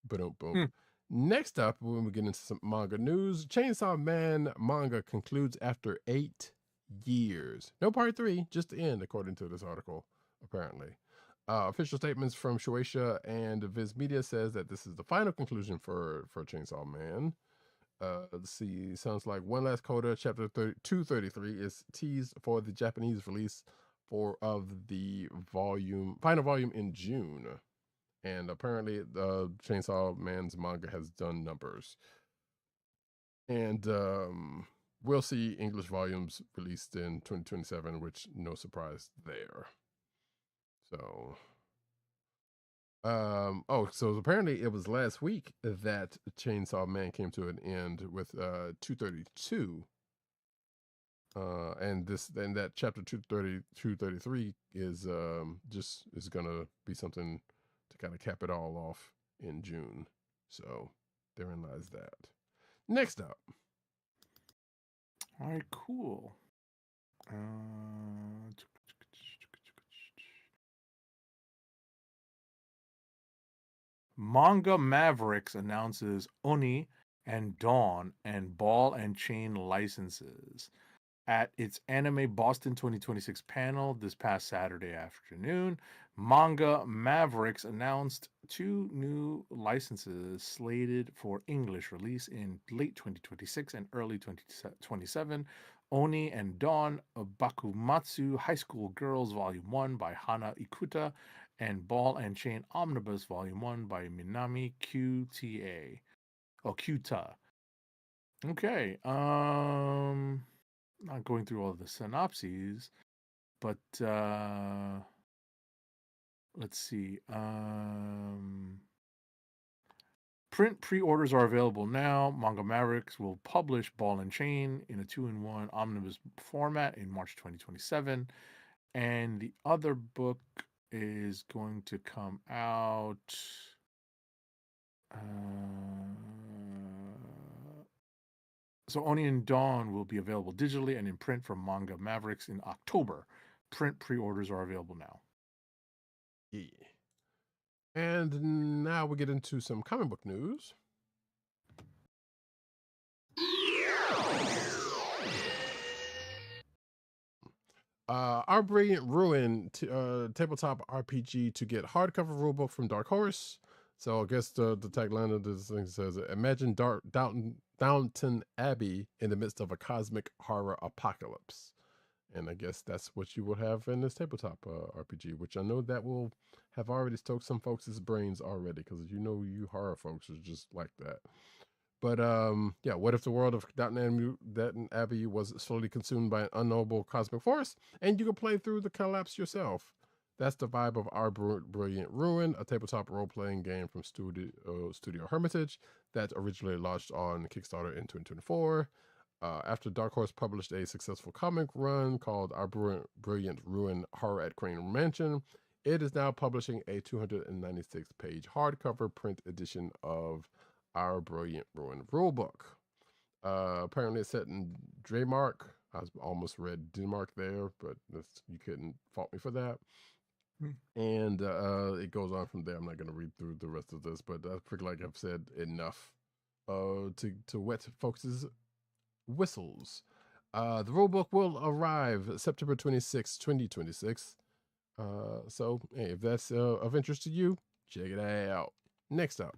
Boom. Next up, when we get into some manga news, Chainsaw Man manga concludes after 8 years. No part 3, just the end, according to this article, apparently. Official statements from Shueisha and Viz Media says that this is the final conclusion for Chainsaw Man. Let's see, sounds like One Last Coda, chapter 233, is teased for the Japanese release of the final volume in June. And apparently, Chainsaw Man's manga has done numbers. And we'll see English volumes released in 2027, which no surprise there. So, so apparently it was last week that Chainsaw Man came to an end with 232. And that chapter 233 is gonna be something to kind of cap it all off in June. So therein lies that. Next up. All right, cool. Manga Mavericks announces Oni and Dawn and Ball and Chain licenses at its Anime Boston 2026 panel this past Saturday afternoon. Manga Mavericks announced 2 new licenses slated for English release in late 2026 and early 2027. Oni and Dawn, Bakumatsu High School Girls Volume 1 by Hana Ikuta, and Ball and Chain Omnibus Volume 1 by Minami Kyuta. Okay. Not going through all the synopses, but let's see. Print pre-orders are available now. Manga Mavericks will publish Ball and Chain in a 2-in-1 omnibus format in March 2027. And the other book is going to come out so Oni and Dawn will be available digitally and in print from Manga Mavericks in October. Print pre-orders are available now. Yeah. And now we get into some comic book news. Our Brilliant Ruin tabletop RPG to get hardcover rulebook from Dark Horse. So I guess the tagline of this thing says, imagine Downton Abbey in the midst of a cosmic horror apocalypse. And I guess that's what you will have in this tabletop RPG, which I know that will have already stoked some folks' brains already, because you horror folks are just like that. But yeah, what if the world of Downton Abbey was slowly consumed by an unknowable cosmic force, and you could play through the collapse yourself? That's the vibe of Our Brilliant Ruin, a tabletop role-playing game from Studio Hermitage that originally launched on Kickstarter in 2024. After Dark Horse published a successful comic run called Our Brilliant Ruin Horror at Crane Mansion, it is now publishing a 296-page hardcover print edition of Our Brilliant Ruin rulebook. Apparently it's set in Denmark. I almost read Denmark there, but you couldn't fault me for that. And it goes on from there. I'm not going to read through the rest of this, but I feel like I've said enough to wet folks' whistles. The rulebook will arrive September 26, 2026. So, hey, if that's of interest to you, check it out. Next up.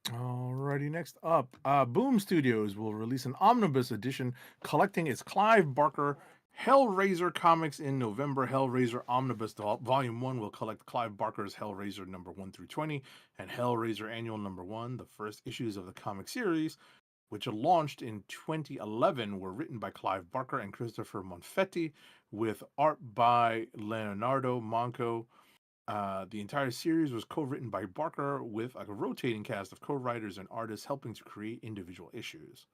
Alrighty, next up, Boom Studios will release an omnibus edition collecting its Clive Barker Hellraiser comics in November. Hellraiser Omnibus Volume 1 will collect Clive Barker's Hellraiser number 1 through 20 and Hellraiser Annual number 1. The first issues of the comic series, which launched in 2011, were written by Clive Barker and Christopher Monfetti, with art by Leonardo Manco. The entire series was co-written by Barker with a rotating cast of co-writers and artists helping to create individual issues.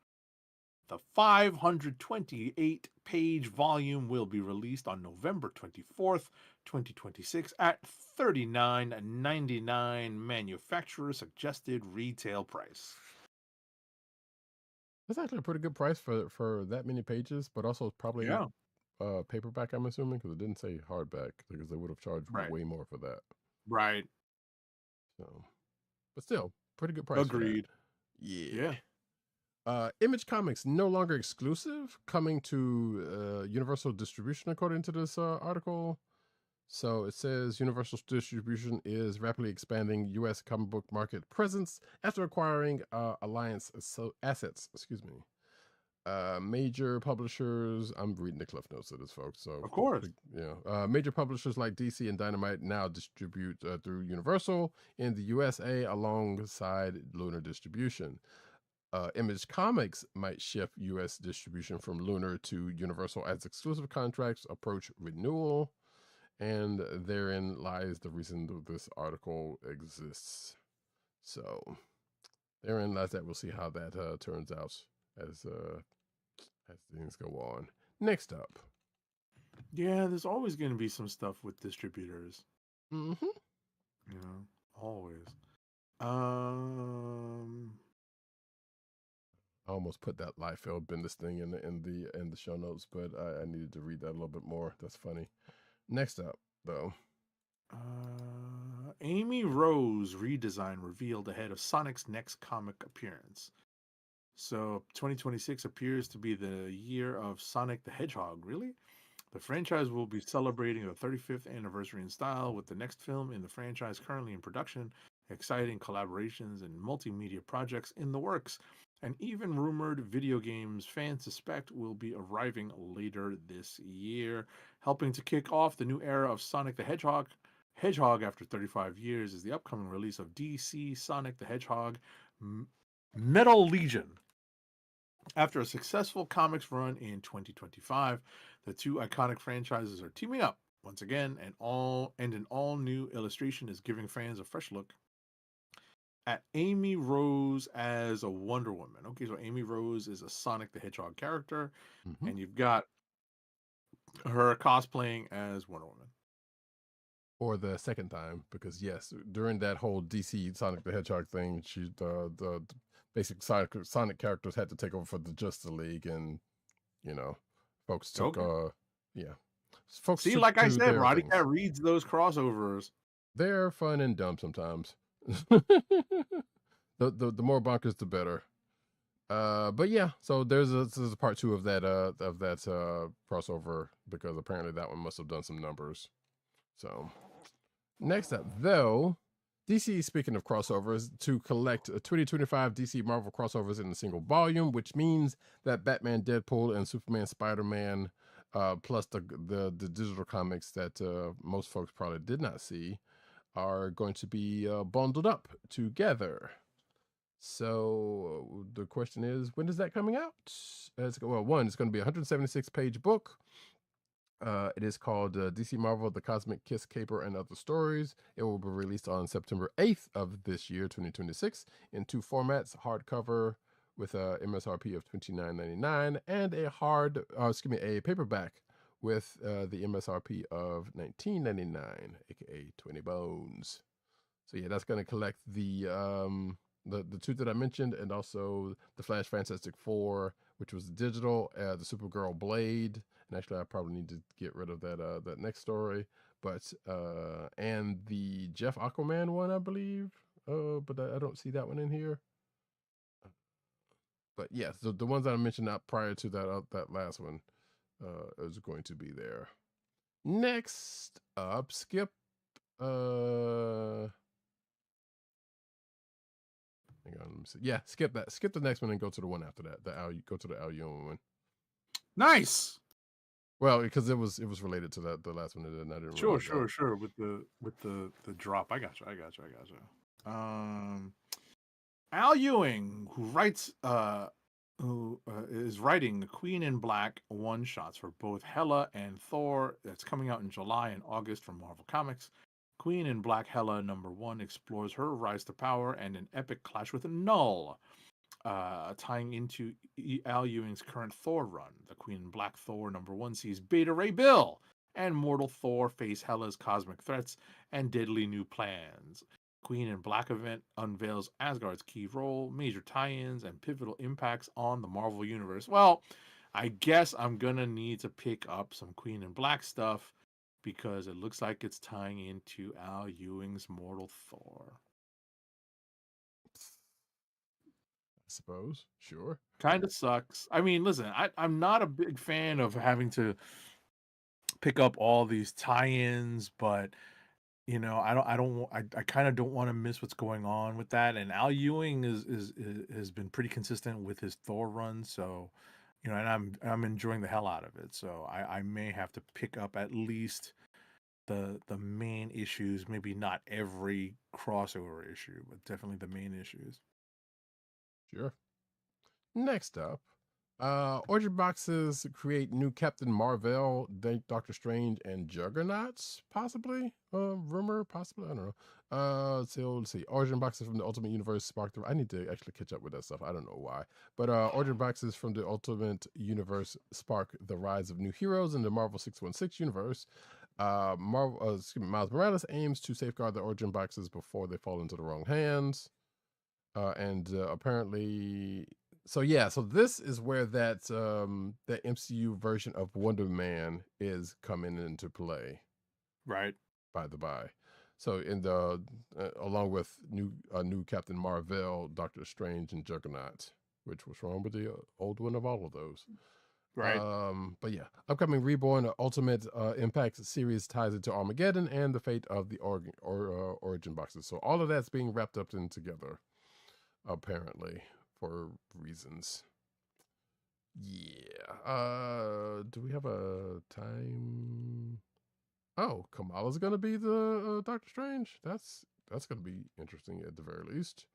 The 528-page volume will be released on November 24th, 2026 at $39.99 manufacturer suggested retail price. That's actually a pretty good price for that many pages, but also probably paperback, I'm assuming, because it didn't say hardback, because they would have charged way more for that. Right. So, but still, pretty good price. Agreed. Yeah. Image Comics no longer exclusive, coming to Universal Distribution, according to this article. So it says Universal Distribution is rapidly expanding U.S. comic book market presence after acquiring Alliance assets. Major publishers. I'm reading the cliff notes of this, folks. So of course, major publishers like DC and Dynamite now distribute through Universal in the USA alongside Lunar Distribution. Image Comics might shift U.S. distribution from Lunar to Universal as exclusive contracts approach renewal, and therein lies the reason that this article exists. So, therein lies that. We'll see how that turns out as things go on. Next up. Yeah, there's always going to be some stuff with distributors. Mm-hmm. Always. I almost put that Liefeld Bendis thing in the show notes, but I needed to read that a little bit more. That's funny. Next up, though. Amy Rose redesign revealed ahead of Sonic's next comic appearance. So 2026 appears to be the year of Sonic the Hedgehog, really? The franchise will be celebrating the 35th anniversary in style, with the next film in the franchise currently in production, exciting collaborations and multimedia projects in the works, and even rumored video games fans suspect will be arriving later this year. Helping to kick off the new era of Sonic the Hedgehog after 35 years is the upcoming release of DC Sonic the Hedgehog Metal Legion. After a successful comics run in 2025, the two iconic franchises are teaming up once again, and an all-new illustration is giving fans a fresh look at Amy Rose as a Wonder Woman. Okay, so Amy Rose is a Sonic the Hedgehog character, and you've got her cosplaying as Wonder Woman. For the second time, because yes, during that whole DC Sonic the Hedgehog thing, the basic Sonic characters had to take over for the Justice League, and folks took folks. See, like I said, Roddykat reads those crossovers. They're fun and dumb sometimes. The more bonkers, the better. But yeah, so there's a part 2 of that crossover, because apparently that one must have done some numbers. So next up, though, DC, speaking of crossovers, to collect 2025 DC Marvel crossovers in a single volume, which means that Batman, Deadpool, and Superman, Spider-Man, plus the digital comics that most folks probably did not see, are going to be bundled up together. So the question is, when is that coming out? It's going to be a 176-page book. It is called DC Marvel: The Cosmic Kiss Caper and Other Stories. It will be released on September 8th of this year, 2026, in 2 formats: hardcover with a MSRP of $29.99 and a paperback with the MSRP of $19.99, aka 20 bones. So yeah, that's going to collect the 2 that I mentioned, and also the Flash Fantastic Four, which was digital, the Supergirl Blade, and actually I probably need to get rid of that next story, but and the Jeff Aquaman one, I believe, but I don't see that one in here. But yes, the ones that I mentioned out prior to that last one is going to be there. Next up, Skip. Hang on, let me see. Yeah, skip that. Skip the next one and go to the one after that. Go to the Al Ewing one. Nice. Well, because it was related to the last one, and I didn't realize that. Sure. With the drop, I got you. Al Ewing, who is writing the Queen in Black one shots for both Hela and Thor. That's coming out in July and August from Marvel Comics. Queen in Black Hela #1 explores her rise to power and an epic clash with Null, tying into Al Ewing's current Thor run. The Queen in Black Thor #1 sees Beta Ray Bill and mortal Thor face Hela's cosmic threats and deadly new plans. Queen in Black event unveils Asgard's key role, major tie-ins, and pivotal impacts on the Marvel Universe. Well, I guess I'm going to need to pick up some Queen in Black stuff, because it looks like it's tying into Al Ewing's mortal Thor. I suppose. Sure. Kind of sucks. I mean, listen, I'm not a big fan of having to pick up all these tie-ins, but I kind of don't want to miss what's going on with that. And Al Ewing has been pretty consistent with his Thor run, so and I'm enjoying the hell out of it. So I may have to pick up at least the main issues, maybe not every crossover issue, but definitely the main issues. Sure. Next up, Orchard Boxes create new Captain Marvel, Doctor Strange, and Juggernauts, possibly. Rumor, possibly. I don't know. So let's see. Origin Boxes from the Ultimate Universe sparked I need to actually catch up with that stuff. I don't know why. But Origin Boxes from the Ultimate Universe spark the rise of new heroes in the Marvel 616 universe. Miles Morales aims to safeguard the Origin Boxes before they fall into the wrong hands. And apparently... So this is where that MCU version of Wonder Man is coming into play, right? By the by, so in the along with new Captain Marvel, Doctor Strange, and Juggernaut, which was wrong with the old one of all of those, right? But yeah, upcoming Reborn Ultimate Impact series ties into Armageddon and the fate of the Origin Boxes. So all of that's being wrapped up in together, apparently, for reasons. Yeah. Do we have a time? Oh, Kamala's gonna be the Doctor Strange. That's gonna be interesting at the very least.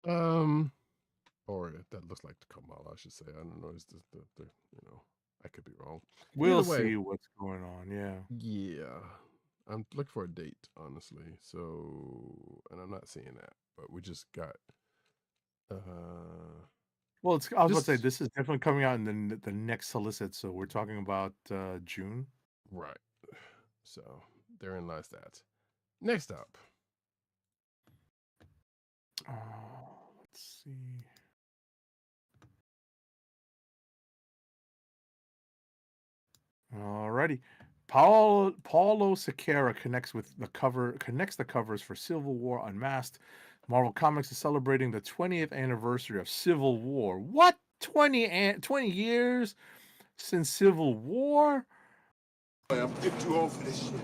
Or that looks like Kamala, I should say. I don't know. It's the I could be wrong. We'll see what's going on. Yeah. I'm looking for a date, honestly. So, and I'm not seeing that, but we just got. Well, I was about to say, this is definitely coming out in the next solicit, so we're talking about June. Right. So therein lies that. Next up. Let's see. Alrighty. Paulo Sequeira connects the covers for Civil War Unmasked, Marvel Comics is celebrating the 20th anniversary of Civil War. What? 20 years since Civil War? I'm too old for this shit.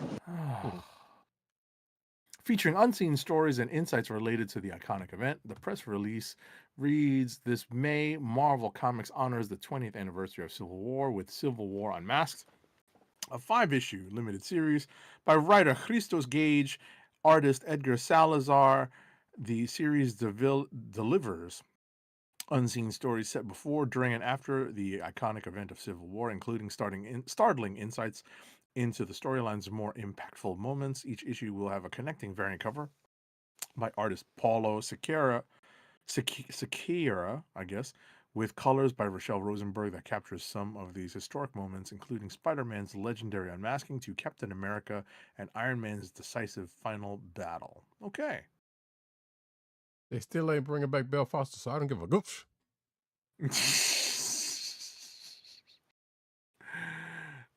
Featuring unseen stories and insights related to the iconic event, the press release reads, "This May, Marvel Comics honors the 20th anniversary of Civil War with Civil War Unmasked, a 5-issue limited series by writer Christos Gage, artist Edgar Salazar. The series delivers unseen stories set before, during, and after the iconic event of Civil War, including startling insights into the storyline's more impactful moments. Each issue will have a connecting variant cover by artist Paulo Siqueira, I guess, with colors by Rochelle Rosenberg that captures some of these historic moments, including Spider-Man's legendary unmasking to Captain America and Iron Man's decisive final battle." Okay. They still ain't bringing back Bill Foster, so I don't give a goof.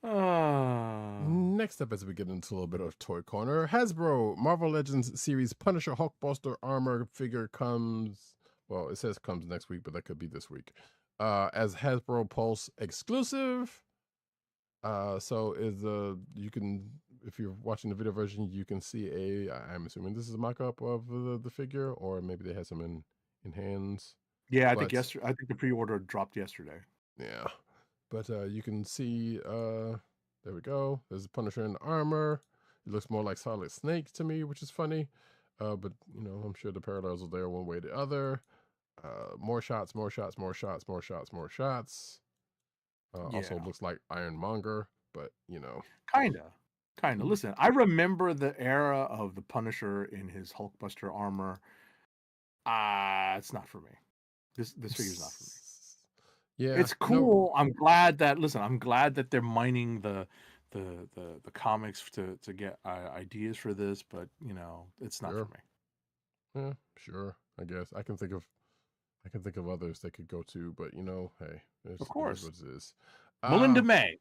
Next up, as we get into a little bit of Toy Corner, Hasbro Marvel Legends series Punisher Hulkbuster armor figure comes. Well, it says comes next week, but that could be this week. As Hasbro Pulse exclusive. So is you can, if you're watching the video version, you can see I'm assuming this is a mock-up of the figure, or maybe they had some in hands. Yeah, I think the pre-order dropped yesterday. Yeah, but you can see there we go. There's a Punisher in armor. It looks more like Solid Snake to me, which is funny. But you know, I'm sure the parallels are there one way or the other. More shots. Also looks like Ironmonger, but you know. Kinda. Listen, I remember the era of the Punisher in his Hulkbuster armor. It's not for me. This figure's not for me. Yeah, it's cool. No. I'm glad that they're mining the comics to get ideas for this, but you know, it's not for me. Yeah, sure. I guess I can think of others they could go to, but you know, hey, of course, it is what it is. Melinda May.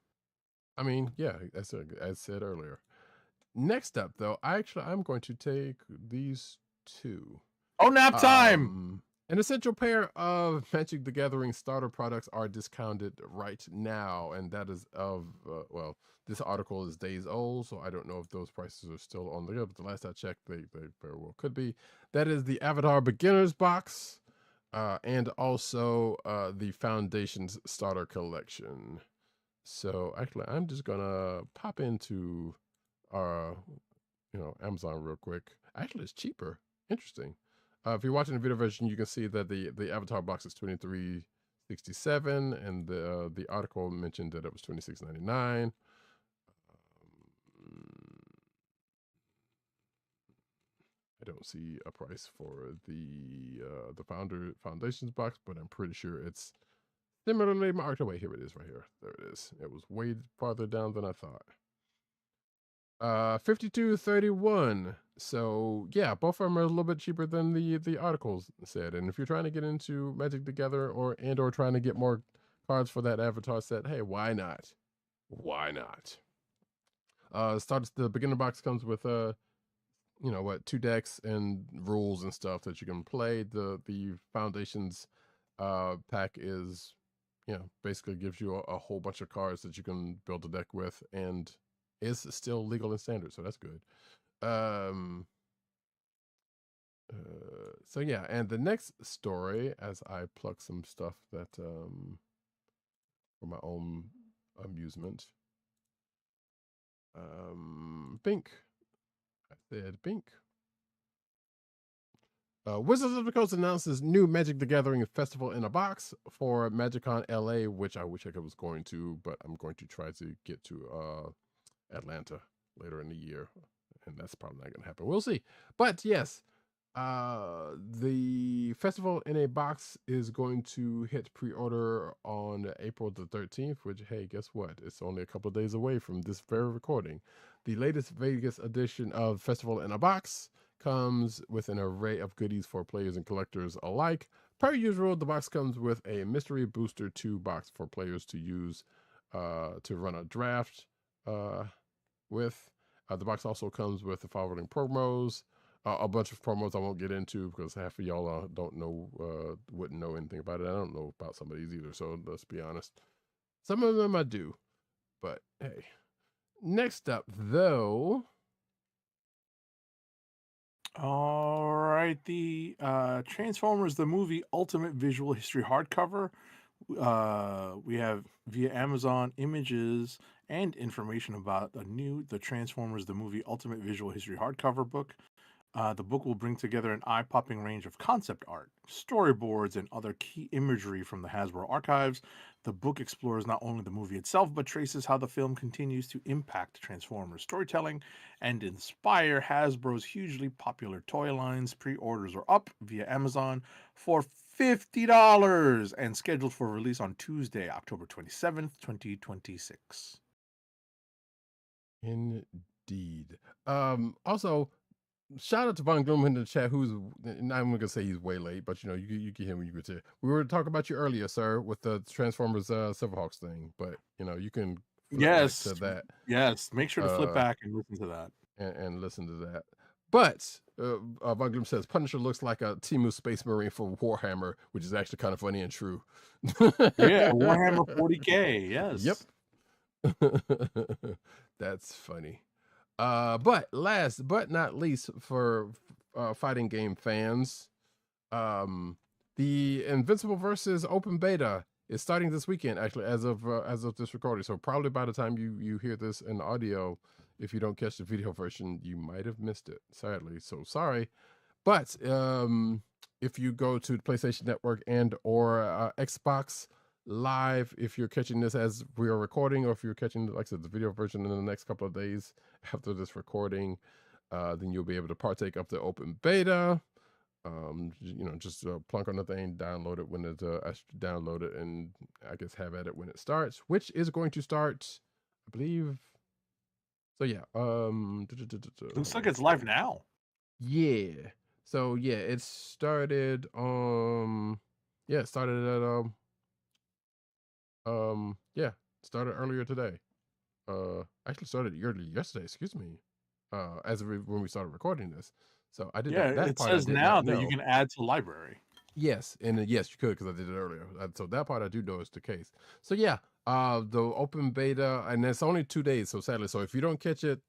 I mean, yeah, as I said earlier. Next up, though, I'm going to take these two. Oh, nap time! An essential pair of Magic the Gathering starter products are discounted right now, and that is well, this article is days old, so I don't know if those prices are still on there, but the last I checked, they very well could be. That is the Avatar Beginners Box, and also the Foundations Starter Collection. So actually, I'm just gonna pop into our, Amazon real quick. Actually, it's cheaper. Interesting. If you're watching the video version, you can see that the Avatar box is $23.67, and the article mentioned that it was $26.99. I don't see a price for the Foundations box, but I'm pretty sure it's similarly marked. Oh, wait, here it is, right here. There it is. It was way farther down than I thought. $52.31. So yeah, both of them are a little bit cheaper than the articles said. And if you're trying to get into Magic Together or trying to get more cards for that Avatar set, hey, why not? Why not? The beginner box comes with 2 decks and rules and stuff that you can play. The Foundations pack is, basically gives you a whole bunch of cards that you can build a deck with, and is still legal and standard, so that's good. So yeah, and the next story, as I pluck some stuff that for my own amusement. Bink. I said Bink. Wizards of the Coast announces new Magic the Gathering Festival in a Box for MagicCon LA, which I wish I was going to, but I'm going to try to get to Atlanta later in the year, and that's probably not going to happen. We'll see. But yes, the Festival in a Box is going to hit pre-order on April the 13th, which, hey, guess what? It's only a couple of days away from this very recording. The latest Vegas edition of Festival in a Box comes with an array of goodies for players and collectors alike. Per usual, the box comes with a Mystery Booster 2 box for players to use to run a draft with. The box also comes with the following promos: a bunch of promos I won't get into because half of y'all don't know, wouldn't know anything about it. I don't know about some of these either, so let's be honest. Some of them I do, but hey. Next up, though. All right, the Transformers the movie Ultimate Visual History hardcover. We have via Amazon images and information about the Transformers the movie Ultimate Visual History hardcover book. The book will bring together an eye-popping range of concept art, storyboards, and other key imagery from the Hasbro archives. The book explores not only the movie itself, but traces how the film continues to impact Transformers storytelling and inspire Hasbro's hugely popular toy lines. Pre-orders are up via Amazon for $50 and scheduled for release on Tuesday, October 27th, 2026. Indeed. Also, shout out to Von Gloom in the chat, who's not even gonna say he's way late, but you know, you get him when you get to. We were talking about you earlier, sir, with the Transformers SilverHawks thing, but you know, you can flip back to that. Yes, make sure to flip back and listen to that. And listen to that. But Von Gloom says Punisher looks like a Temu Space Marine for Warhammer, which is actually kind of funny and true. Yeah, Warhammer 40K. Yes. Yep. That's funny. But last but not least, for fighting game fans, the Invincible versus Open Beta is starting this weekend, actually, as of this recording. So probably by the time you hear this in audio, if you don't catch the video version, you might have missed it, sadly. So sorry. But if you go to the PlayStation Network and or Xbox Live, if you're catching this as we are recording, or if you're catching, like I said, the video version in the next couple of days after this recording, then you'll be able to partake of the open beta. You know, just plunk on the thing, download it when it's download it, and I guess have at it when it starts, which is going to start, I believe. So yeah, Looks like it's live now. Yeah. So yeah, it started. It started at started earlier today. Actually started early yesterday. Excuse me. When we started recording this. So I did that it part. says now that you can add to the library. Yes, and yes, you could because I did it earlier. So that part I do know is the case. So yeah, the open beta, and it's only 2 days. So sadly, so if you don't catch it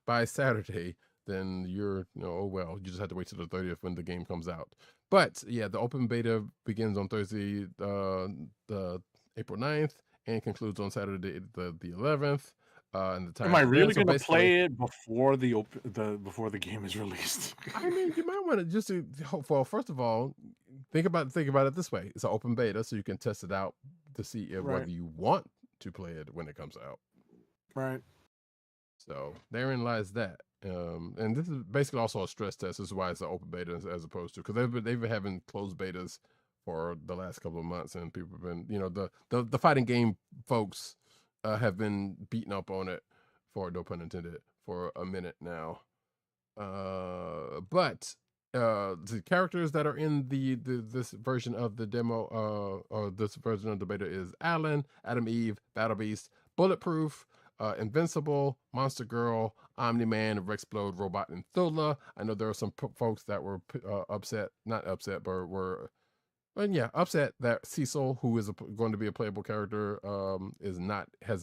by Saturday, then you're, oh well, you just have to wait till the 30th when the game comes out. But yeah, the open beta begins on Thursday, the April 9th, and concludes on Saturday, the 11th. And the time. Am I really going to play it before before the game is released? I mean, you might want to just well, first of all, think about it this way: it's an open beta, so you can test it out to see whether you want to play it when it comes out. Right. So therein lies that. And this is basically also a stress test. This is why it's an open beta as opposed to, because they've been having closed betas for the last couple of months, and people have been, the fighting game folks have been beating up on it, for no pun intended, for a minute now. But the characters that are in this version of the demo, or this version of the beta, is Alan, Adam Eve, Battle Beast, Bulletproof, Invincible, Monster Girl, Omni-Man, Rexplode, Robot, and Thula. I know there are some folks that were upset that Sssilent, who is going to be a playable character, has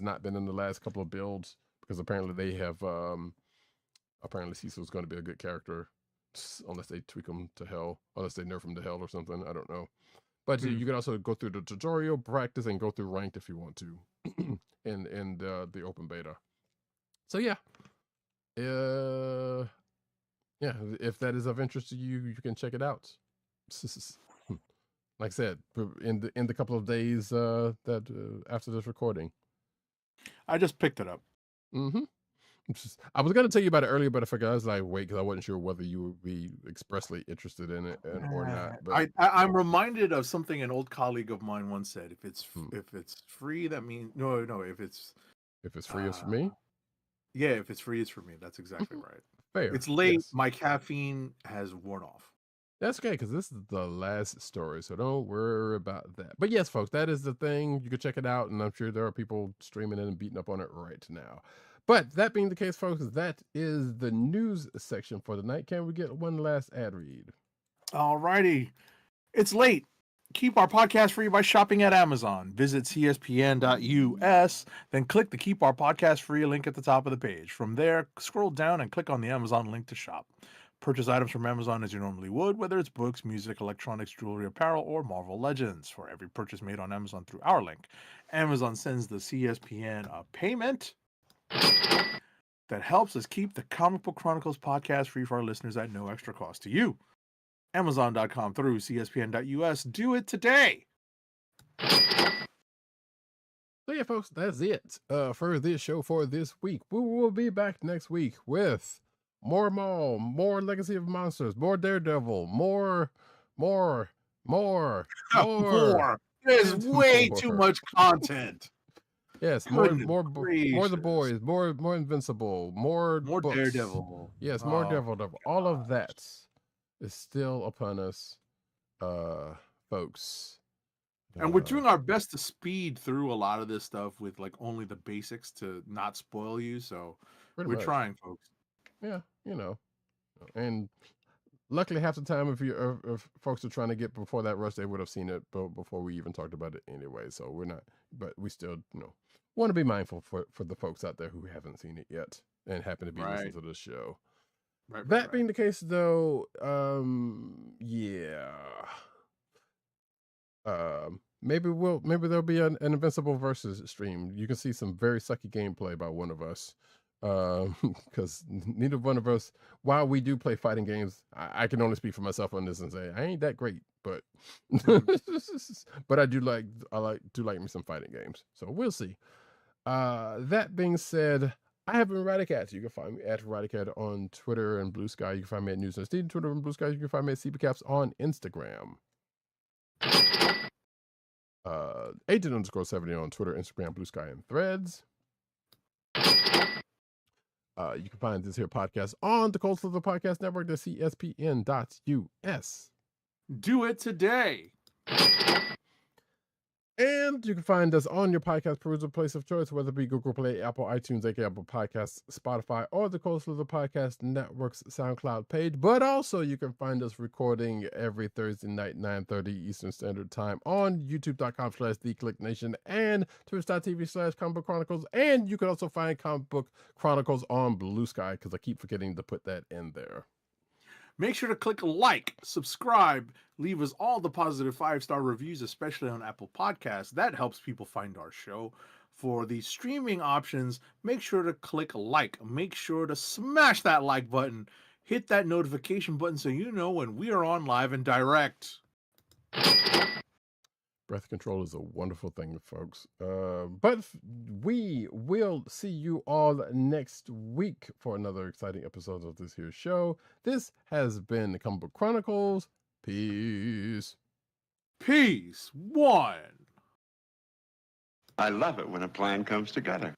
not been in the last couple of builds, because apparently they have apparently Sssilent's going to be a good character, unless they tweak him to hell, unless they nerf him to hell or something. I don't know. But you can also go through the tutorial, practice, and go through ranked if you want to, in the open beta. So yeah, if that is of interest to you, you can check it out. Like I said, in the couple of days after this recording. I just picked it up. Mm-hmm. I was going to tell you about it earlier, but I forgot. I was like, wait, because I wasn't sure whether you would be expressly interested in it or not. But I'm reminded of something an old colleague of mine once said. If it's free, that means no. If it's free, it's for me. Yeah, if it's free, it's for me. That's exactly right. Fair. It's late. Yes. My caffeine has worn off. That's okay, because this is the last story, so don't worry about that. But yes, folks, that is the thing. You can check it out, and I'm sure there are people streaming it and beating up on it right now. But that being the case, folks, that is the news section for the night. Can we get one last ad read? Alrighty. It's late. Keep our podcast free by shopping at Amazon. Visit cspn.us, then click the Keep Our Podcast Free link at the top of the page. From there, scroll down and click on the Amazon link to shop. Purchase items from Amazon as you normally would, whether it's books, music, electronics, jewelry, apparel, or Marvel Legends. For every purchase made on Amazon through our link, Amazon sends the CSPN a payment that helps us keep the Comic Book Chronicles podcast free for our listeners at no extra cost to you. Amazon.com through CSPN.us. Do it today. So yeah, folks, that's it for this show for this week. We will be back next week with more Maul, more Legacy of Monsters, more Daredevil, more. There's way too much content. Yes, more the boys, more Invincible, more books. Daredevil. Yes, more Daredevil. All of that is still upon us, folks. And we're doing our best to speed through a lot of this stuff with like only the basics to not spoil you. So we're trying, folks. Yeah, and luckily half the time if folks are trying to get before that rush, they would have seen it before we even talked about it anyway. So we're not, but we still, want to be mindful for the folks out there who haven't seen it yet and happen to be listening to this show. That being the case, though, maybe there'll be an Invincible versus stream. You can see some very sucky gameplay by one of us, because neither one of us, while we do play fighting games, I can only speak for myself on this and say I ain't that great, but but I do like me some fighting games. So we'll see. That being said, I have been Roddykat. You can find me at Roddykat on Twitter and Blue Sky. You can find me at News and Steve, Twitter and Blue Sky. You can find me at CBCaps on Instagram. Agent_70 on Twitter, Instagram, Blue Sky, and Threads. You can find this here podcast on the Cold Slither Podcast Network, the CSPN.us. Do it today. And you can find us on your podcast perusal place of choice, whether it be Google Play, Apple, iTunes, aka Apple Podcasts, Spotify, or the Cold Slither Podcast Network's SoundCloud page. But also you can find us recording every Thursday night, 9:30 Eastern Standard Time on YouTube.com/TheKliqNation and Twitch.tv/Comic Book Chronicles. And you can also find Comic Book Chronicles on Blue Sky, because I keep forgetting to put that in there. Make sure to click like, subscribe, leave us all the positive 5-star reviews, especially on Apple Podcasts. That helps people find our show. For the streaming options, make sure to click like. Make sure to smash that like button. Hit that notification button so you know when we are on live and direct. Breath control is a wonderful thing, folks. But we will see you all next week for another exciting episode of this here show. This has been the Comic Book Chronicles. Peace. Peace. One. I love it when a plan comes together.